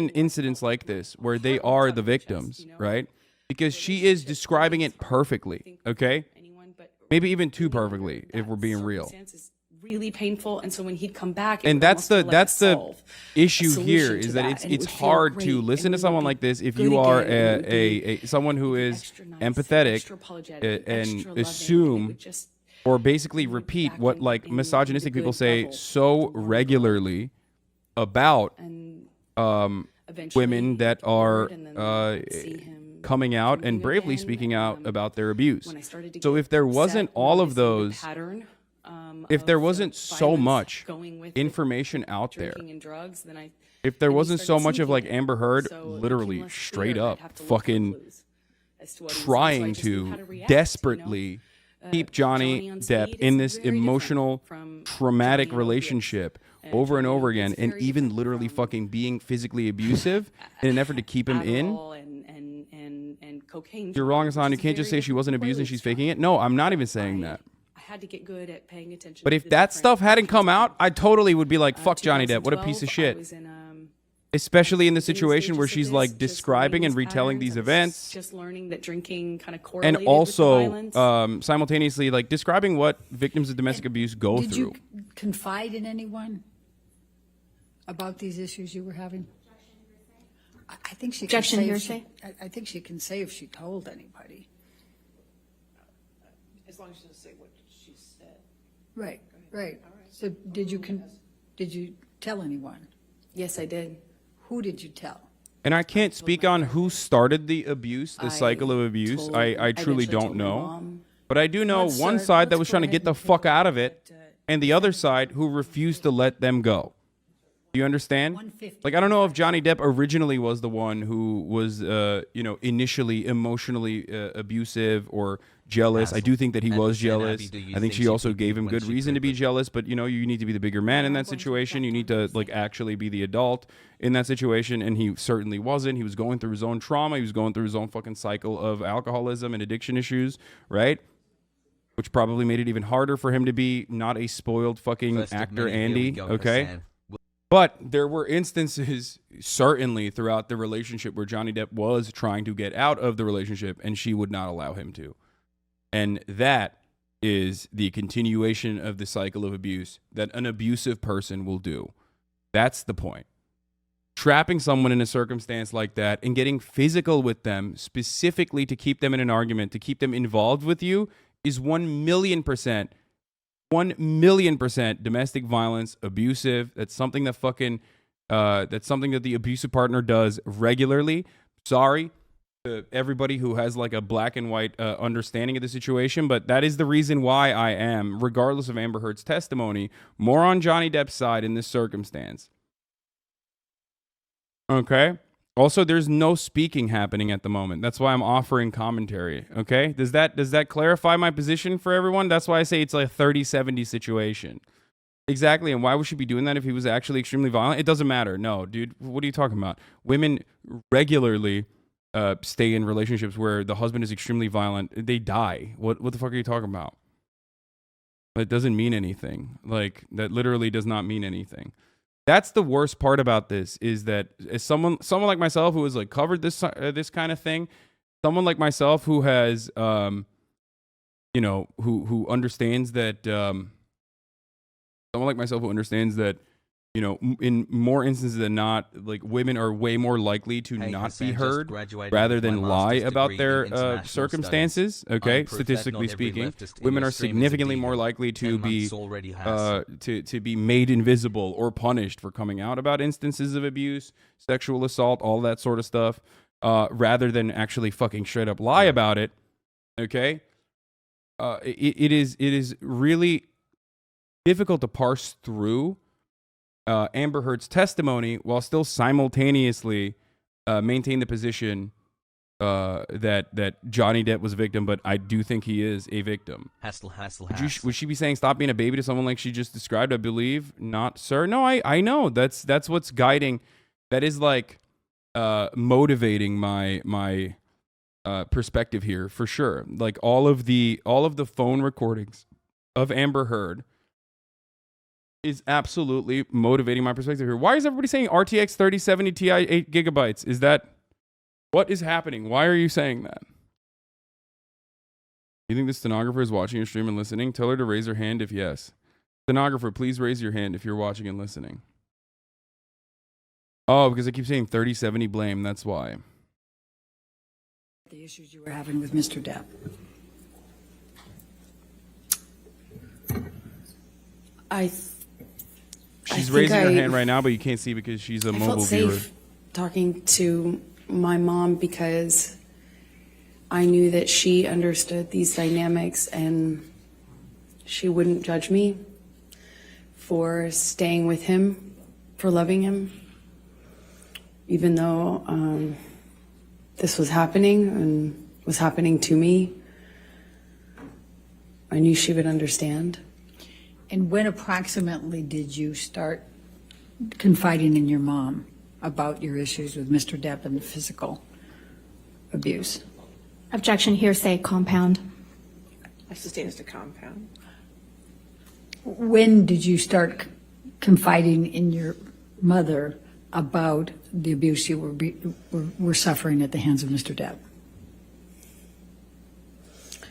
incidents like this where they are the victims, right? Because she is describing it perfectly, okay? Maybe even too perfectly, if we're being real. Really painful, and so when he'd come back, And that's the issue here, is that it's hard to listen to someone like this if you are someone who is empathetic and assume or basically repeat what like misogynistic people say so regularly about women that are coming out and bravely speaking out about their abuse. So if there wasn't all of those, if there wasn't so much information out there, if there wasn't so much of like Amber Heard literally straight up fucking trying to desperately keep Johnny Depp in this emotional, traumatic relationship over and over again, and even literally fucking being physically abusive in an effort to keep him in. You're wrong, Hasan. You can't just say she wasn't abused and she's faking it. No, I'm not even saying that. I had to get good at paying attention. But to if the that different stuff hadn't come out, I people. totally would be like, fuck Johnny Depp. What a piece of 2012, I shit. was in, Especially in the beginning situation where stages of she's this, like just describing learning and retelling patterns. these I was events. Just learning that drinking kind of And correlated also with the violence. simultaneously like describing what victims of domestic abuse go Did through. you confide in anyone about these issues you were having? I think she can Objection, say if hearsay? I think she can say if she told anybody. As long as she doesn't say what she said. Right, right. So did you tell anyone? Yes, I did. Who did you tell? And I can't speak on who started the abuse, the I cycle of abuse. told- I truly eventually don't told my know. mom. But I do know Let's, one uh, side that let's was go trying to ahead get the and fuck take out of it, and the other side who refused to let them go. Do you understand? 150. Like, I don't know if Johnny Depp originally was the one who was, initially emotionally abusive or jealous. I do think that he And was HasanAbi, jealous. do you I think think she she also could gave be him when good she reason to could be be? jealous. But, you need to be the bigger man in that situation. You need to, like, actually be the adult in that situation. And he certainly wasn't. He was going through his own trauma. He was going through his own fucking cycle of alcoholism and addiction issues, right? Which probably made it even harder for him to be not a spoiled fucking First of actor, many, here we Andy, go, okay? Hasan. But there were instances, certainly throughout the relationship, where Johnny Depp was trying to get out of the relationship and she would not allow him to. And that is the continuation of the cycle of abuse that an abusive person will do. That's the point. Trapping someone in a circumstance like that and getting physical with them specifically to keep them in an argument, to keep them involved with you, is 1,000,000%. 1,000,000% domestic violence, abusive. That's something that that's something that the abusive partner does regularly. Sorry to everybody who has like a black and white understanding of the situation, but that is the reason why I am, regardless of Amber Heard's testimony, more on Johnny Depp's side in this circumstance. Okay? Also, there's no speaking happening at the moment. That's why I'm offering commentary. Okay? Does that clarify my position for everyone? That's why I say it's like a 30-70 situation. Exactly. And why would she be doing that if he was actually extremely violent? It doesn't matter. No, dude. What are you talking about? Women regularly stay in relationships where the husband is extremely violent. They die. What the fuck are you talking about? That doesn't mean anything. Like, that literally does not mean anything. That's the worst part about this, is that as someone like myself who has like covered this kind of thing, someone like myself who has who understands that someone like myself who understands that you know, in more instances than not, like women are way more likely to Hey, not Hasan be just heard graduated rather with my than lie master's about degree in their international circumstances. studies. Okay, I'm proof that statistically not every speaking, leftist in women your are stream is a significantly more diva. likely 10 to be months already has. to be made invisible or punished for coming out about instances of abuse, sexual assault, all that sort of stuff, rather than actually fucking straight up lie about it. Okay, it is really difficult to parse through Amber Heard's testimony while still simultaneously maintain the position that Johnny Depp was a victim, but I do think he is a victim. Hassle. Would she be saying stop being a baby to someone like she just described? I believe not, sir. No, I know that's what's guiding. That is like motivating my perspective here for sure. Like all of the phone recordings of Amber Heard is absolutely motivating my perspective here. Why is everybody saying RTX 3070 Ti 8 gigabytes? Is that what is happening? Why are you saying that? You think the stenographer is watching your stream and listening? Tell her to raise her hand if yes. Stenographer, please raise your hand if you're watching and listening. Oh, because I keep saying 3070 blame. That's why. The issues you were having with Mr. Depp. She's raising her hand right now, but you can't see because she's a I mobile felt viewer. safe talking to my mom because I knew that she understood these dynamics and she wouldn't judge me for staying with him, for loving him, even though this was happening and was happening to me. I knew she would understand. And when approximately did you start confiding in your mom about your issues with Mr. Depp and the physical abuse? Objection, hearsay, compound. I sustain as a compound. When did you start confiding in your mother about the abuse you were suffering at the hands of Mr. Depp?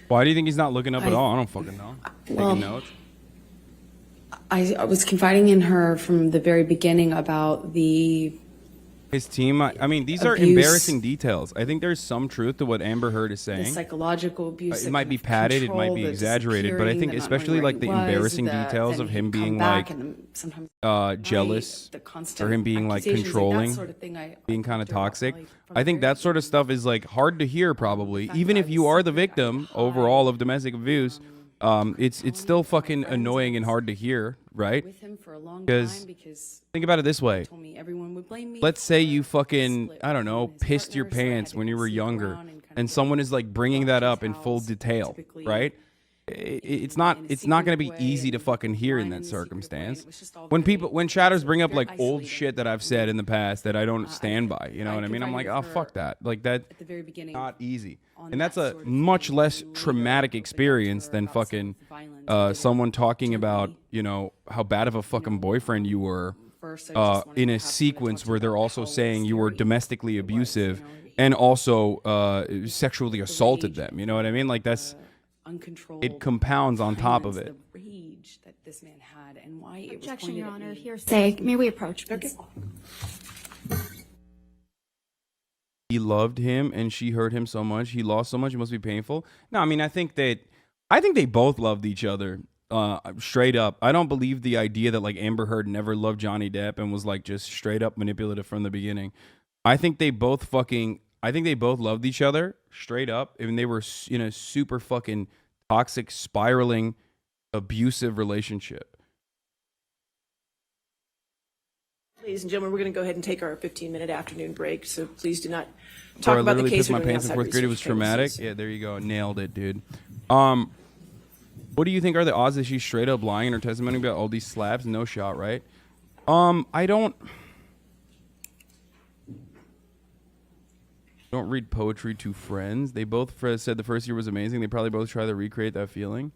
Why do you think he's not looking up at all? I don't fucking know. Taking notes. I was confiding in her from the very beginning about His team, I mean, these are abuse, embarrassing details. I think there's some truth to what Amber Heard is the saying. psychological abuse. It might be padded, it might be exaggerated, but I think especially like the embarrassing details of him being like jealous, or him being like controlling, being kind of toxic. I think that sort of stuff is like hard to hear probably, even if you are the victim overall of domestic abuse. It's still fucking annoying and hard to hear, right? Because think about it this way. Let's say you fucking, I don't know, pissed your pants when you were younger and someone is like bringing that up in full detail, right? It's not going to be easy to fucking hear in that circumstance. When chatters bring up like old shit that I've said in the past that I don't stand by, you know what I mean? I'm like, oh, fuck that. Like that's not easy. And that's a much less traumatic experience than fucking someone talking about, you know, how bad of a fucking boyfriend you were in a sequence where they're also saying you were domestically abusive and also sexually assaulted them. You know what I mean? Like that's, it compounds on top of it. Objection, Your Honor, hearsay. May we approach, please? He loved him and she hurt him so much. He lost so much. It must be painful. No, I mean, I think they both loved each other. Straight up. I don't believe the idea that like Amber Heard never loved Johnny Depp and was like just straight up manipulative from the beginning. I think they both loved each other straight up, and they were in a super fucking toxic, spiraling, abusive relationship. Ladies and gentlemen, we're going to go ahead and take our 15-minute afternoon break, so please do not Bro, talk I about the literally case. pissed my pants in fourth grade. It was traumatic. Yeah, there you go. Nailed it, dude. What do you think are the odds that she's straight up lying in her testimony about all these slaps? No shot, right? I don't read poetry to friends. They both said the first year was amazing. They probably both try to recreate that feeling.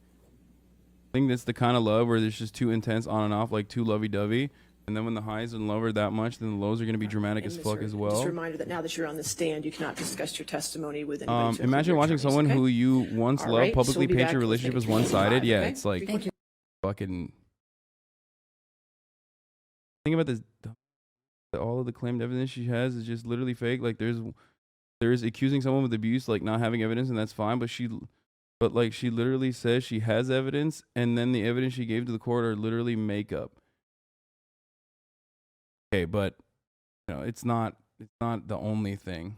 I think that's the kind of love where it's just too intense on and off, like too lovey-dovey. And then when the highs and lower that much, then the lows are going to be dramatic as fuck as well. Just a reminder that now that you're on the stand, you cannot discuss your testimony with anybody. Imagine watching someone who you once loved publicly paint your relationship as one-sided. Yeah, it's like fucking Think about this. All of the claimed evidence she has is just literally fake. Like there's accusing someone with abuse, like not having evidence, and that's fine. But she literally says she has evidence, and then the evidence she gave to the court are literally makeup. Okay, but it's not the only thing.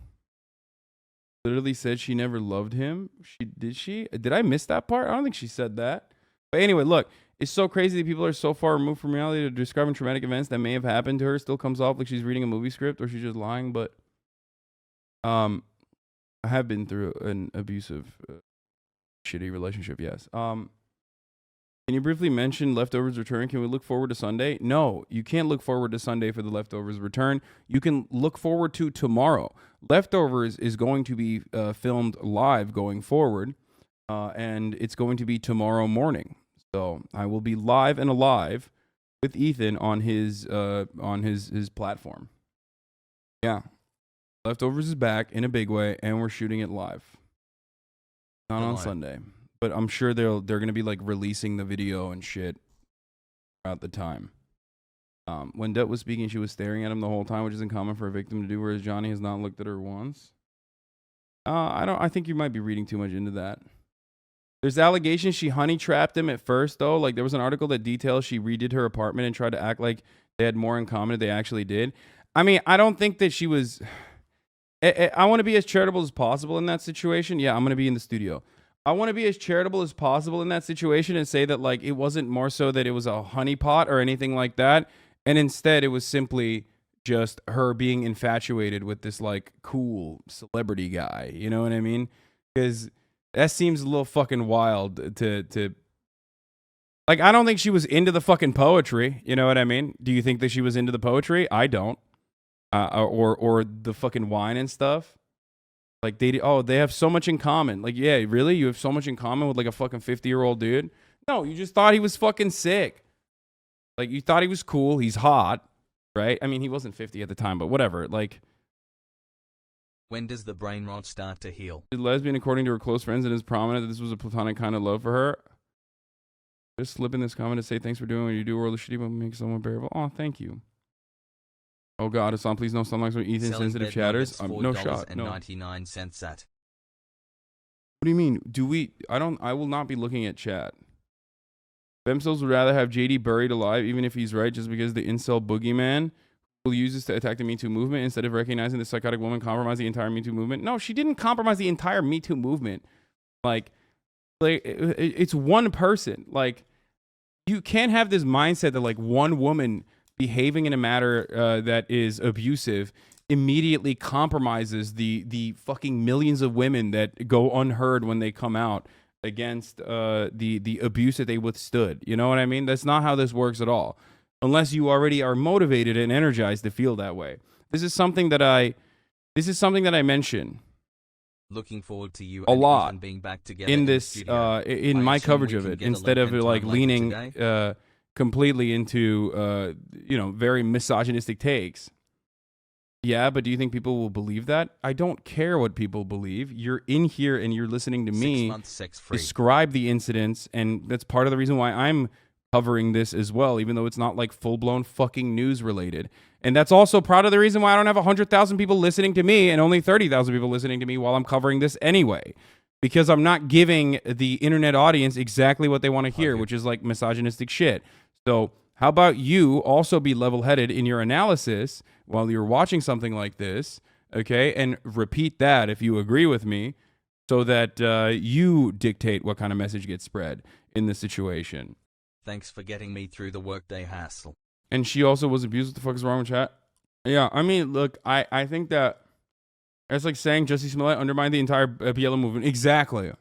Literally said she never loved him. Did I miss that part? I don't think she said that. But anyway, look, it's so crazy that people are so far removed from reality that describing traumatic events that may have happened to her still comes off like she's reading a movie script or she's just lying. But I have been through an abusive, shitty relationship. Yes. Can you briefly mention Leftovers return? Can we look forward to Sunday? No, you can't look forward to Sunday for the Leftovers return. You can look forward to tomorrow. Leftovers is going to be filmed live going forward, and it's going to be tomorrow morning. So I will be live and alive with Ethan on his platform. Yeah, Leftovers is back in a big way, and we're shooting it live. Not on Sunday. But I'm sure they're gonna be like releasing the video and shit throughout the time. When Depp was speaking, she was staring at him the whole time, which isn't common for a victim to do, whereas Johnny has not looked at her once. I think you might be reading too much into that. There's allegations she honey trapped him at first, though. Like there was an article that details she redid her apartment and tried to act like they had more in common than they actually did. I mean, I don't think that she was. I want to be as charitable as possible in that situation. Yeah, I'm gonna be in the studio. I want to be as charitable as possible in that situation and say that like it wasn't more so that it was a honeypot or anything like that. And instead it was simply just her being infatuated with this like cool celebrity guy. You know what I mean? Because that seems a little fucking wild to like, I don't think she was into the fucking poetry. You know what I mean? Do you think that she was into the poetry? I don't. Or the fucking wine and stuff. Like they have so much in common. Like, yeah, really? You have so much in common with like a fucking 50-year-old dude? No, you just thought he was fucking sick. Like you thought he was cool. He's hot, right? I mean, he wasn't 50 at the time, but whatever. Like, when does the brain rot start to heal? She's lesbian according to her close friends and is prominent that this was a platonic kind of love for her. Just slip in this comment to say thanks for doing what you do. World of shitty but make someone bearable. Oh, thank you. Oh God, Hasan, please no sunlights with Ethan sensitive chatters. No shot. No. 99 cents at. What do you mean? I will not be looking at chat. Femcels would rather have JD buried alive, even if he's right, just because the incel boogeyman will use this to attack the Me Too movement instead of recognizing the psychotic woman compromised the entire Me Too movement. No, she didn't compromise the entire Me Too movement. Like it's one person. Like, you can't have this mindset that like one woman behaving in a manner that is abusive immediately compromises the fucking millions of women that go unheard when they come out against the abuse that they withstood. You know what I mean? That's not how this works at all. Unless you already are motivated and energized to feel that way. This is something that I mention. Looking forward to you a lot and being back together in this in my coverage of it, instead of like leaning completely into very misogynistic takes. Yeah, but do you think people will believe that? I don't care what people believe. You're in here and you're listening to me describe the incidents, and that's part of the reason why I'm covering this as well, even though it's not like full-blown fucking news related. And that's also part of the reason why I don't have 100,000 people listening to me and only 30,000 people listening to me while I'm covering this anyway. Because I'm not giving the internet audience exactly what they want to hear, which is like misogynistic shit. So how about you also be level-headed in your analysis while you're watching something like this, okay? And repeat that if you agree with me, so that you dictate what kind of message gets spread in this situation. Thanks for getting me through the workday hassle. And she also was abused. What the fuck is wrong with chat? Yeah, I mean, look, I think that it's like saying Jussie Smollett undermined the entire BLM movement. Exactly.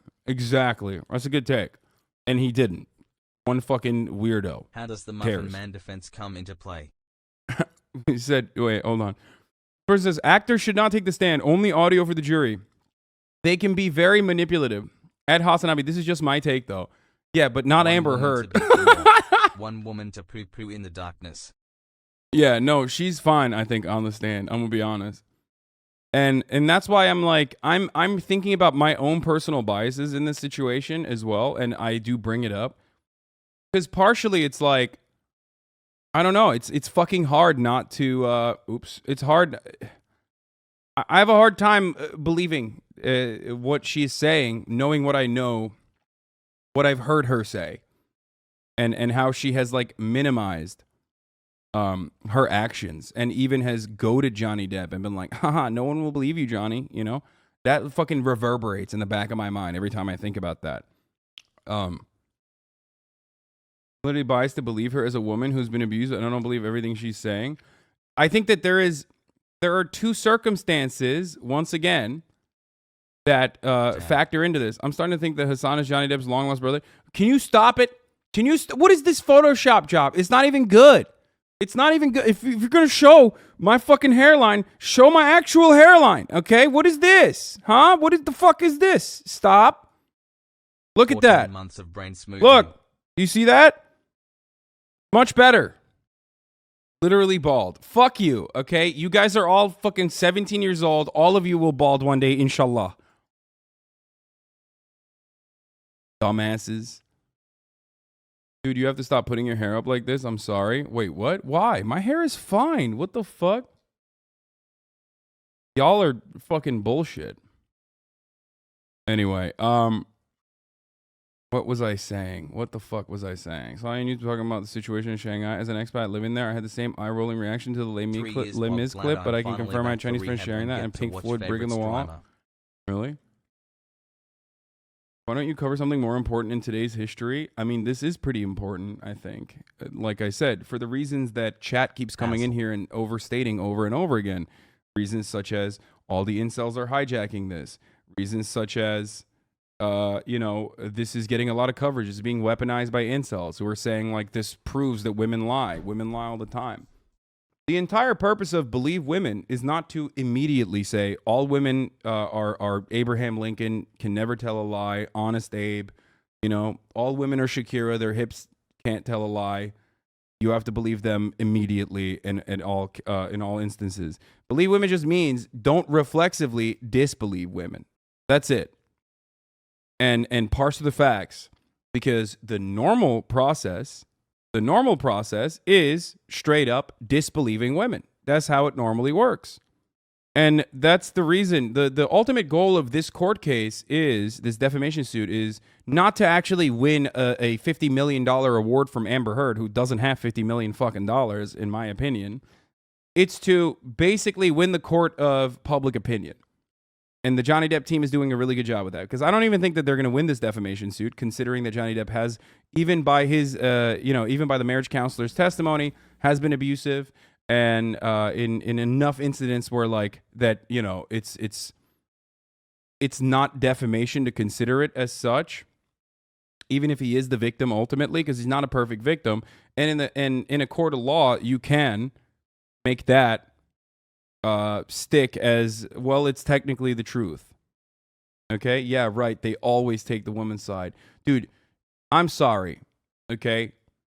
That's a good take. And he didn't. One fucking weirdo. How does the Muffin Man defense come into play? He said, wait, hold on. First says, actors should not take the stand. Only audio for the jury. They can be very manipulative. At HasanAbi, this is just my take, though. Yeah, but not Amber Heard. One woman to poo-poo in the darkness. Yeah, no, she's fine, I think, on the stand. I'm going to be honest. And that's why I'm like, I'm thinking about my own personal biases in this situation as well, and I do bring it up. Because partially it's like, I don't know. It's fucking hard not to. It's hard. I have a hard time believing what she's saying, knowing what I know, what I've heard her say, and how she has like minimized her actions, and even has goaded Johnny Depp and been like, haha, no one will believe you, Johnny. You know, that fucking reverberates in the back of my mind every time I think about that. Literally biased to believe her as a woman who's been abused, and I don't believe everything she's saying. I think that there are two circumstances, once again, that factor into this. I'm starting to think that Hasan is Johnny Depp's long lost brother. Can you stop it? What is this Photoshop job? It's not even good. It's not even good. If you're going to show my fucking hairline, show my actual hairline, okay? What is this? Huh? What the fuck is this? Stop. Look at that. Months of brain smoothing. Look. You see that? Much better. Literally bald. Fuck you, okay? You guys are all fucking 17 years old. All of you will bald one day, inshallah. Dumbasses. Dude, you have to stop putting your hair up like this. I'm sorry. Wait, what? Why? My hair is fine. What the fuck? Y'all are fucking bullshit. Anyway, what was I saying? What the fuck was I saying? So I need to talk about the situation in Shanghai. As an expat living there, I had the same eye-rolling reaction to the Les Mis clip, but I can confirm my Chinese friend sharing that and Pink Floyd Brick in the Wall. Really? Why don't you cover something more important in today's history? I mean, this is pretty important, I think. Like I said, for the reasons that chat keeps coming in here and overstating over and over again. Reasons such as all the incels are hijacking this. Reasons such as, this is getting a lot of coverage. It's being weaponized by incels who are saying, like, this proves that women lie. Women lie all the time. The entire purpose of Believe Women is not to immediately say all women are Abraham Lincoln, can never tell a lie, Honest Abe, all women are Shakira, their hips can't tell a lie. You have to believe them immediately in all instances. Believe Women just means don't reflexively disbelieve women. That's it. And parse the facts, because the normal process is straight up disbelieving women. That's how it normally works. And that's the reason, the ultimate goal of this court case is, this defamation suit, is not to actually win a $50 million award from Amber Heard, who doesn't have $50 million fucking dollars, in my opinion. It's to basically win the court of public opinion. And the Johnny Depp team is doing a really good job with that, because I don't even think that they're going to win this defamation suit, considering that Johnny Depp has, even by his, even by the marriage counselor's testimony, has been abusive, and in enough incidents where it's not defamation to consider it as such, even if he is the victim ultimately, because he's not a perfect victim. And in a court of law, you can make that stick as, well, it's technically the truth. Okay? Yeah, right. They always take the woman's side. Dude, I'm sorry. Okay?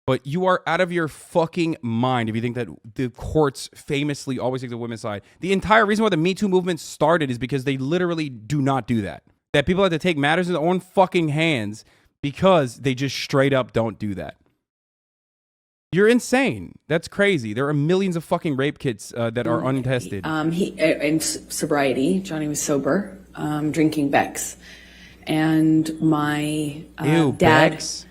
But you are out of your fucking mind if you think that the courts famously always take the women's side. The entire reason why the Me Too movement started is because they literally do not do that. That people have to take matters in their own fucking hands because they just straight up don't do that. You're insane. That's crazy. There are millions of fucking rape kits that are untested. In sobriety, Johnny was sober, drinking Beck's, and my dad. Beck's?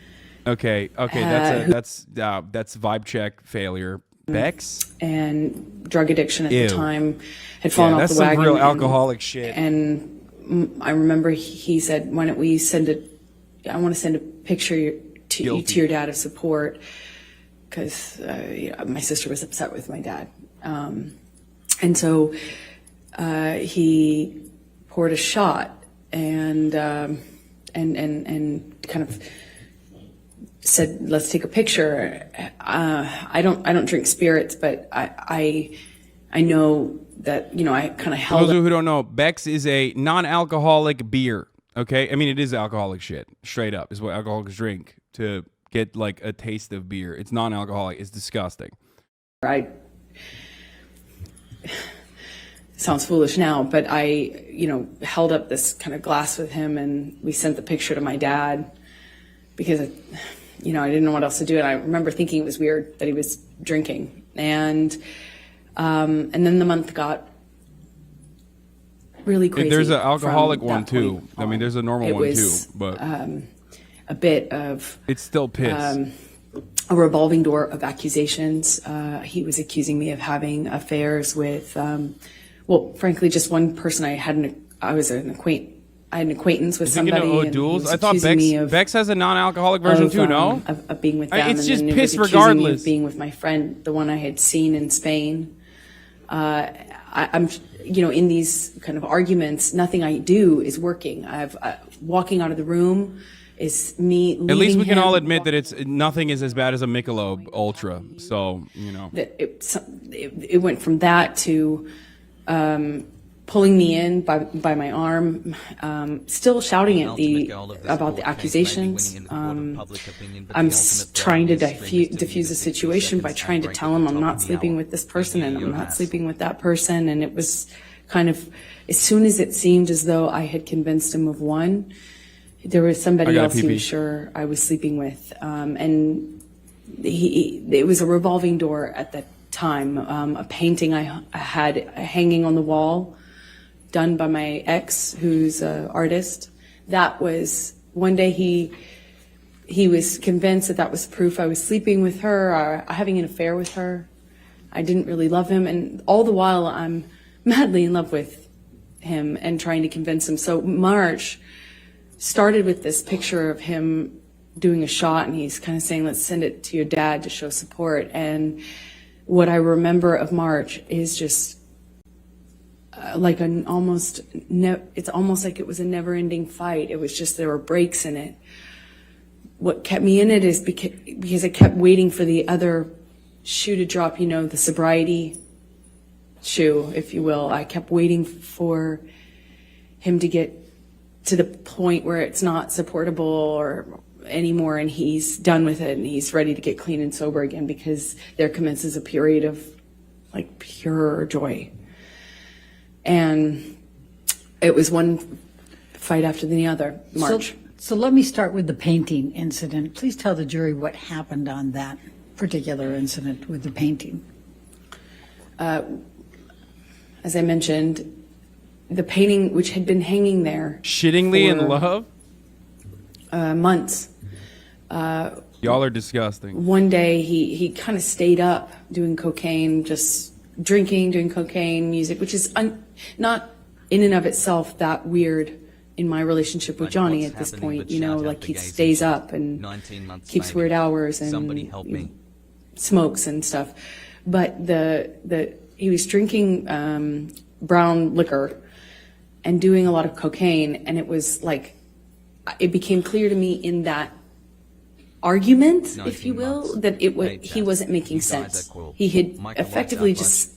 Okay. That's vibe check failure. Beck's and drug addiction at the time had fallen off the wagon. That's some real alcoholic shit. And I remember he said, "Why don't we I want to send a picture to your dad of support." Because my sister was upset with my dad, and so he poured a shot and kind of said, "Let's take a picture." I don't drink spirits, but I know that I kind of held. For those who don't know, Beck's is a non-alcoholic beer. Okay, I mean it is alcoholic shit. Straight up is what alcoholics drink to get like a taste of beer. It's non-alcoholic. It's disgusting. Sounds foolish now, but I, held up this kind of glass with him, and we sent the picture to my dad because, I didn't know what else to do. And I remember thinking it was weird that he was drinking. And then the month got really crazy. There's an alcoholic from one that too. point I mean, on. there's a normal It one too, was, but a bit of it's still piss. a revolving door of accusations. He was accusing me of having affairs with, well, frankly, just one person. I had an acquaintance with Thinking somebody. of And he O'Doul's, was I thought accusing me of Bex has a non-alcoholic version too. No, of being with them. It's just and then it piss was accusing me regardless. of being with my friend, the one I had seen in Spain. I'm, in these kind of arguments, nothing I do is working. Walking out of the room is me leaving at least we can him, all admit that nothing is as bad as a Michelob Ultra. So that it went from that to pulling me in by my arm, still shouting at about the accusations. I'm trying to diffuse the situation by trying to tell him I'm not sleeping with this person and I'm not sleeping with that person. And it was kind of, as soon as it seemed as though I had convinced him of one, there was somebody else he was sure I was sleeping with. And it was a revolving door at that time. A painting I had hanging on the wall, done by my ex, who's an artist. That was, one day he was convinced that was proof I was sleeping with her, or having an affair with her. I didn't really love him, and all the while I'm madly in love with him and trying to convince him. So March started with this picture of him doing a shot, and he's kind of saying, let's send it to your dad to show support. And what I remember of March is just like it's almost like it was a never-ending fight. It was just, there were breaks in it. What kept me in it is because I kept waiting for the other shoe to drop, the sobriety shoe, if you will. I kept waiting for him to get to the point where it's not supportable or anymore, and he's done with it and he's ready to get clean and sober again, because there commences a period of like pure joy. And it was one fight after the other, March. So let me start with the painting incident. Please tell the jury what happened on that particular incident with the painting. As I mentioned, the painting, which had been hanging there shittingly in for, love, months. Y'all are disgusting. One day he kind of stayed up doing cocaine, just drinking, doing cocaine, music, which is not in and of itself that weird in my relationship with Johnny at this point. Like he stays up and keeps weird hours and smokes and stuff. But he was drinking brown liquor and doing a lot of cocaine, and it was like, it became clear to me in that argument, if you will, that he wasn't making sense. He had effectively just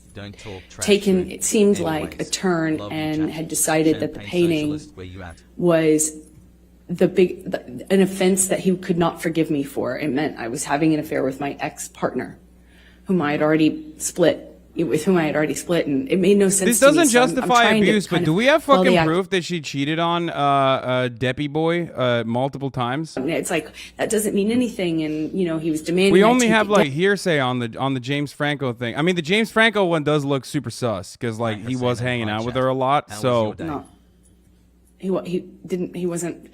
taken, it seemed like, a turn and had decided that the painting was an offense that he could not forgive me for. It meant I was having an affair with my ex-partner, with whom I had already split, and it made no sense. This to me, doesn't so justify I'm abuse, but do we have quell fucking the proof that she cheated on Deppy Boy multiple times? It's like, that doesn't mean anything, and he was demanding. We only have like hearsay on the James Franco thing. I mean, the James Franco one does look super sus because like he was hanging out with her a lot. So no, he wasn't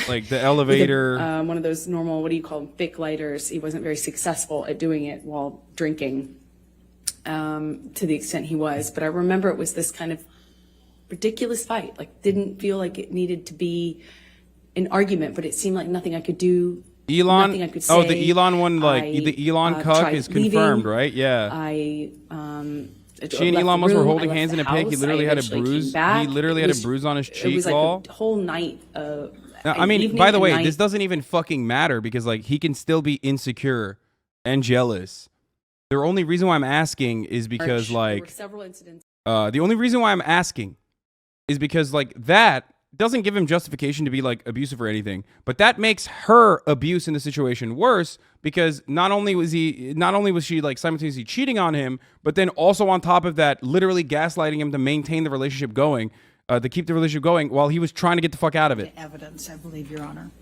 like the elevator, one of those normal, what do you call them, fake lighters. He wasn't very successful at doing it while drinking. To the extent he was, but I remember it was this kind of ridiculous fight. Like, didn't feel like it needed to be an argument, but it seemed like nothing I could do. Elon. Nothing I could say. Oh, the Elon one, the Elon cuck is confirmed, right? Yeah. She and Elon Musk were holding hands in a pic. He literally had a bruise. He literally had a bruise on his cheek. It was like wall. a whole night. I mean, by the way, this doesn't even fucking matter because like he can still be insecure and jealous. The only reason why I'm asking is because like there were several incidents. The only reason why I'm asking is because like that doesn't give him justification to be like abusive or anything, but that makes her abuse in the situation worse because not only was she like simultaneously cheating on him, but then also on top of that, literally gaslighting him to maintain the relationship going, to keep the relationship going while he was trying to get the fuck out of it. Evidence, I believe, Your Honor.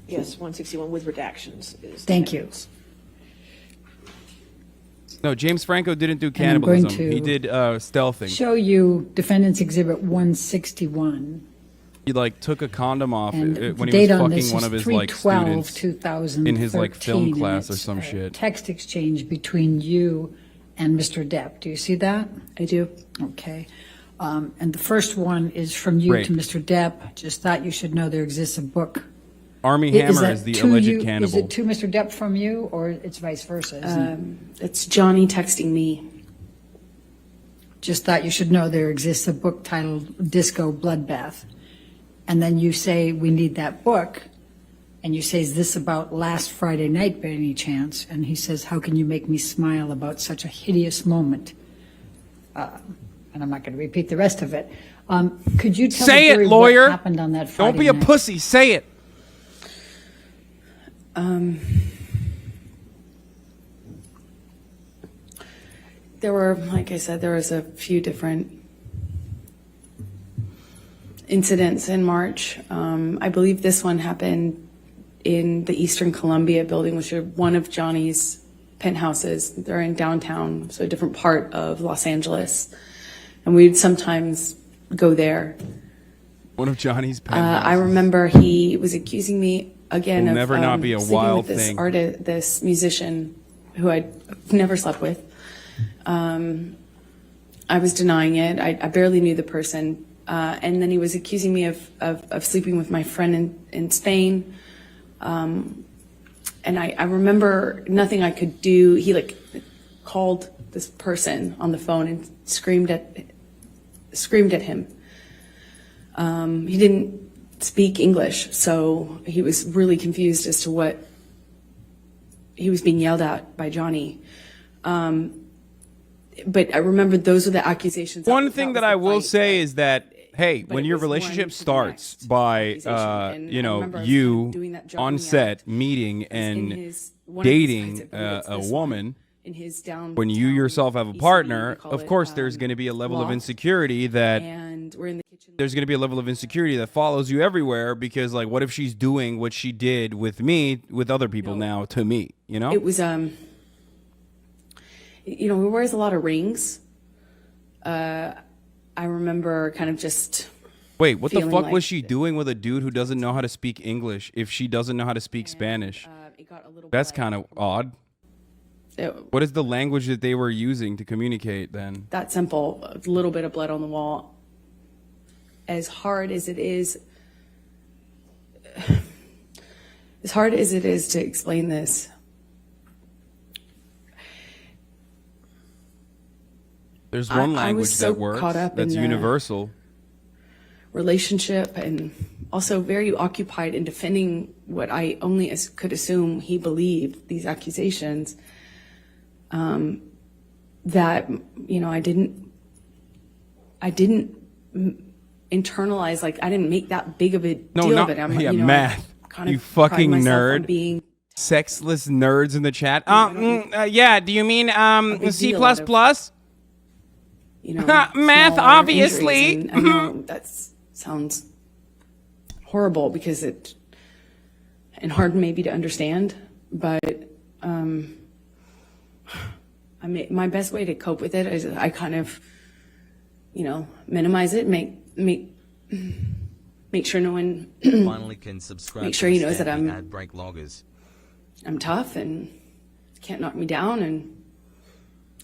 Yes, 161 with redactions. Thank you. No, James Franco didn't do And I'm going cannibalism. to He did stealthing. show you Defendant's Exhibit 161. He like took a condom off And when the he date was on this fucking one is of his like 3/12, students 2013. in his like film and class or it's some a shit. Text exchange between you and Mr. Depp. Do you see that? I do. Okay. And the first one is from you Rape. to Mr. Depp. Just thought you should know there exists a book. Army Is Hammer that is the to alleged you- cannibal. Is it to Mr. Depp from you, or it's vice versa? Isn't it? It's Johnny texting me. Just thought you should know there exists a book titled Disco Bloodbath. And then you say, we need that book. And you say, is this about last Friday night by any chance? And he says, how can you make me smile about such a hideous moment? And I'm not going to repeat the rest of it. Could you tell Say the it, jury lawyer. what happened on that Friday Don't be a night? pussy. Say it. There were, like I said, there was a few different incidents in March. I believe this one happened in the Eastern Columbia building, which is one of Johnny's penthouses. They're in downtown, so a different part of Los Angeles. And we'd sometimes go there. One of Johnny's pen. I remember he was accusing me again Will of never not be a sleeping wild with this thing. this musician who I'd never slept with. I was denying it. I barely knew the person. And then he was accusing me of sleeping with my friend in Spain. And I remember nothing I could do. He like called this person on the phone and screamed at him. He didn't speak English, so he was really confused as to what he was being yelled at by Johnny. But I remember those were the accusations. One thing that I will say is is that, hey, but when it your was one relationship to the starts next by, accusation. And you I know, remember I was you doing that on jumping set act meeting in and his- one of his dating sites, I believe it's a this woman, one, in his downtown when you yourself have a ECB, partner, they call of it, course there's going to be a level of loft. insecurity that And we're in the kitchen. there's going to be a level of insecurity that follows you everywhere because, like, what if she's doing what she did with me, with other people now to me, you know? It was, he wears a lot of rings. I remember kind of just, Wait, what the feeling fuck like was she doing with a dude who doesn't know how to speak English if she doesn't know how to speak Spanish? it got a little That's bloody. kind of odd. It- What is the language that they were using to communicate then? that simple, a little bit of blood on the wall. As hard as it is to explain this, There's I one was language so that works, caught up in that's the- universal. relationship, and also very occupied in defending what I only could assume he believed, these accusations, that, I didn't internalize, like, I didn't make that big of a No, deal not- of it. yeah, I math. kind You of pride fucking myself on nerd. being Sexless nerds in the chat. Yeah, do you mean big C++? deal out of- Math, smaller obviously. injuries. And I know that sounds horrible because and hard maybe to understand, but my best way to cope with it is I kind of, minimize it, make sure no one, Finally can subscribe Make sure to he the knows that Stampy I'm- ad break loggers. I'm tough and can't knock me down, and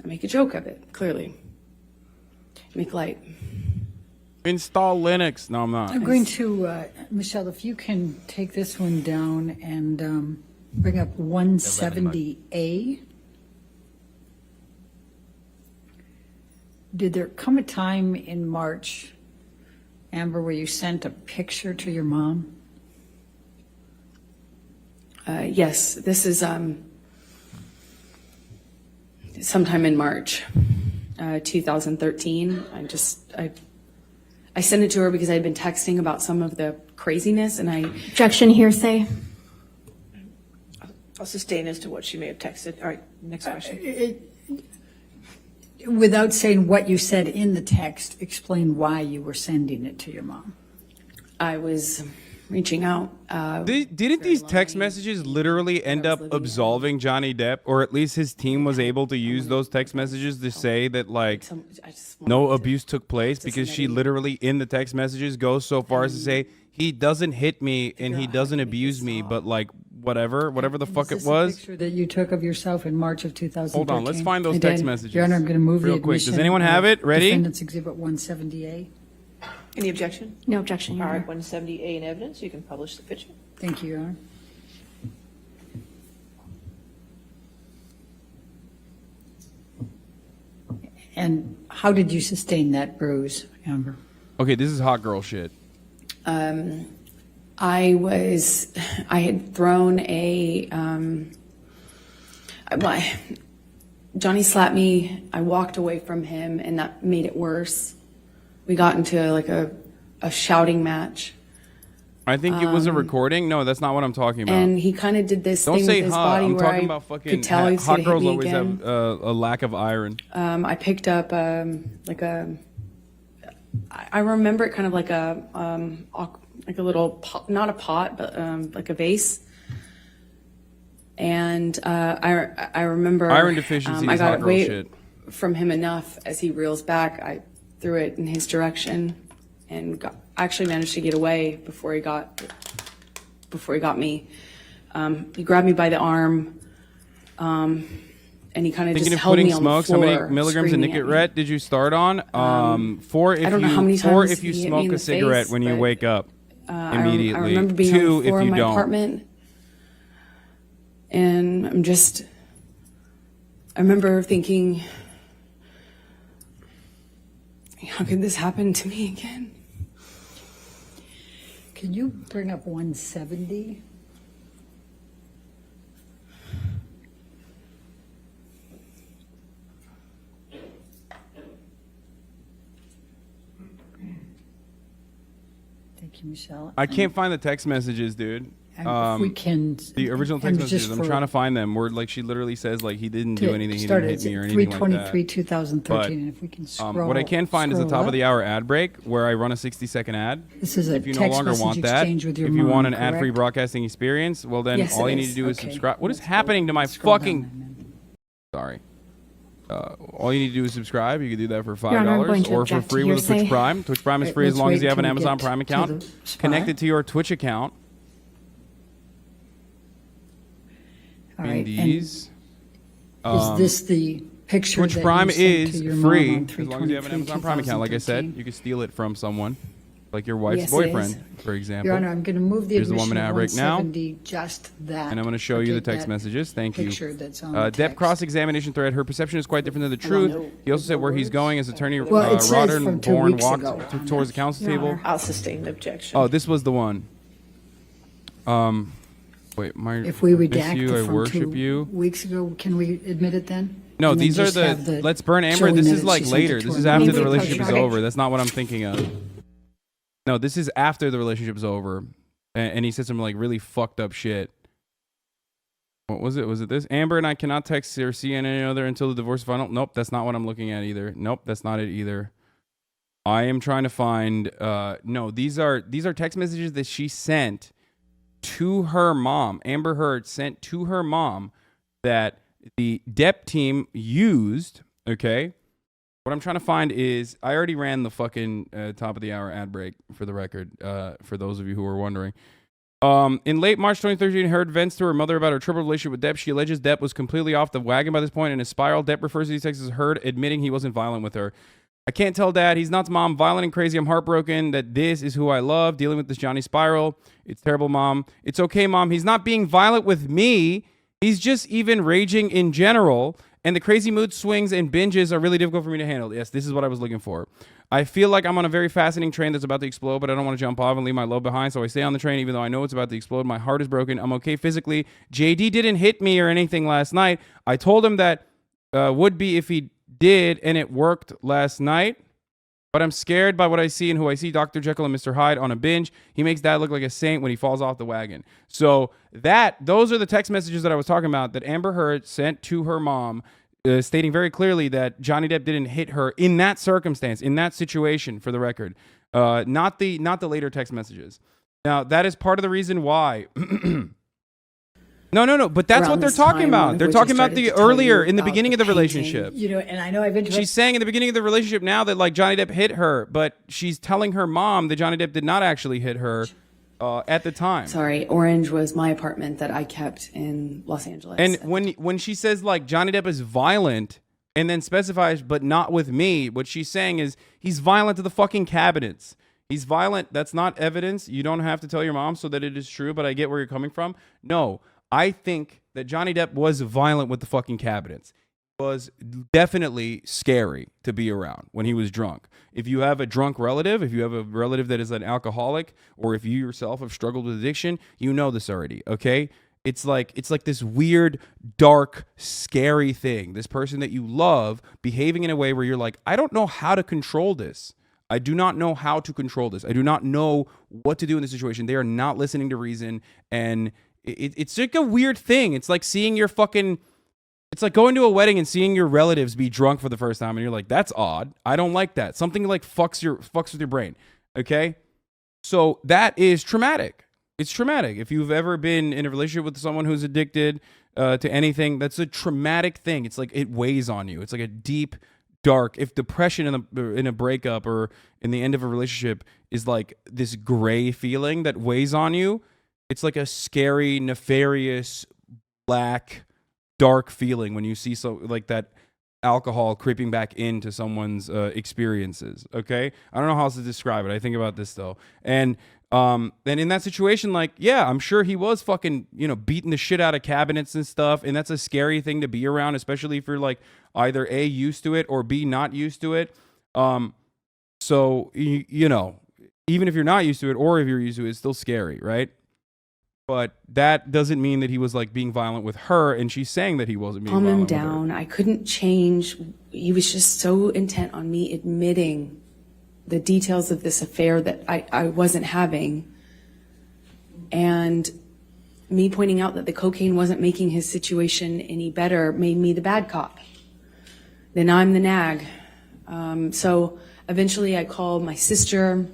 I make a joke of it, clearly. Make light. Install Linux. No, I'm not. I'm going to, Michelle, if you can take this one down and bring up 170A. Did there come a time in March, Amber, where you sent a picture to your mom? Yes, this is sometime in March 2013. I sent it to her because I had been texting about some of the craziness, and Objection, hearsay. I'll sustain as to what she may have texted. All right, next question. Without saying what you said in the text, explain why you were sending it to your mom. I was reaching out. Didn't these text messages literally end up absolving Johnny Depp, or at least his team was able to use those text messages to say that like no abuse took place, because she literally in the text messages goes so far as to say he doesn't hit me and he doesn't abuse me, but like whatever the fuck it was. A picture that you took of yourself in March of 2013. Hold on, let's find those text messages. Your Honor, I'm going to move real the quick. admission. Does anyone have it ready? Defendant's Exhibit 170A. Any objection? No objection, Your All right, Honor. 170A in evidence. You can publish the picture. Thank you, Your Honor. And how did you sustain that bruise, Amber? Okay, this is hot girl shit. I had thrown Johnny slapped me. I walked away from him, and that made it worse. We got into like a shouting match. I think it was a recording. No, that's not what I'm talking about. And he kind of did this Don't thing say with his hot. body I'm where talking I about fucking could tell he was hot going to hit girls me always again. have a lack of iron. I picked up I remember it kind of like a little pot, not a pot, but like a vase. And I remember Iron deficiency I is got hot girl away shit. from him enough as he reels back. I threw it in his direction and actually managed to get away before he got me. He grabbed me by the arm, and he kind of Thinking just of held putting me on smokes, the how floor, many milligrams of screaming at me. Nicorette did you start on? Four if I don't know how many four times if you he hit me smoke in a the cigarette face, when you but, wake up immediately. I remember being Two on the floor if of you my don't. apartment, and I remember thinking, how could this happen to me again? Can you bring up 170? Thank you, Michelle. I can't find the text messages, dude. And if we can, The original text and messages. just I'm for- trying to find them. Where like she literally says like he didn't do anything, he started didn't hit me or at anything like that. 3/23, 2013, But, and if we can scroll. what I can find is the scroll top of the up. hour ad break where I run a 60-second ad. This is a If you no text longer message want that, exchange with your if you want mom, an ad-free correct? broadcasting experience, well then Yes, all it you need is. to do is Okay. subscribe. What is Let's happening to my scroll down fucking? a minute. Sorry. All you need to do is subscribe. You can do that for Your Honor, I'm going $5 to or for object to free with a Twitch hearsay. Prime. Twitch Prime is Right, free as let's long as wait you have an till we Amazon get Prime to account the spot. connected to your Twitch account. All In right, and these. is this the picture Twitch that Prime you sent is to your free mom on as long as you have an Amazon Prime account. Like I said, 3/23/2013? you can steal it from someone, like your wife's Yes, it boyfriend, is. for example. Your Honor, I'm going to move the Here's the admission woman of ad break now. 170, just that. And I'm going to show you the Okay, text that messages. Thank you. picture that's on the Depp text. cross-examination thread. Her perception is quite different than the truth. He also said where he's going as attorney Well, it says Rodden from 2 Bourne weeks walked ago on towards the that. council Your table. Honor. I'll sustain the objection. Oh, this was the one. Wait, my If we miss redact you, I it from worship 2 you. weeks ago, can we admit it then? No, And then these are just have the let's burn Amber. showing This that is like she sent it later. to This her is mom. after the Maybe relationship is okay. over. That's not what I'm thinking of. No, this is after the relationship is over, and he said some like really fucked up shit. What was it? Was it this? Amber and I cannot text or see any other until the divorce is final. Nope, that's not what I'm looking at either. Nope, that's not it either. I am trying to find. No, these are text messages that she sent to her mom. Amber Heard sent to her mom that the Depp team used. Okay. What I'm trying to find is I already ran the fucking top of the hour ad break for the record. For those of you who were wondering. In late March 2013, Heard vents to her mother about her troubled relationship with Depp. She alleges Depp was completely off the wagon by this point and is spiraled. Depp refers to these texts as Heard admitting he wasn't violent with her. I can't tell Dad. He's not Mom. Violent and crazy. I'm heartbroken that this is who I love. Dealing with this Johnny spiral. It's terrible, Mom. It's okay, Mom. He's not being violent with me. He's just even raging in general. And the crazy mood swings and binges are really difficult for me to handle. Yes, this is what I was looking for. I feel like I'm on a very fascinating train that's about to explode, but I don't want to jump off and leave my load behind, so I stay on the train even though I know it's about to explode. My heart is broken. I'm okay physically. JD didn't hit me or anything last night. I told him that would be if he did, and it worked last night. But I'm scared by what I see and who I see, Dr. Jekyll and Mr. Hyde on a binge. He makes Dad look like a saint when he falls off the wagon. So those are the text messages that I was talking about that Amber Heard sent to her mom, stating very clearly that Johnny Depp didn't hit her in that circumstance, in that situation, for the record. Not the later text messages. Now, that is part of the reason why. No. But that's Around what they're this talking time, about. one of They're which talking I about started the to tell earlier you in the about beginning the of the painting. relationship. And I know I've interrupted. She's saying in the beginning of the relationship now that like Johnny Depp hit her, but she's telling her mom that Johnny Depp did not actually hit her at the time. Sorry, Orange was my apartment that I kept in Los Angeles. And when she says like Johnny Depp is violent and then specifies but not with me, what she's saying is he's violent to the fucking cabinets. He's violent. That's not evidence. You don't have to tell your mom so that it is true, but I get where you're coming from. No, I think that Johnny Depp was violent with the fucking cabinets. It was definitely scary to be around when he was drunk. If you have a drunk relative, if you have a relative that is an alcoholic, or if you yourself have struggled with addiction, you know this already, okay? It's like this weird, dark, scary thing. This person that you love behaving in a way where you're like, I don't know how to control this. I do not know how to control this. I do not know what to do in this situation. They are not listening to reason. And it's like a weird thing. It's like seeing your fucking... It's like going to a wedding and seeing your relatives be drunk for the first time. And you're like, that's odd. I don't like that. Something like fucks with your brain. Okay? So that is traumatic. It's traumatic. If you've ever been in a relationship with someone who's addicted to anything, that's a traumatic thing. It's like it weighs on you. It's like a deep... dark. If depression in a breakup or in the end of a relationship is like this gray feeling that weighs on you, it's like a scary, nefarious, black, dark feeling when you see so like that alcohol creeping back into someone's experiences. Okay, I don't know how else to describe it. I think about this though, and in that situation, like, yeah, I'm sure he was fucking, beating the shit out of cabinets and stuff. And that's a scary thing to be around, especially if you're like either A, used to it, or B, not used to it. So, even if you're not used to it or if you're used to it, it's still scary, right? But that doesn't mean that he was like being violent with her. And she's saying that he wasn't being calm him violent with her. down. I couldn't change. He was just so intent on me admitting the details of this affair that I wasn't having. And me pointing out that the cocaine wasn't making his situation any better made me the bad cop. Then I'm the nag. So eventually I called my sister.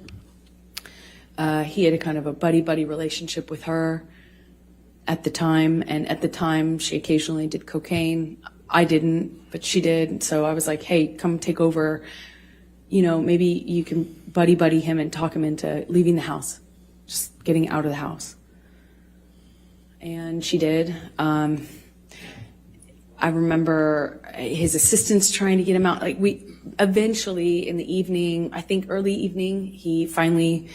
He had a kind of a buddy-buddy relationship with her at the time. And at the time, she occasionally did cocaine. I didn't, but she did. So I was like, hey, come take over. Maybe you can buddy him and talk him into leaving the house, just getting out of the house. And she did. I remember his assistants trying to get him out. Like we eventually in the evening, I think early evening, he finally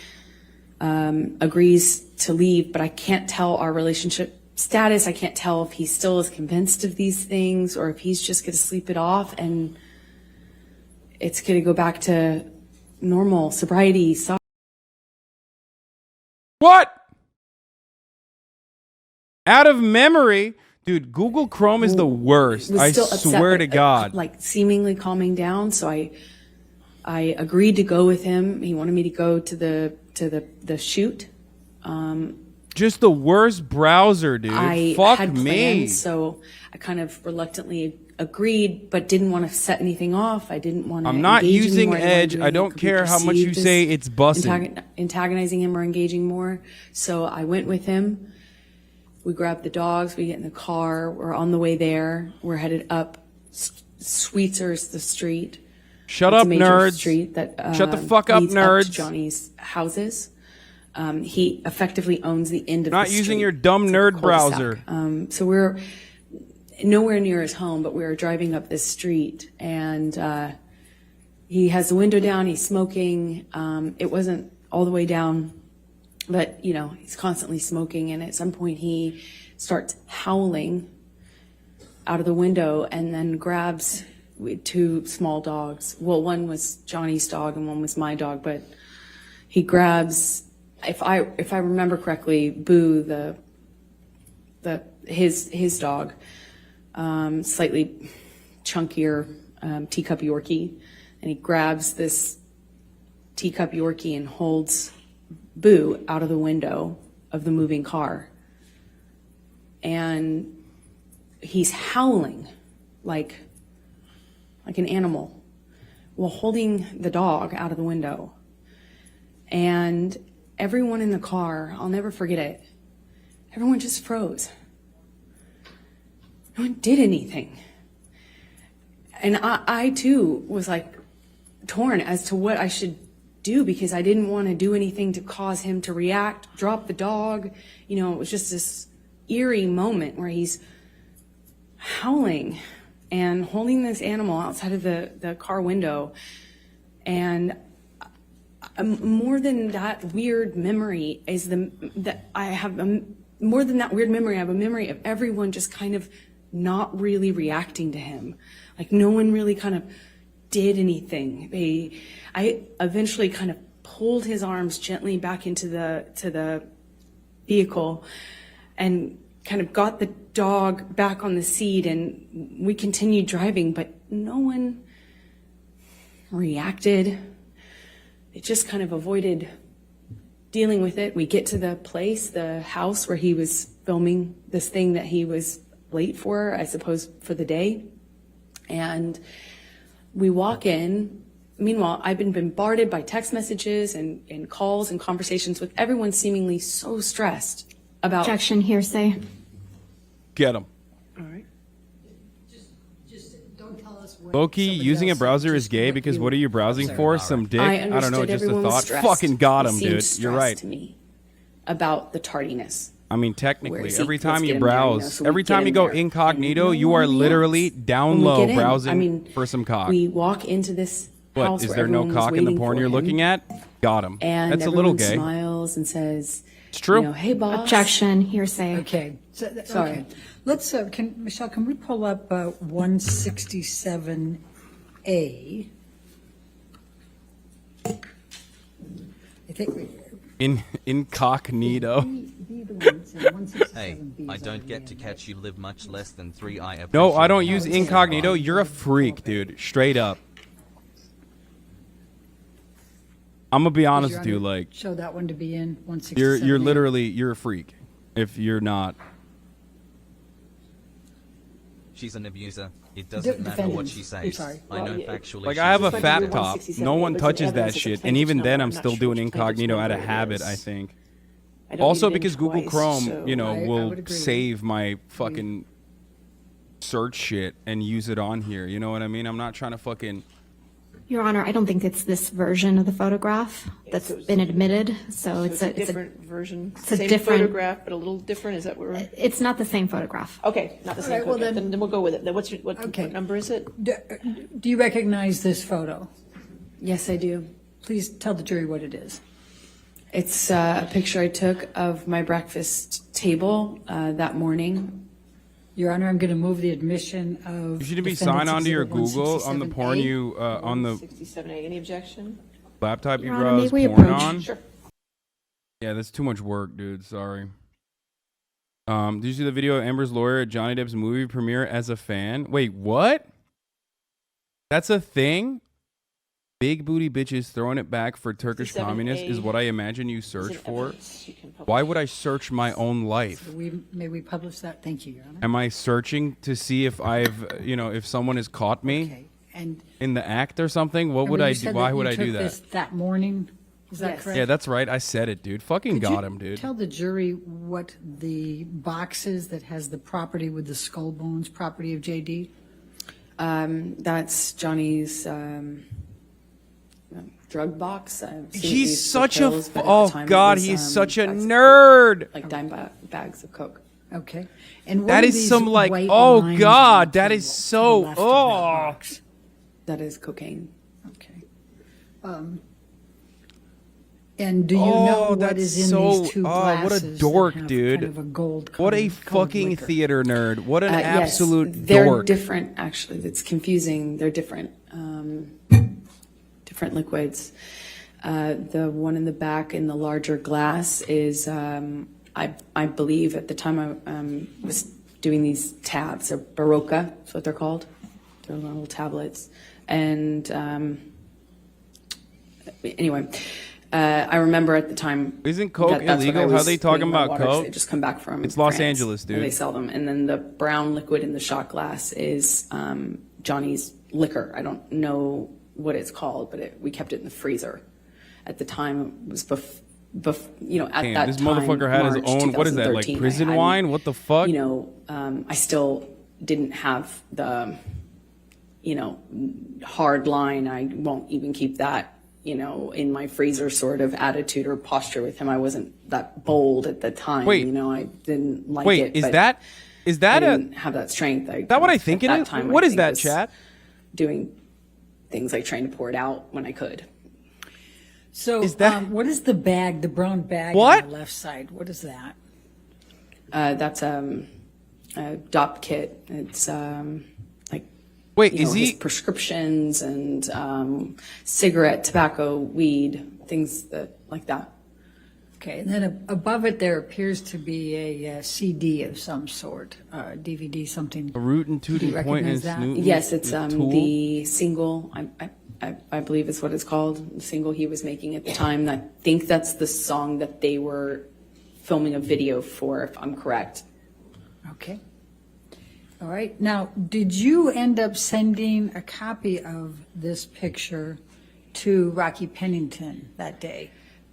agrees to leave, but I can't tell our relationship status. I can't tell if he still is convinced of these things or if he's just going to sleep it off and it's going to go back to normal sobriety. What? Out of memory? Dude, Google Chrome is the worst. Was I still upset, swear to but, God. like seemingly calming down. So I agreed to go with him. He wanted me to go to the shoot. Just the worst browser, dude. I Fuck had me. plans, so I kind of reluctantly agreed, but didn't want to set anything off. I didn't want to. I'm not engage using anymore. I didn't want Edge. to do I anything don't that could be care how much you perceived say as it's bussing. Antagonizing him or engaging more. So I went with him. We grabbed the dogs. We get in the car. We're on the way there. We're headed up. Sweetser's the street. Shut It's up, a major nerds. Street that Shut the fuck up, leads nerds. to Johnny's houses. He effectively owns the end of Not the using street. your dumb It's a nerd cul-de-sac. browser. So we're nowhere near his home, but we were driving up this street, and he has the window down. He's smoking. It wasn't all the way down, but he's constantly smoking. And at some point, he starts howling out of the window, and then grabs two small dogs. Well, one was Johnny's dog, and one was my dog. But he grabs, if I remember correctly, Boo, his dog. Slightly chunkier teacup Yorkie, and he grabs this teacup Yorkie and holds Boo out of the window of the moving car. And he's howling like an animal while holding the dog out of the window. And everyone in the car, I'll never forget it. Everyone just froze. No one did anything. And I too was like torn as to what I should do, because I didn't want to do anything to cause him to react, drop the dog. You know, it was just this eerie moment where he's howling and holding this animal outside of the car window. And more than that weird memory is more than that weird memory, I have a memory of everyone just kind of not really reacting to him. Like no one really kind of did anything. I eventually kind of pulled his arms gently back into the vehicle and kind of got the dog back on the seat, and we continued driving, but no one reacted. It just kind of avoided dealing with it. We get to the place, the house where he was filming this thing that he was late for, I suppose, for the day. And we walk in. Meanwhile, I've been bombarded by text messages and calls and conversations with everyone seemingly so stressed about... Objection, hearsay. Get him. All right. Just don't tell us what Loki, somebody using a else browser said, is just gay because what are you browsing for? Some dick? I don't know, understood just a everyone was thought. stressed. Fucking got He him, seemed dude. You're stressed right. to me about the tardiness. I mean, technically, Where is he? every time Let's you get him there, browse, so we every get time you him go there. incognito, And you no are one literally reacts. down When we low get in, browsing for some cock. We walk into this What, house is where there no everyone was cock in the waiting porn for you're him. looking at? Got him. And That's a little everyone gay. smiles and says, It's true. you know, hey, boss. Objection, hearsay. Okay. Sorry. Okay. Let's, Michelle, can we pull up 167A? I think Incognito. Hey, I don't get to catch you live much less than 3. I appreciate No, I don't it. use incognito. You're a freak, dude. Straight up. I'm gonna be honest with you, like Show that one to be in 167. you're literally you're a freak. If you're not, She's an abuser. It doesn't matter what she says. sorry. I know Well, yeah. factually. like she's I have a a fat you're top. 167, No one but touches the that evidence of the shit, and plaintiff's even then number, I'm I'm still not sure doing which plaintiff's incognito out of number it habit. is. I think. I don't Also need it because in Google twice, Chrome, so- you know, I will would agree. save my fucking search shit and use it on here. You know what I mean? I'm not trying to fucking. Your Honor, I don't think it's this version of the photograph that's been admitted. So it's a a different version. a Same different- photograph, but a little different. Is that what we're? It's not the same photograph. Okay, not the same. right, well okay, then- then we'll go with it. Then what Okay. number is it? Do you recognize this photo? Yes, I do. Please tell the jury what it is. It's a picture I took of my breakfast table that morning. Your Honor, I'm going to move the admission of. You should be defendant's signed onto your exhibit Google on the porn 167A. you on the 67A. Any objection? laptop you Your Honor, browse may we porn approach? on. Sure. Yeah, that's too much work, dude. Sorry. Did you see the video of Amber's lawyer at Johnny Depp's movie premiere as a fan? Wait, what? That's a thing? Big booty bitches throwing it back for Turkish 67A communists is what I imagine you Is search it for. evidence? You can publish. Why would I search my own life? May we publish that? Thank you, Your Honor. Am I searching to see if I've, if someone has caught me Okay. And in the act or something? What would Amber, I you do? said Why that would you I do took that? this that morning? Is that Yes. correct? Yeah, that's right. I said it, dude. Fucking Could got you him, dude. Tell the jury what the box is that has the property with the skull bones, property of JD? That's Johnny's drug box. I've seen it He's used for such a pills, but at the oh time it god, was, he's such a bags of nerd. Coke, like bags of Coke. Okay. And what That are is these some like white oh lines god, on that the is table to so the left of that oh. box? That is cocaine. Okay. And do you know what that's is in so these two what glasses? a that dork, have dude. Kind of a gold What a colored fucking liquor? theater nerd. What an Yes, absolute they're dork. different. Actually, it's confusing. They're different. Different liquids. The one in the back in the larger glass is, I believe, at the time I was doing these tabs, or Barocca, that's what they're called. They're little tablets. And anyway, I remember at the time. Isn't Coke that's what I illegal? How was they talking doing my about waters. Coke? They just come back from It's Los France, Angeles, and they dude. sell them. And then the brown liquid in the shot glass is Johnny's liquor. I don't know what it's called, but we kept it in the freezer. At the time, it was at Damn, that this time, motherfucker had his March own, what is that, like 2013, prison I hadn't, wine? What the fuck? I still didn't have the, hard line. I won't even keep that, in my freezer sort of attitude or posture with him. I wasn't that bold at the time. Wait. I didn't like Wait, it. is but that I a, didn't have that strength. is that what I think it is? What is that, chat? Doing things like trying to pour it out when I could. So Is that- what is the bag, the brown bag What? on the left side? What is that? That's a DOP kit. It's like Wait, his is he? prescriptions and cigarette, tobacco, weed, things like that. Okay, and then above it there appears to be a CD of some sort, DVD, something. A root and Do you tooting point and recognize that? snoot. Yes, it's tool? the single. I believe is what it's called. The single he was making at the time. I think that's the song that they were filming a video for, if I'm correct. Okay. All right. Now, did you end up sending a copy of this picture to Rocky Pennington that day?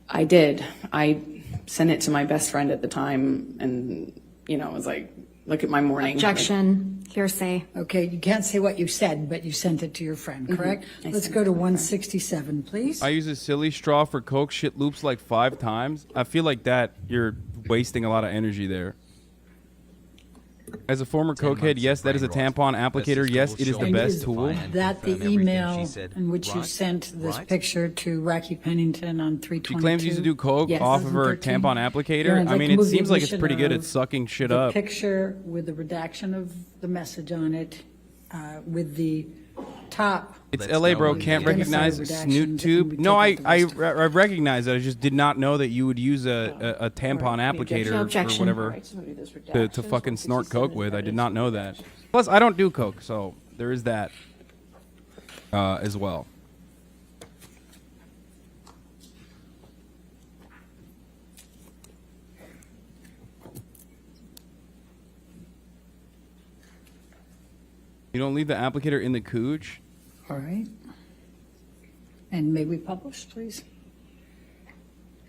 I did. I sent it to my best friend at the time, and was like, "Look at my morning." Objection, hearsay. Okay, you can't say what you said, but you sent it to your friend, correct? I Let's sent go it to to my friend. 167, please. I use a silly straw for Coke. Shit loops like 5 times. I feel like that you're wasting a lot of energy there. As a former 10 cokehead, months yes, of that is a brain rot. tampon applicator. Best Yes, tool it is the shown best is tool. and that the confirm everything email she said. in which you Right? sent this Right? picture to Rocky Pennington on 322? She claims she used to do coke Yes. off of her 2013. tampon Yeah, applicator. I'd I like mean, to it move the seems like it's admission pretty good at of sucking shit the up. picture with the redaction of the message on it, with the top. It's Let's LA, go bro. on. Can't Identify recognize redactions snoot and tube. we No, take out I the rest. recognize that. I just did not know that you would use a tampon applicator or Objection. whatever to fucking snort coke with. I did not know that. Plus, I don't do coke, so there is that as well. You don't leave the applicator in the cooch? All right. And may we publish, please?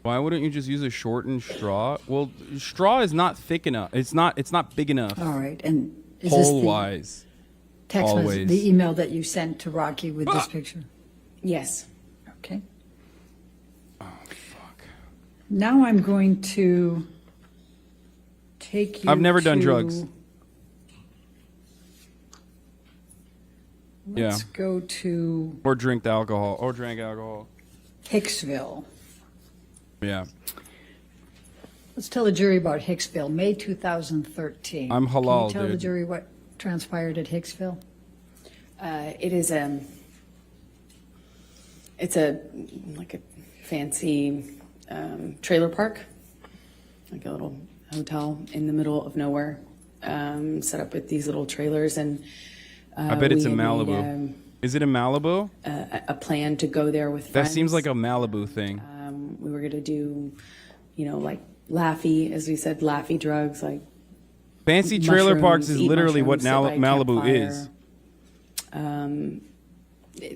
Why wouldn't you just use a shortened straw? Well, straw is not thick enough. It's not big enough. All right, and is this Hole the wise. text message, always. the email that you sent to Rocky with this picture? Yes. Okay. Oh fuck. Now I'm going to take you I've never done to- drugs. Let's Yeah. go to Or drank alcohol. Hicksville. Yeah. Let's tell the jury about Hicksville, May 2013. I'm halal, Can you tell the dude. jury what transpired at Hicksville? It is it's a fancy trailer park, like a little hotel in the middle of nowhere, set up with these little trailers, and I bet it's we in had Malibu. made, Is it in Malibu? a plan to go there with That friends. seems like a Malibu thing. We were gonna do, like Laffy, as we said, Laffy drugs, like Fancy trailer parks mushrooms, is eat literally what mushrooms, sit by a Malibu campfire. is.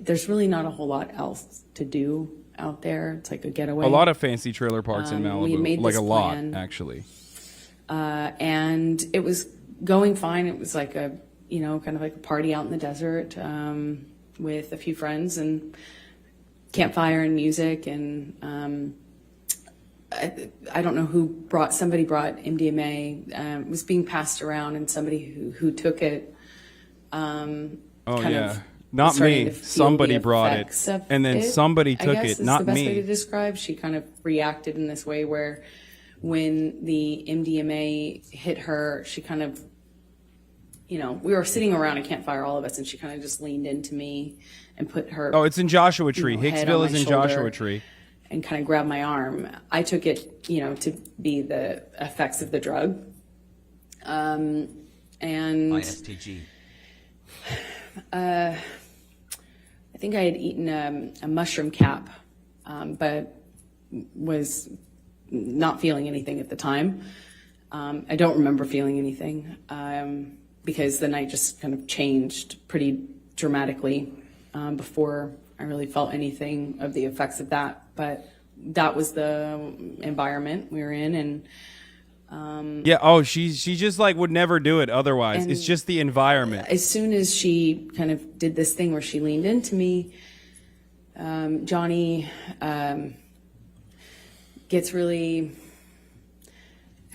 There's really not a whole lot else to do out there. It's like a getaway. A lot of fancy trailer parks in we Malibu. made Like this a lot, plan. actually. And it was going fine. It was like a, kind of like a party out in the desert with a few friends and campfire and music. And I don't know somebody brought MDMA. It was being passed around, and somebody who took it. Oh, kind yeah. of Not starting me. to feel Somebody the brought it. effects of And then it, somebody I took guess, it, is not the best way to me. describe. She kind of reacted in this way where when the MDMA hit her, she kind of, we were sitting around a campfire, all of us, and she kind of just leaned into me and put her Oh, it's in Joshua Tree. head Hicksville on is my in shoulder Joshua Tree. and kind of grabbed my arm. I took it, to be the effects of the drug. And ISTG. I think I had eaten a mushroom cap, but was not feeling anything at the time. I don't remember feeling anything because the night just kind of changed pretty dramatically before I really felt anything of the effects of that. But that was the environment we were in, and Yeah. Oh, she just like would never do it otherwise. And it's just the environment. as soon as she kind of did this thing where she leaned into me, Johnny gets really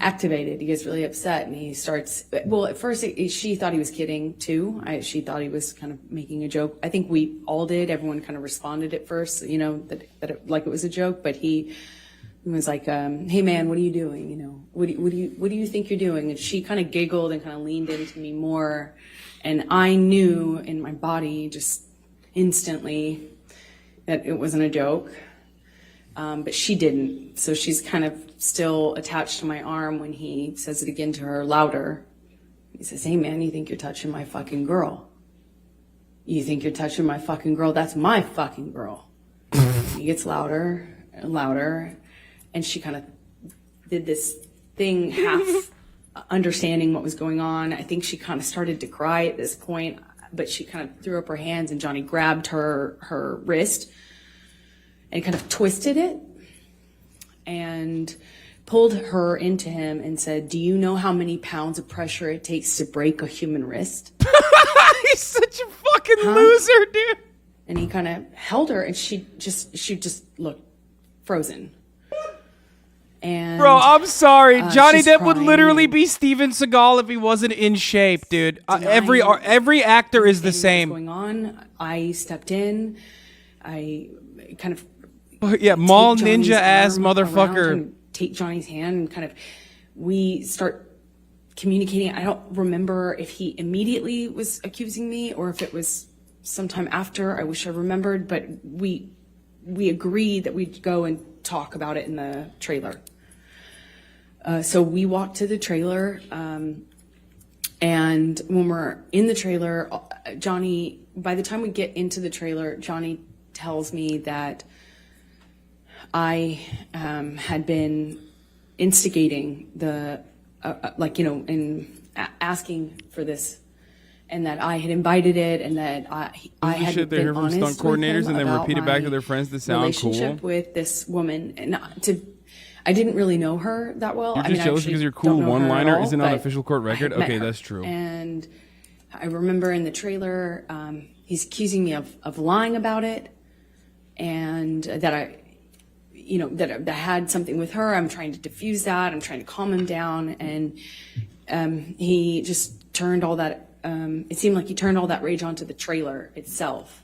activated. He gets really upset, and he starts. Well, at first she thought he was kidding too. She thought he was kind of making a joke. I think we all did. Everyone kind of responded at first, you know, that like it was a joke. But he was like, "Hey man, what are you doing? You know, what do you think you're doing?" And she kind of giggled and kind of leaned into me more, and I knew in my body just instantly that it wasn't a joke. But she didn't. So she's kind of still attached to my arm when he says it again to her louder. He says, "Hey man, you think you're touching my fucking girl? You think you're touching my fucking girl? That's my fucking girl." He gets louder and louder. And she kind of did this thing, half understanding what was going on. I think she kind of started to cry at this point, but she kind of threw up her hands, and Johnny grabbed her wrist and kind of twisted it and pulled her into him and said, "Do you know how many pounds of pressure it takes to break a human wrist?" He's such a fucking loser, dude. And he kind of held her, and she just looked frozen. And Bro, I'm sorry. Johnny she's Depp would crying. literally be Steven Seagal if he wasn't in shape, dude. Every actor is the everything same. that was going on. I stepped in. I kind of Yeah, mall take Johnny's ninja ass arm around motherfucker. and take Johnny's hand and kind of we start communicating. I don't remember if he immediately was accusing me or if it was sometime after. I wish I remembered, but we agreed that we'd go and talk about it in the trailer. So we walked to the trailer, and when we're in the trailer, Johnny, by the time we get into the trailer, Johnny tells me that I had been instigating the, asking for this, and that I had invited it, and that I had shit they been heard from honest stunt with coordinators him and then about repeat it back to my their friends to sound relationship cool. with this woman, and I didn't really know her that well. You're I just mean, jealous actually because your don't cool know her at one-liner all, isn't on but official court I record? had met Okay, her. that's true. And I remember in the trailer, he's accusing me of lying about it, and that I had something with her. I'm trying to diffuse that. I'm trying to calm him down, and he just turned all that. It seemed like he turned all that rage onto the trailer itself,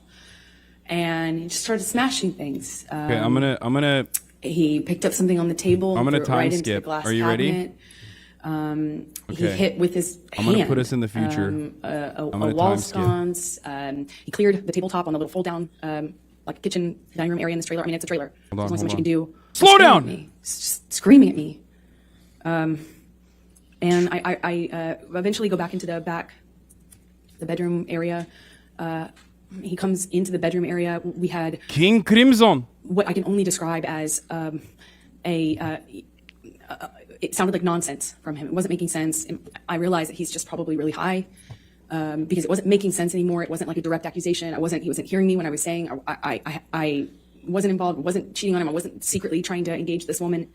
and he just started smashing things. Okay, I'm gonna. He picked up something on the table. I'm gonna threw it time right into the skip. glass Are you ready? cabinet. He Okay. hit with his hand. I'm gonna put us in the future. A gonna wall time skip. sconce. He cleared the tabletop on the little fold down, like kitchen dining room area in this trailer. I mean, it's a trailer. Hold on, There's only so much hold you on. can do. Slow Screaming down! at me. Just screaming at me. And I eventually go back into the bedroom area. He comes into the bedroom area. We had King Crimson. what I can only describe as it sounded like nonsense from him. It wasn't making sense. And I realized that he's just probably really high because it wasn't making sense anymore. It wasn't like a direct accusation. He wasn't hearing me when I was saying I wasn't involved, wasn't cheating on him. I wasn't secretly trying to engage this woman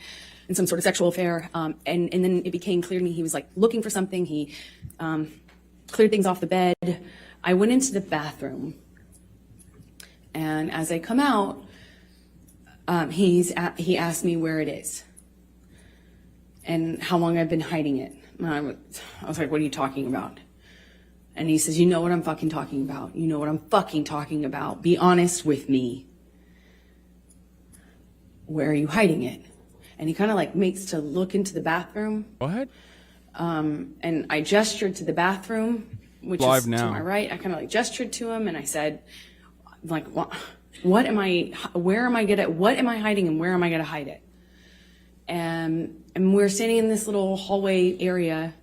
in some sort of sexual affair. And then it became clear to me he was like looking for something. He cleared things off the bed. I went into the bathroom, and as I come out, he asked me where it is and how long I've been hiding it. And I was like, "What are you talking about?" And he says, "You know what I'm fucking talking about. You know what I'm fucking talking about. Be honest with me. Where are you hiding it?" And he kind of like makes to look into the bathroom. What? And I gestured to the bathroom, which Live is now. to my right. I kind of like gestured to him, and I said, like, what am I hiding, and where am I gonna hide it? And we're standing in this little hallway area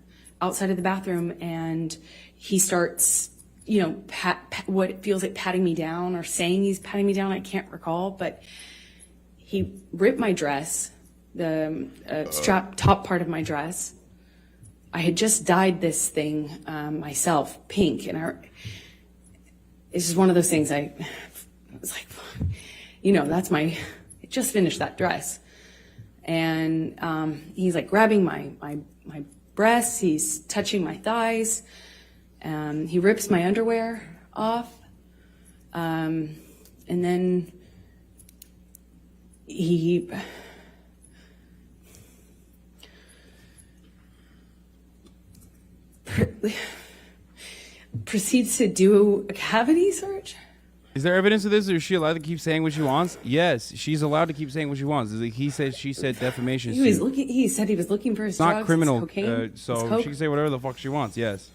outside of the bathroom, and he starts, what it feels like patting me down or saying he's patting me down. I can't recall, but he ripped my dress, the strap top part of my dress. I had just dyed this thing myself pink, and it's just one of those things. I was like, that's my just finished that dress. And he's like grabbing my breasts, he's touching my thighs, he rips my underwear off, and then he proceeds to do a cavity search. Is there evidence of this, or is she allowed to keep saying what she wants? Yes, she's allowed to keep saying what she wants. He said, she said defamation. He said he was looking for his It's drugs, not criminal, his cocaine, so his coke. she can say whatever the fuck she wants. Yes.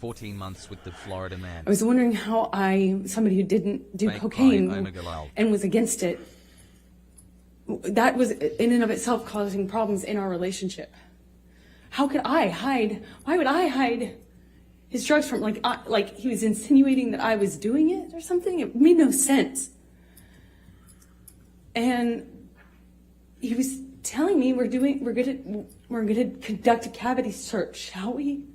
14 months with the Florida man. I was wondering how somebody who didn't do Fake cocaine crime, Omegalal. and was against it, that was in and of itself causing problems in our relationship. How could I hide? Why would I hide his drugs from, like he was insinuating that I was doing it or something? It made no sense. And he was telling me we're gonna conduct a cavity search, shall we?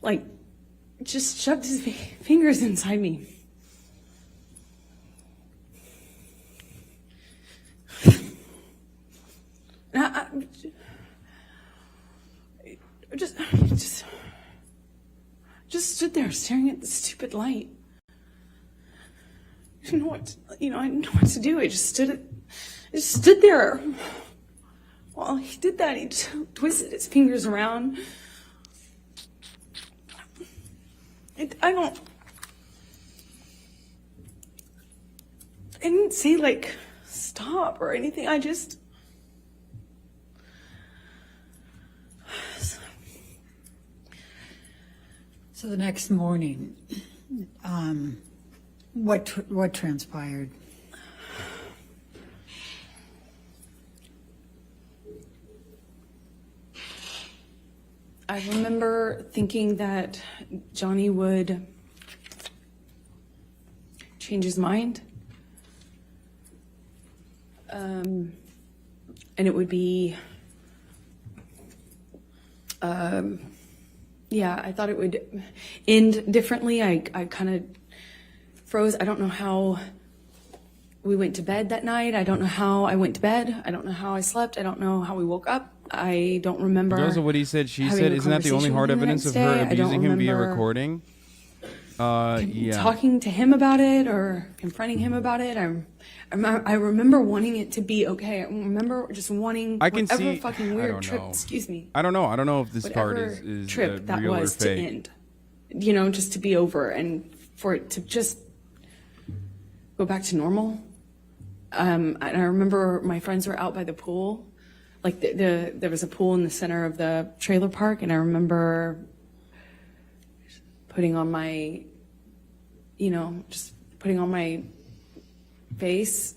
Like, just shoved his fingers inside me. I just stood there staring at the stupid light. I didn't know what to do. I just stood there. While he did that, he just twisted his fingers around. I didn't say, like, stop or anything. So the next morning, what transpired? I remember thinking that Johnny would change his mind. And it would be, I thought it would end differently. I kind of froze. I don't know how we went to bed that night. I don't know how I went to bed. I don't know how I slept. I don't know how we woke up. I don't remember. Because of what he said, she having said, a isn't that the only hard conversation with evidence him the of her next day. I don't abusing him via remember recording? Yeah. talking to him about it or confronting him about it. I remember wanting it to be okay. I remember just wanting I can whatever see. fucking I weird don't trip. know. Excuse me. I don't know. I don't know if this part Whatever is trip that real or was to fake. end. Just to be over and for it to just go back to normal. And I remember my friends were out by the pool. Like there was a pool in the center of the trailer park, and I remember putting on my, just putting on my face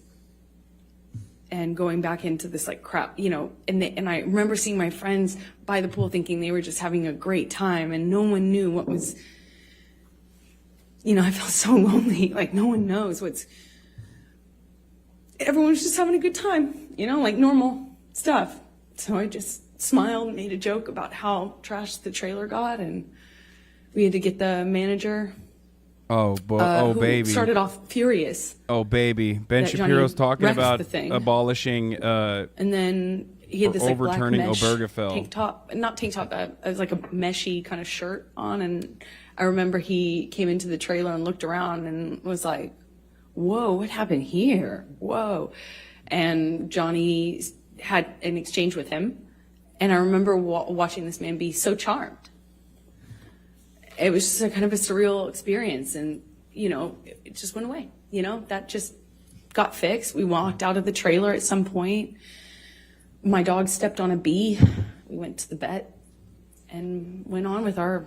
and going back into this like crap, and I remember seeing my friends by the pool thinking they were just having a great time, and no one knew what was, I felt so lonely, like no one knows everyone was just having a good time, like normal stuff. So I just smiled and made a joke about how trashed the trailer got, and we had to get the manager. Oh, who baby. started off furious. Oh, baby. Ben that Johnny Shapiro's talking wrecked about the thing. abolishing. And then he had this like black overturning mesh Obergefell. tank top, not tank top, it was like a meshy kind of shirt on. And I remember he came into the trailer and looked around and was like, whoa, what happened here? Whoa. And Johnny had an exchange with him. And I remember watching this man be so charmed. It was just a kind of a surreal experience. And, it just went away. That just got fixed. We walked out of the trailer at some point. My dog stepped on a bee. We went to the vet and went on with our,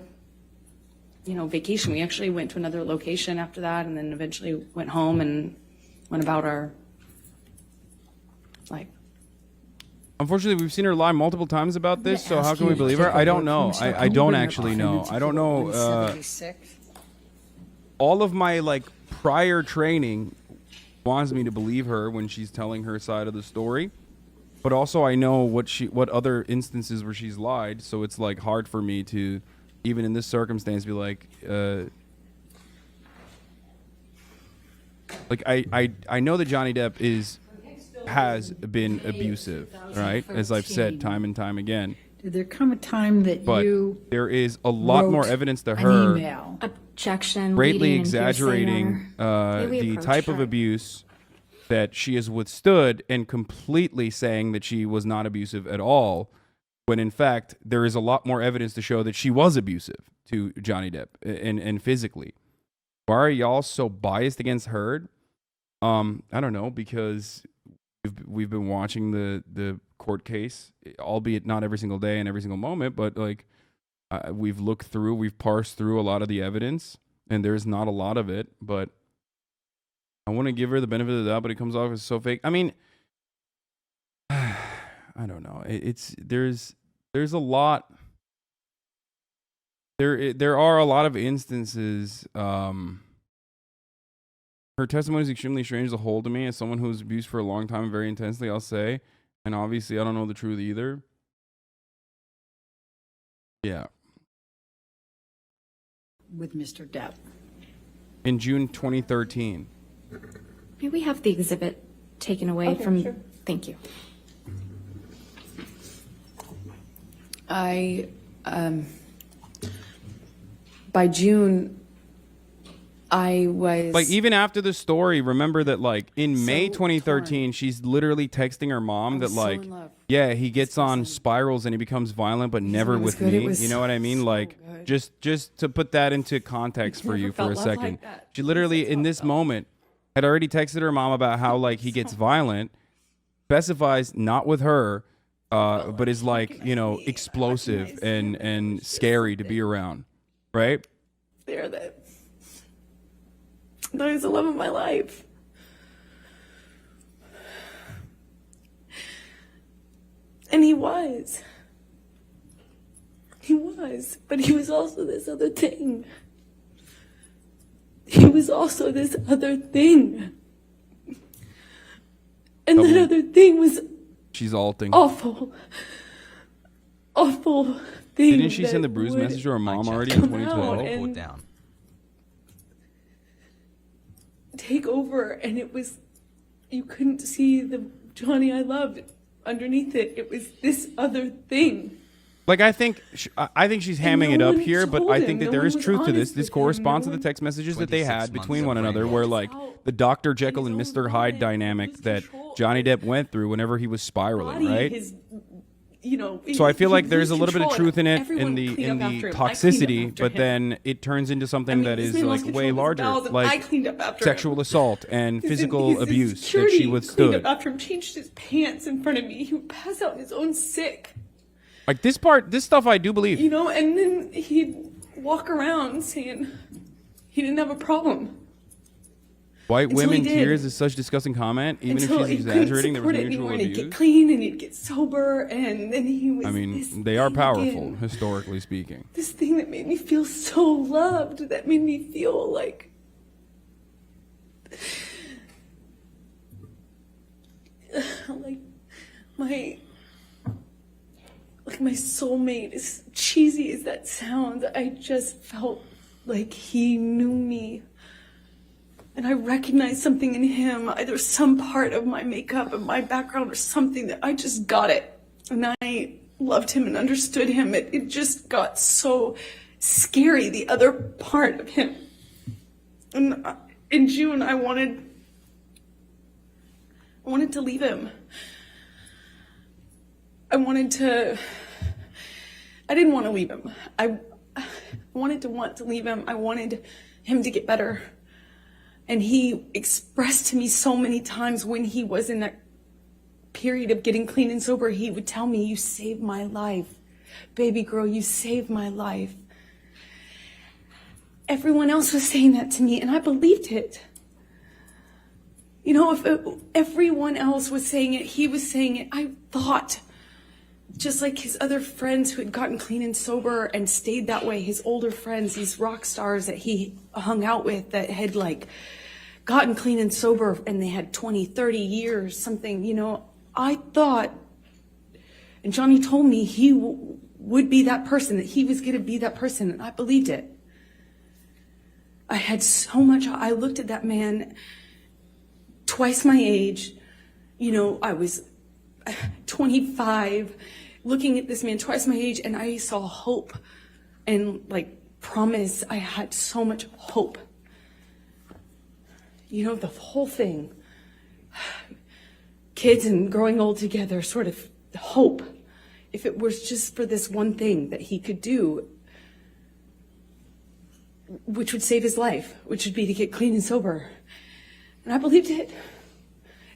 vacation. We actually went to another location after that, and then eventually went home and went about our life. Unfortunately, we've seen her lie multiple times about this, so ask how can you we to believe take her? a I don't vote know. from I don't October actually know. I don't know. 176. All of my prior training wants me to believe her when she's telling her side of the story, but also I know what other instances where she's lied, so it's hard for me to, even in this circumstance, be like, Like I know that Johnny Depp has been abusive, right? As I've said time and time again. Did there come a time that But you there is a lot more wrote evidence to an her email? Objection. greatly leading and hearsay exaggerating matter. We the approached type of her. abuse that she has withstood and completely saying that she was not abusive at all, when in fact there is a lot more evidence to show that she was abusive to Johnny Depp and physically. Why are y'all so biased against her? I don't know, because we've been watching the court case, albeit not every single day and every single moment, but like we've parsed through a lot of the evidence, and there's not a lot of it, but I want to give her the benefit of the doubt, but it comes off as so fake. I mean, I don't know. There's a lot. There are a lot of instances. Her testimony is extremely strange as a whole to me, as someone who was abused for a long time very intensely, I'll say. And obviously, I don't know the truth either. Yeah. with Mr. Depp? In June 2013. May we have the exhibit taken away from? sure. Thank you. By June, I was Like, even after the story, remember that, like, in May So 2013, torn. she's literally texting her mom that, was so like, in love. yeah, he gets on spirals and he becomes violent, but never it was with good. me. It was You know what I mean? so Like, good. just to put that into context for never you for felt a love second. like that. She literally, in this moment, had already texted her mom about how, like, he gets violent, specifies not with her, but is, like, you know, explosive and scary to be around, right? there that was the love of my life. And he was. He was. But he was also this other thing. He was also this other thing. And that other thing was She's alting. awful. Awful thing. Didn't she send the that bruise would message to her mom I already checked in come out 2012? and- Put down. take over, and it was, you couldn't see the Johnny I loved underneath it. It was this other thing. Like, I think she's hamming no it up one here, but told I him. think that No there one is was truth to this. honest This with him. corresponds No to the one- text messages that they 26 had months between of one another, brain where, damage. like, the Dr. Jekyll and His Mr. own Hyde mind, dynamic lose that control. Johnny Depp went through whenever he was spiraling, Body, right? his, you know, So I feel he like there's a lose little bit of control, truth in it, everyone in the cleaned up after him. I cleaned up toxicity, after but him. then it turns into something I mean, that this is, man like, lost way control of his larger, bowels, and I like cleaned up after sexual him. assault and His- physical his abuse that security she cleaned withstood. up after him, changed his pants in front of me. He would pass out in his own sick. Like, this stuff I do believe. You know, and then he'd walk around saying he didn't have a problem. White until he women did. tears is such a disgusting comment, even Until if he she's couldn't exaggerating. There was support it mutual anymore, and he'd abuse. get clean and he'd get sober, and then he was I this mean, they are thing powerful, again. historically speaking. This thing that made me feel so loved, that made me feel like my soulmate. As cheesy as that sounds, I just felt like he knew me. And I recognized something in him, either some part of my makeup and my background or something, that I just got it. And I loved him and understood him. It just got so scary, the other part of him. And in June, I wanted to leave him. I didn't want to leave him. I wanted to want to leave him. I wanted him to get better. And he expressed to me so many times when he was in that period of getting clean and sober, he would tell me, "You saved my life. Baby girl, you saved my life." Everyone else was saying that to me, and I believed it. You know, if everyone else was saying it, he was saying it. I thought, just like his other friends who had gotten clean and sober and stayed that way, his older friends, these rock stars that he hung out with that had, like, gotten clean and sober and they had 20, 30 years, something, you know, I thought, and Johnny told me he would be that person, that he was going to be that person, and I believed it. I had so much, I looked at that man twice my age. You know, I was 25, looking at this man twice my age, and I saw hope and like promise. I had so much hope. You know, the whole thing. Kids and growing old together, sort of hope. If it was just for this one thing that he could do, which would save his life, which would be to get clean and sober. And I believed it.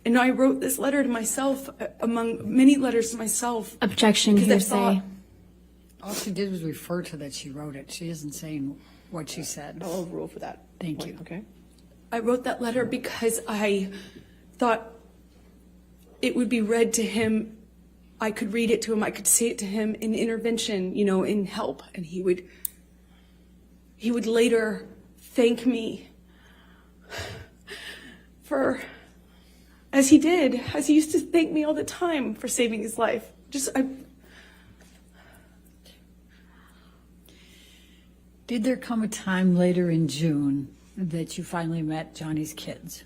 And I wrote this letter to myself, among many letters to myself. Objection, because I hearsay. thought, All she did was refer to that she wrote it. She isn't saying what she said. I'll overrule for that. Thank you. Okay. I wrote that letter because I thought it would be read to him. I could read it to him. I could say it to him in intervention, you know, in help. And he would later thank me for, as he did, as he used to thank me all the time for saving his life. Did there come a time later in June that you finally met Johnny's kids?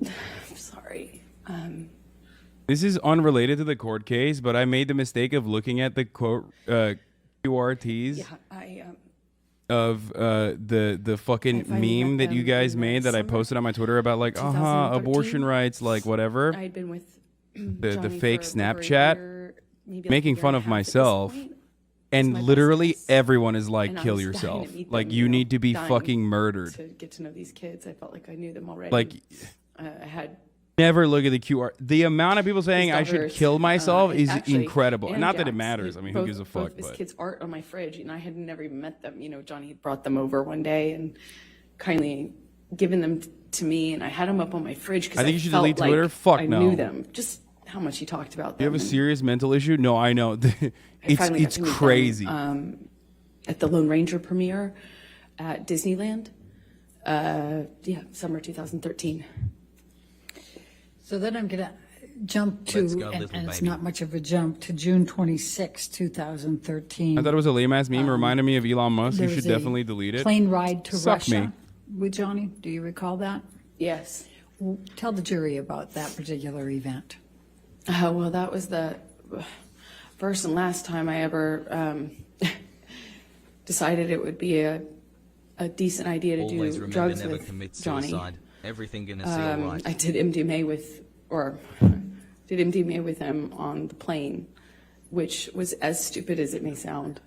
I'm sorry. This is unrelated to the court case, but I made the mistake of looking at the quote QRTs of the fucking finally meme met that you them guys in made that I summer posted on my Twitter about like, 2013. abortion rights, like whatever. I had been with The Johnny fake for over a Snapchat, year, maybe like making a year fun and of a half at this myself. point. And my literally business. everyone is like, And I kill was dying to yourself. meet Like, them, you know, need to be dying fucking murdered. to get to know these kids. I felt like I knew them already. Like, I had never look at the QR. The amount of people saying I should daughters, kill myself is actually, incredible. and Not that it Jack's. matters. I mean, Both- who gives a fuck? Both his But kids' art on my fridge, and I had never even met them. You know, Johnny had brought them over one day and kindly given them to me, and I had them up on my fridge because I think you should felt delete like Twitter. Fuck I no. knew them. Just how much he talked about them. you have a and serious mental issue? No, I know. I finally got it's to meet them, crazy. At the Lone Ranger premiere at Disneyland. Summer 2013. So then I'm going to jump Let's to, go, and little it's baby. not much of a jump, to June 26, 2013. I thought it was a lame ass meme. Reminded me of Elon Musk. There You should was a definitely delete it. Plane ride to Suck Russia me. with Johnny. Do you recall that? Yes. Tell the jury about that particular event. Well, that was the first and last time I ever decided it would be a decent idea to Always do remember, drugs never with commit Johnny. suicide. Everything gonna see all right. I did MDMA with him on the plane, which was as stupid as it may sound.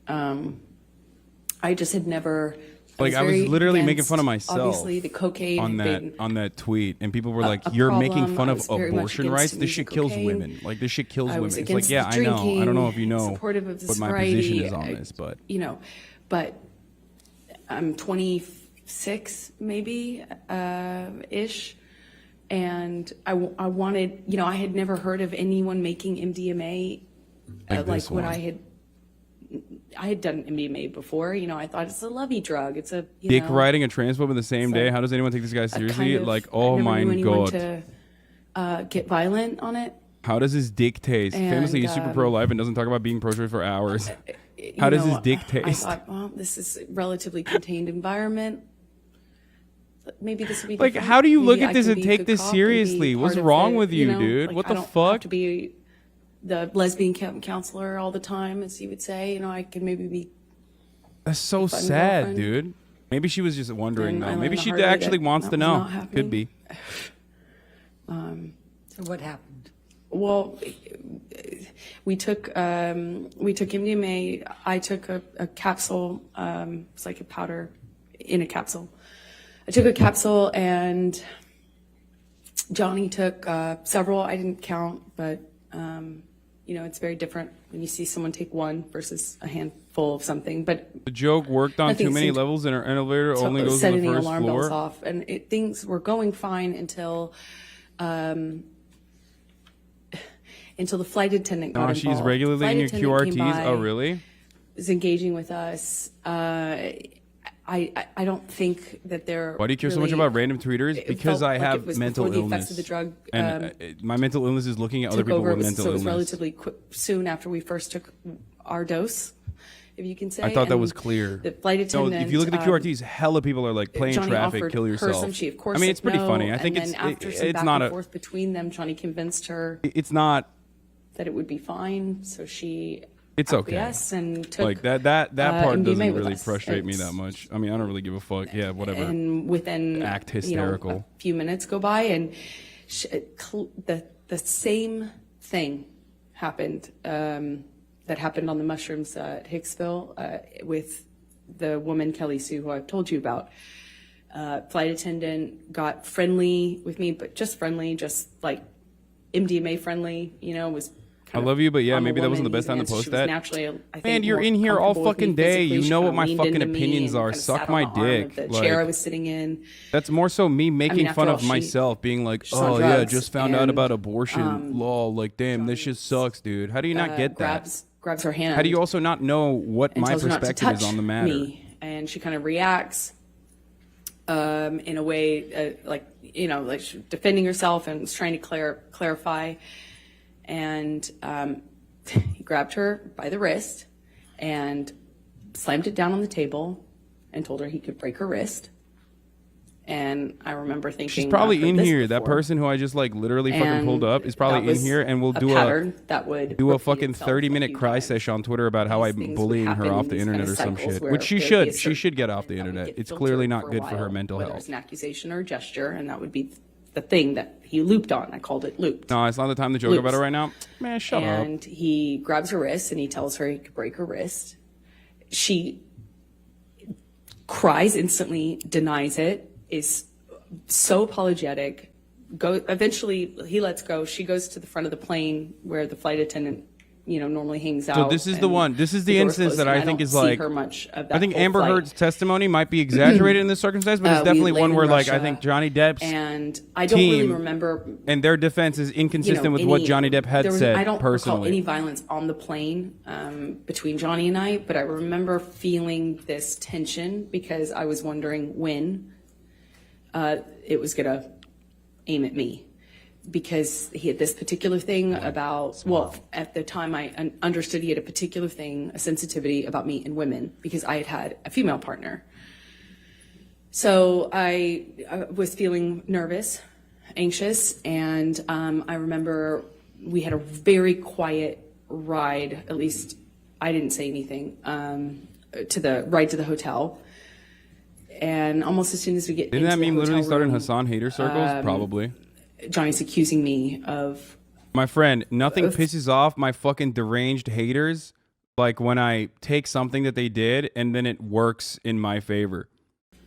I just had never. Like, I was very literally making against, fun of myself Obviously, the cocaine on had been that tweet, and people were like, a "You're problem. making fun I of was very much abortion against rights. This shit using kills cocaine. women. Like, this shit kills I women." was It's like, against yeah, the I know. I don't know if you drinking, know supportive of the what my position sobriety. is on this, but you know, but I'm 26 maybe ish, and I wanted, you know, I had never heard of anyone making MDMA Like this what one. I had done MDMA before. You know, I thought it's a lovey drug. It's a dick riding a transphobe in the same it's day. like How does anyone take this guy seriously? kind of, Like, I oh never my knew anyone god. to get violent on it. How does his dick taste? Famously, he's super pro-life and doesn't talk about being pro-choice for hours. How does his dick I taste? thought, well, this is a relatively contained environment. Maybe this would be Like, different. how do you Maybe look at I this can and be take good this cop and be seriously? What's part of wrong the, with you, know, dude? like, What I the don't fuck? have to be the lesbian counselor all the time, as you would say. You know, I can maybe be. That's so fun sad, girlfriend. dude. Maybe she was just wondering, And I though. learned Maybe the she hard way actually that wants to that was know. not happening. Could be. So what happened? Well, we took MDMA. I took a capsule. It's like a powder in a capsule. I took a capsule, and Johnny took several. I didn't count, but you know, it's very different when you see someone take one versus a handful of something. But The joke worked on Nothing too many seemed levels, and our elevator only goes to setting the the first alarm bells floor. off, and things were going fine until the flight attendant got Oh, involved. she's regularly Flight in your attendant came QRTs. by, Oh, really? was engaging with us. I don't think that they're. Why do you care so much really- about random tweeters? it Because felt I like have it was mental before the illness. effects of the drug, and my mental illness is looking at other took people over. with It was, mental so it was illness. relatively quick, soon after we first took our dose. if you can say. I thought that And was clear. The flight No, attendant. if you look at the QRTs, hella people are like playing Johnny traffic, offered kill her yourself. some. She, of course, I mean, it's said pretty no, funny. I think and then after some it's back not and a. forth between them, Johnny convinced her It's not. that it would be fine, so she. It's okay. acquiesced and took, Like that part MDMA doesn't with really us. frustrate me It's- that much. I mean, I don't really give a fuck. Yeah, whatever. And within Act hysterical. a few minutes go by, and the same thing happened that happened on the mushrooms at Hicksville with the woman Kelly Sue, who I've told you about. Flight attendant got friendly with me, but just friendly, just like MDMA friendly. Was. I love you, but yeah, I'm a maybe that wasn't the woman, best time to and she post was that. naturally, I think, Man, you're more in here all comfortable with me fucking day. physically. You She know what kinda my leaned fucking into me opinions and are. kinda Suck sat on my the arm dick. of the Like, chair I was sitting in. that's more so me making after fun all, of myself, being like, she's on oh yeah, drugs, just found out and, about abortion. Lol, like damn, this shit sucks, dude. How do you not get that? Grabs her hand. How do you also not know what and my tells her not to perspective is touch on the matter? me, and she kind of reacts in a way like she's defending herself and was trying to clarify, and he grabbed her by the wrist and slammed it down on the table and told her he could break her wrist. And I remember thinking, She's probably I've heard in this here. That before. person who I just like literally fucking And pulled up is that probably in was here, and we'll a do pattern that would do a repeat fucking itself a 30-minute few cry times. session on Twitter about how These I'm things would bullying her happen off in the these internet kind or of some cycles shit, where which she there'd be should. a She certain should get off the that would internet. get It's filtered clearly not for a good for her while, mental whether health. it's an accusation or a gesture, and that would be the thing that he looped on. I called it looped. No, it's not the time to joke Loops. about it right now. Man, shut up. And he grabs her wrist and he tells her he could break her wrist. She cries instantly, denies it, is so apologetic. Eventually he lets go. She goes to the front of the plane where the flight attendant, normally hangs out. So this is the and one. This is the door's instance closed, that and I think don't is see like. her much of that I think whole Amber flight. Heard's testimony might be exaggerated in this circumstance, but it's We definitely one landed where in like I Russia, think Johnny Depp's and I don't really team remember and their defense is inconsistent with what Johnny Depp had said I don't personally. recall any violence on the plane between Johnny and I, but I remember feeling this tension because I was wondering when it was going to aim at me. Because he had this particular thing about, well, at the time I understood he had a particular thing, a sensitivity about me and women, because I had a female partner. So I was feeling nervous, anxious, and I remember we had a very quiet ride, at least I didn't say anything, to the hotel. And almost as soon as we get Didn't into that the meme literally hotel start in room, Hasan hater circles? Probably. Johnny's accusing me of My friend, nothing pisses off my fucking deranged haters like when I take something that they did and then it works in my favor.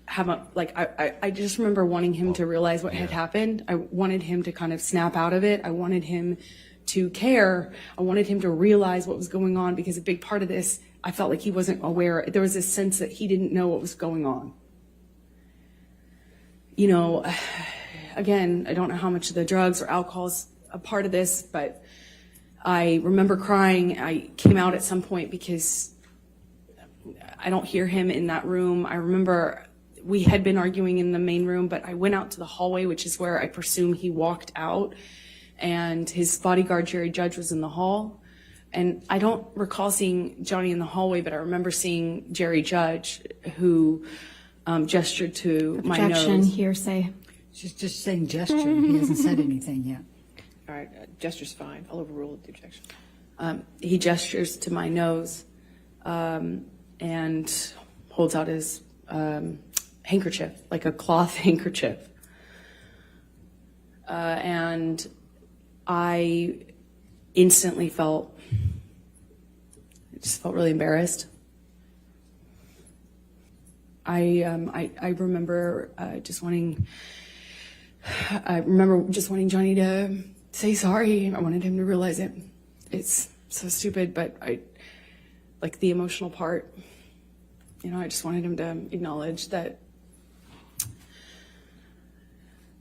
I just remember wanting him to realize what had happened. I wanted him to kind of snap out of it. I wanted him to care. I wanted him to realize what was going on, because a big part of this, I felt like he wasn't aware. There was this sense that he didn't know what was going on. Again, I don't know how much of the drugs or alcohol is a part of this, but I remember crying. I came out at some point because I don't hear him in that room. I remember we had been arguing in the main room, but I went out to the hallway, which is where I presume he walked out, and his bodyguard, Jerry Judge, was in the hall. And I don't recall seeing Johnny in the hallway, but I remember seeing Jerry Judge, who gestured to my Objection, nose. hearsay. She's just saying gesture. He hasn't said anything yet. All right, gesture's fine. I'll overrule the objection. He gestures to my nose and holds out his handkerchief, like a cloth handkerchief. And I instantly felt really embarrassed. I remember just wanting Johnny to say sorry. I wanted him to realize it. It's so stupid, but like the emotional part, I just wanted him to acknowledge that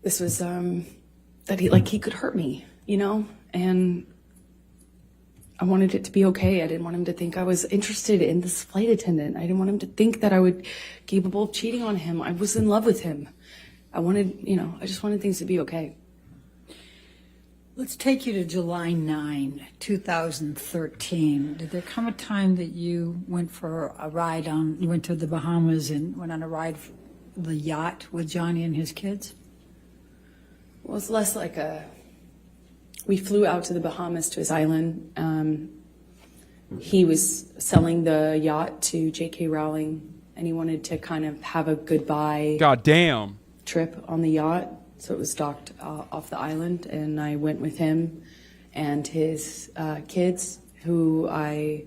this was, that he could hurt me, and I wanted it to be okay. I didn't want him to think I was interested in this flight attendant. I didn't want him to think that I would capable of cheating on him. I was in love with him. I just wanted things to be okay. Let's take you to July 9, 2013. Did there come a time that you went for a ride you went to the Bahamas and went on a ride for the yacht with Johnny and his kids? Well, it's less like we flew out to the Bahamas to his island. He was selling the yacht to J.K. Rowling, and he wanted to kind of have a goodbye God damn. trip on the yacht. So it was docked off the island, and I went with him and his kids, who I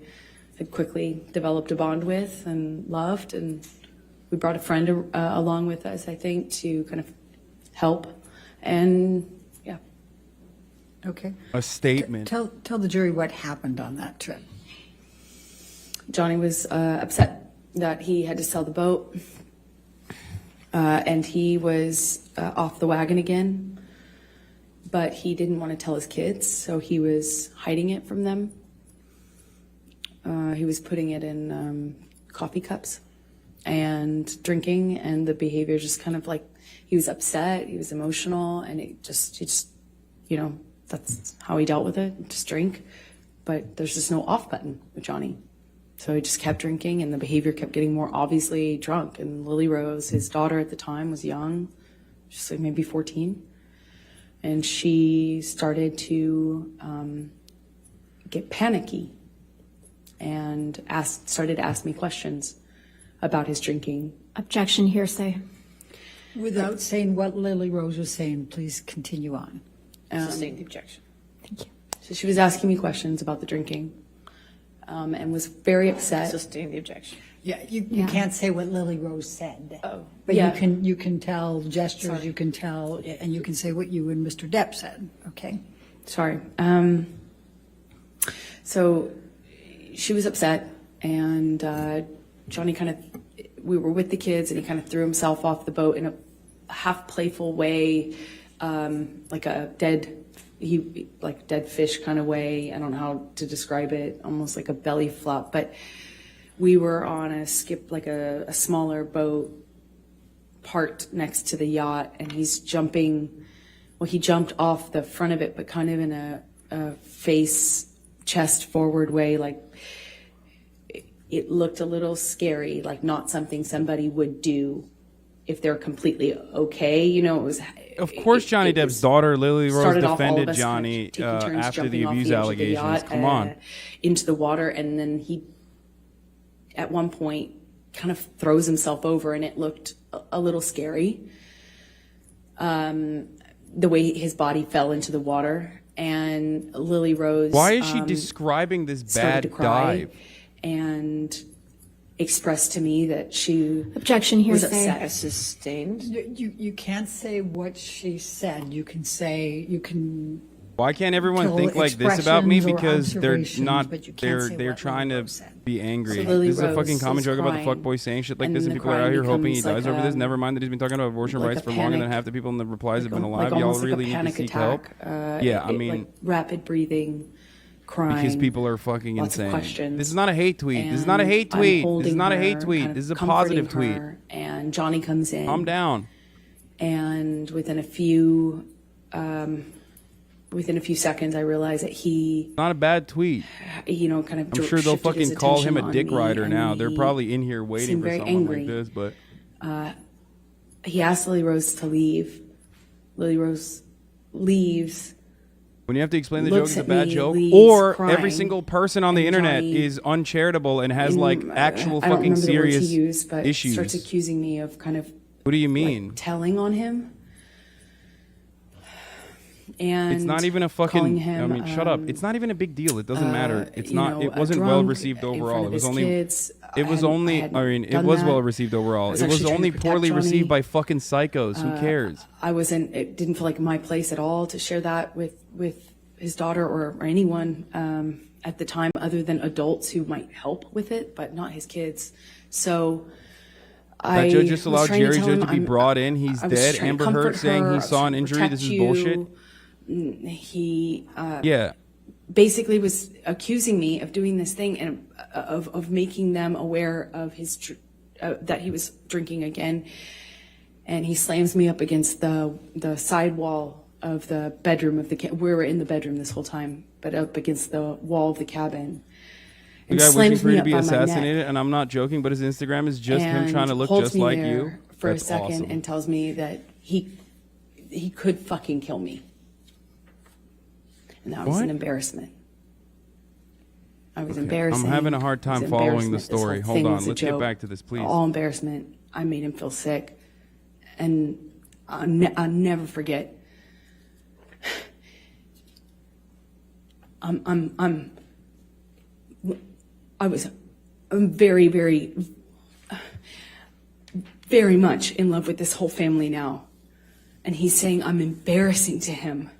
had quickly developed a bond with and loved. And we brought a friend along with us, I think, to kind of help. And yeah. Okay. A statement. Tell the jury what happened on that trip. Johnny was upset that he had to sell the boat. And he was off the wagon again, but he didn't want to tell his kids, so he was hiding it from them. He was putting it in coffee cups and drinking, and the behavior just kind of like, he was upset, he was emotional, and he just, that's how he dealt with it, just drink. But there's just no off button with Johnny. So he just kept drinking, and the behavior kept getting more obviously drunk. And Lily Rose, his daughter at the time, was young, just like maybe 14. And she started to get panicky and started to ask me questions about his drinking. Objection, hearsay. Without saying what Lily Rose was saying, please continue on. Sustain the objection. Thank you. So she was asking me questions about the drinking, and was very upset. Sustain the objection. Yeah, you can't say what Lily Rose said. Oh, But yeah. you can tell gestures, Sorry. you can tell, and you can say what you and Mr. Depp said, okay? Sorry. So she was upset, and Johnny we were with the kids, and he kind of threw himself off the boat in a half playful way, like a dead fish kind of way. I don't know how to describe it, almost like a belly flop. But we were on a skip, like a smaller boat parked next to the yacht, and he's jumping. Well, he jumped off the front of it, but kind of in a chest forward way, like it looked a little scary, like not something somebody would do if they're completely okay. It was. Of course, Johnny Depp's daughter, Lily Rose, started off all of defended us Johnny taking turns after jumping the off abuse edge of the allegations. yacht, Come on. into the water, and then he, at one point, kind of throws himself over, and it looked a little scary. The way his body fell into the water, and Lily Rose. Why is she describing this started to bad cry dive? and expressed to me that she Objection, was hearsay. upset. Sustained. You can't say what she said. You can Why can't everyone tell think like this about me? expressions or Because they're observations, not. but you can't say They're what trying Lily to Rose said. be angry. So Lily This is a Rose fucking common is joke about the crying, fuckboy saying shit like and this, and the people are out crying here hoping he becomes dies like over this. a- Never mind that he's been talking about abortion like rights a for longer than panic- half the people in the replies have been alive. like Y'all almost like really a need to panic seek attack. help. Yeah, I mean, like rapid breathing, crying. because people are fucking lots of insane. questions. This is not a hate tweet. This is And not a hate I'm tweet. This is holding not a her, hate tweet. kind of This is a comforting positive tweet. her, and Johnny comes in. Calm down. And within a few seconds, I realized that he, Not a bad tweet. kind of. I'm sure they'll shifted his fucking call him attention a on dick me, rider and now. They're he probably in here waiting seemed for very someone angry. like this, but He asked Lily Rose to leave. Lily Rose leaves. when you have to explain the joke, Looks it's a at bad me, joke. leaves, Or every crying, single person on the and internet Johnny, is uncharitable and has like actual I don't fucking remember the words serious he used, but issues. starts accusing me of kind of What do you mean? telling on him. And It's not even a calling fucking. him, I mean, shut up. It's not even a big deal. It doesn't matter. It's not. It a wasn't drunk well received in front overall. of It was his only. kids. It was only. I mean, it was well received overall. was It was actually trying only to protect poorly Johnny. received by fucking psychos. Who cares? It didn't feel like my place at all to share that with his daughter or anyone at the time, other than adults who might help with it, but not his kids. So That judge just was allowed trying to Jerry tell Judge him to be brought in. He's I was dead. trying to Amber Heard comfort saying her, he I saw an was injury. trying to This is protect bullshit. you. He Yeah. basically was accusing me of doing this thing and of making them aware of that he was drinking again. And he slams me up against the sidewall of the bedroom of the we were in the bedroom this whole time, but up against the wall of the cabin. The guy wishing for you to be assassinated, and I'm not joking, but his Instagram is just him trying to look just like you. For That's a second, awesome. and tells me that he could fucking kill me, and that was an embarrassment. I was embarrassing. I'm having a hard time It was following the embarrassment. This story. whole Hold thing on, was a let's get joke. back to this, please. All embarrassment. I made him feel sick, and I'll never forget. I'm very, very, very much in love with this whole family now. And he's saying I'm embarrassing to him.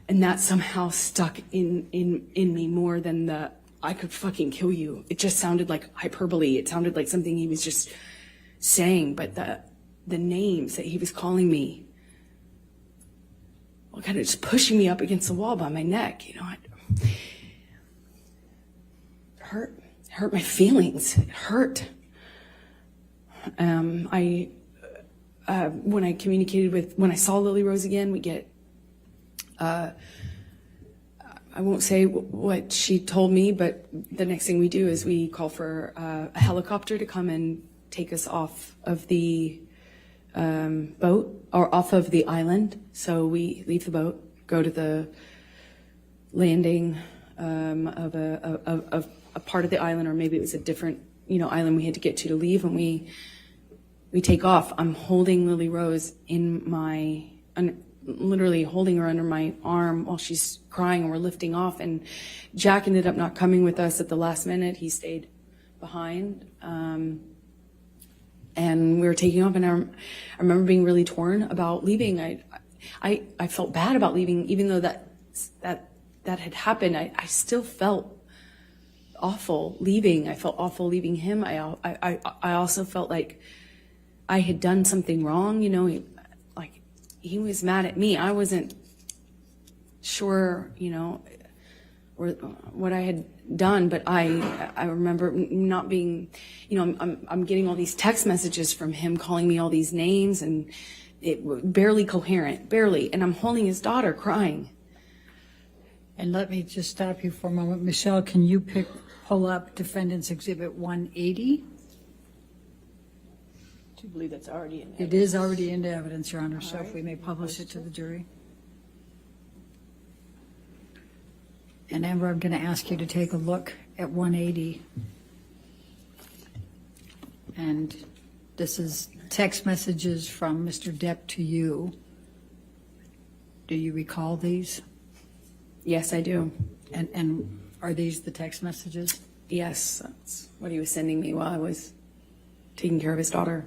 And that somehow stuck in me more than the I could fucking kill you. It just sounded like hyperbole. It sounded like something he was just saying. But the names that he was calling me, well, kind of just pushing me up against the wall by my neck, you know. Hurt my feelings. It hurt. When I saw Lily Rose again, we get, I won't say what she told me, but the next thing we do is we call for a helicopter to come and take us off of the boat, or off of the island. So we leave the boat, go to the landing of a part of the island, or maybe it was a different, island we had to get to leave. And we take off. I'm holding Lily Rose literally holding her under my arm while she's crying, and we're lifting off. And Jack ended up not coming with us at the last minute. He stayed behind. And we were taking off, and I remember being really torn about leaving. I felt bad about leaving, even though that had happened. I still felt awful leaving. I felt awful leaving him. I also felt like I had done something wrong. He was mad at me. I wasn't sure, what I had done, but I remember not being, I'm getting all these text messages from him calling me all these names, and it barely coherent, barely. And I'm holding his daughter crying. And let me just stop you for a moment. Michelle, can you pull up Defendant's Exhibit 180? Do you believe that's already in? It is already into evidence, Your Honor, so if we may publish it to the jury. And Amber, I'm going to ask you to take a look at 180. And this is text messages from Mr. Depp to you. Do you recall these? Yes, I do. And are these the text messages? Yes, that's what he was sending me while I was taking care of his daughter.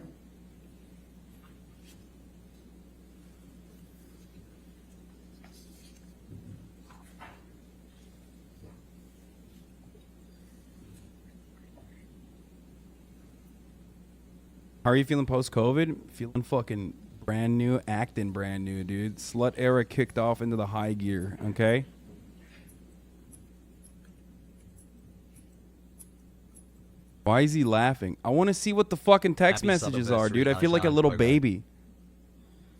How are you feeling post-COVID? Feeling fucking brand new, acting brand new, dude. Slut era kicked off into the high gear, okay? Why is he laughing? I want to see what the fucking text Happy messages are, dude. I feel like a Hasan little Piker. baby.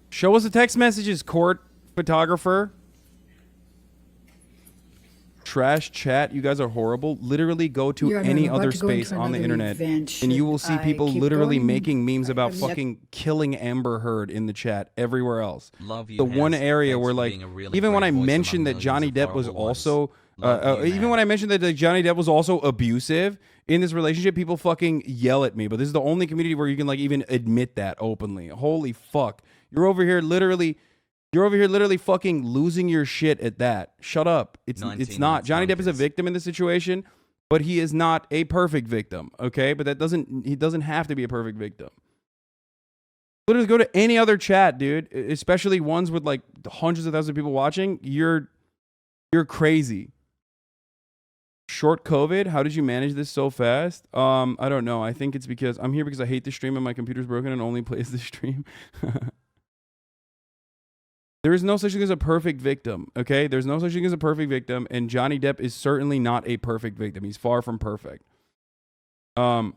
Show us the text messages, court photographer. Trash chat. You guys are horrible. Literally go to Your Honor, any I'm about other to go space into on the another internet, event. and you will see I people keep literally going. making memes about Yep. fucking killing Amber Heard in the chat everywhere else. Love you, The one Has. area Thanks where, for like, being a really even when great I voice mentioned among that Johnny millions of Depp was horrible ones. also, Love you, even man. when I mentioned that like, Johnny Depp was also abusive in this relationship, people fucking yell at me. But this is the only community where you can like even admit that openly. Holy fuck! You're over here literally fucking losing your shit at that. Shut up. It's 19 not. Johnny Depp is a monkeys. victim in this situation, but he is not a perfect victim. Okay, but he doesn't have to be a perfect victim. Literally go to any other chat, dude, especially ones with like hundreds of thousands of people watching. You're crazy. Short COVID, how did you manage this so fast? I don't know. I think it's because I'm here because I hate the stream and my computer's broken and only plays the stream. There is no such thing as a perfect victim, okay? There's no such thing as a perfect victim, and Johnny Depp is certainly not a perfect victim. He's far from perfect. How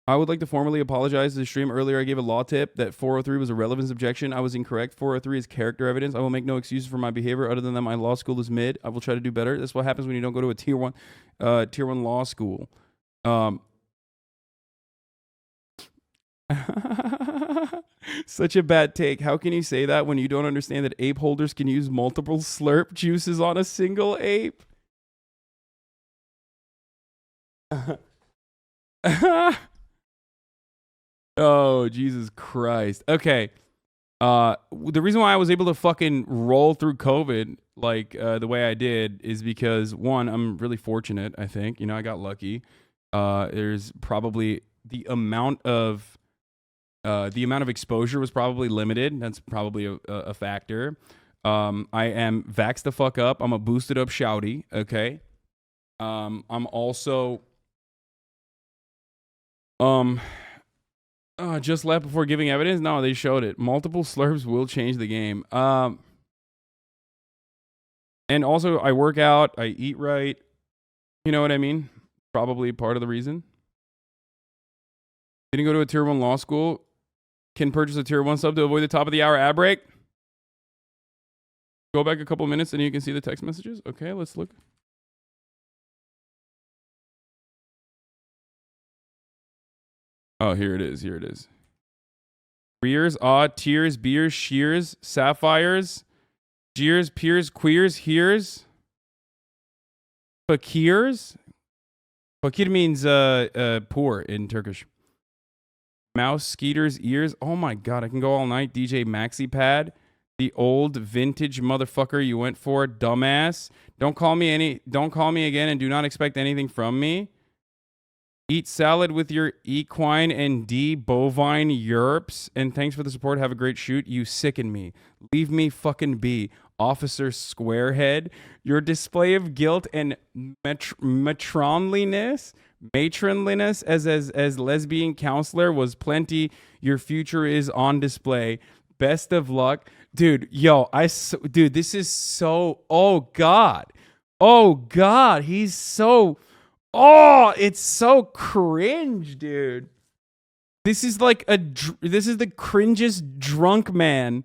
I would like to formally apologize to the stream. Earlier, I gave a law tip that 403 was a relevance objection. I was incorrect. 403 is character evidence. I will make no excuses for my behavior other than that my law school is mid. I will try to do better. That's what happens when you don't go to a tier one law school. Such a bad take. How can you say that when you don't understand that ape holders can use multiple slurp juices on a single ape? Oh, Jesus Christ. Okay. The reason why I was able to fucking roll through COVID like the way I did is because, one, I'm really fortunate, I think. You know, I got lucky. There's probably the amount of exposure was probably limited. That's probably a factor. I am vaxxed the fuck up. I'm a boosted up shouty, okay? I'm also just left before giving evidence? No, they showed it. Multiple slurps will change the game. And also, I work out. I eat right. You know what I mean? Probably part of the reason. Didn't go to a tier 1 law school. Can purchase a tier 1 sub to avoid the top of the hour ad break. Go back a couple minutes and you can see the text messages. Okay, let's look. Oh, here it is. Here it is. Rears, odd, tears, beers, shears, sapphires, jeers, peers, queers, hears, fakirs. Fakir means poor in Turkish. Mouse, skeeters, ears. Oh my God, I can go all night. DJ Maxi Pad. The old vintage motherfucker you went for, dumbass. Don't call me again and do not expect anything from me. Eat salad with your equine and D bovine Europe's. And thanks for the support. Have a great shoot. You sicken me. Leave me fucking be. Officer Squarehead. Your display of guilt and matronliness as lesbian counselor was plenty. Your future is on display. Best of luck. Dude, dude, this is so, oh God, he's so, it's so cringe, dude. This is like this is the cringest drunk man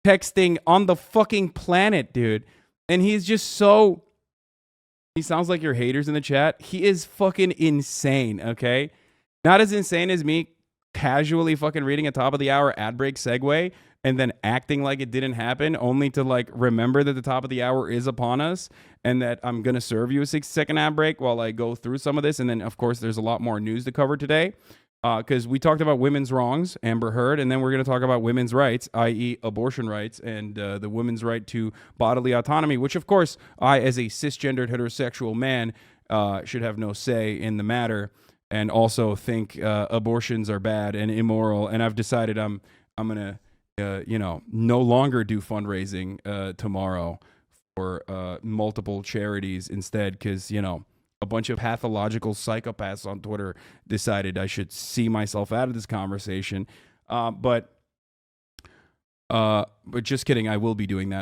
texting on the fucking planet, dude. And he's just so, he sounds like your haters in the chat. He is fucking insane, okay? Not as insane as me casually fucking reading a top of the hour ad break segue and then acting like it didn't happen, only to like remember that the top of the hour is upon us and that I'm going to serve you a 60-second ad break while I go through some of this. And then, of course, there's a lot more news to cover today because we talked about women's wrongs, Amber Heard, and then we're going to talk about women's rights, i.e. abortion rights and the women's right to bodily autonomy, which, of course, I, as a cisgendered heterosexual man, should have no say in the matter and also think abortions are bad and immoral. And I've decided I'm going to no longer do fundraising tomorrow for multiple charities instead, because, a bunch of pathological psychopaths on Twitter decided I should see myself out of this conversation. But just kidding, I will be doing that.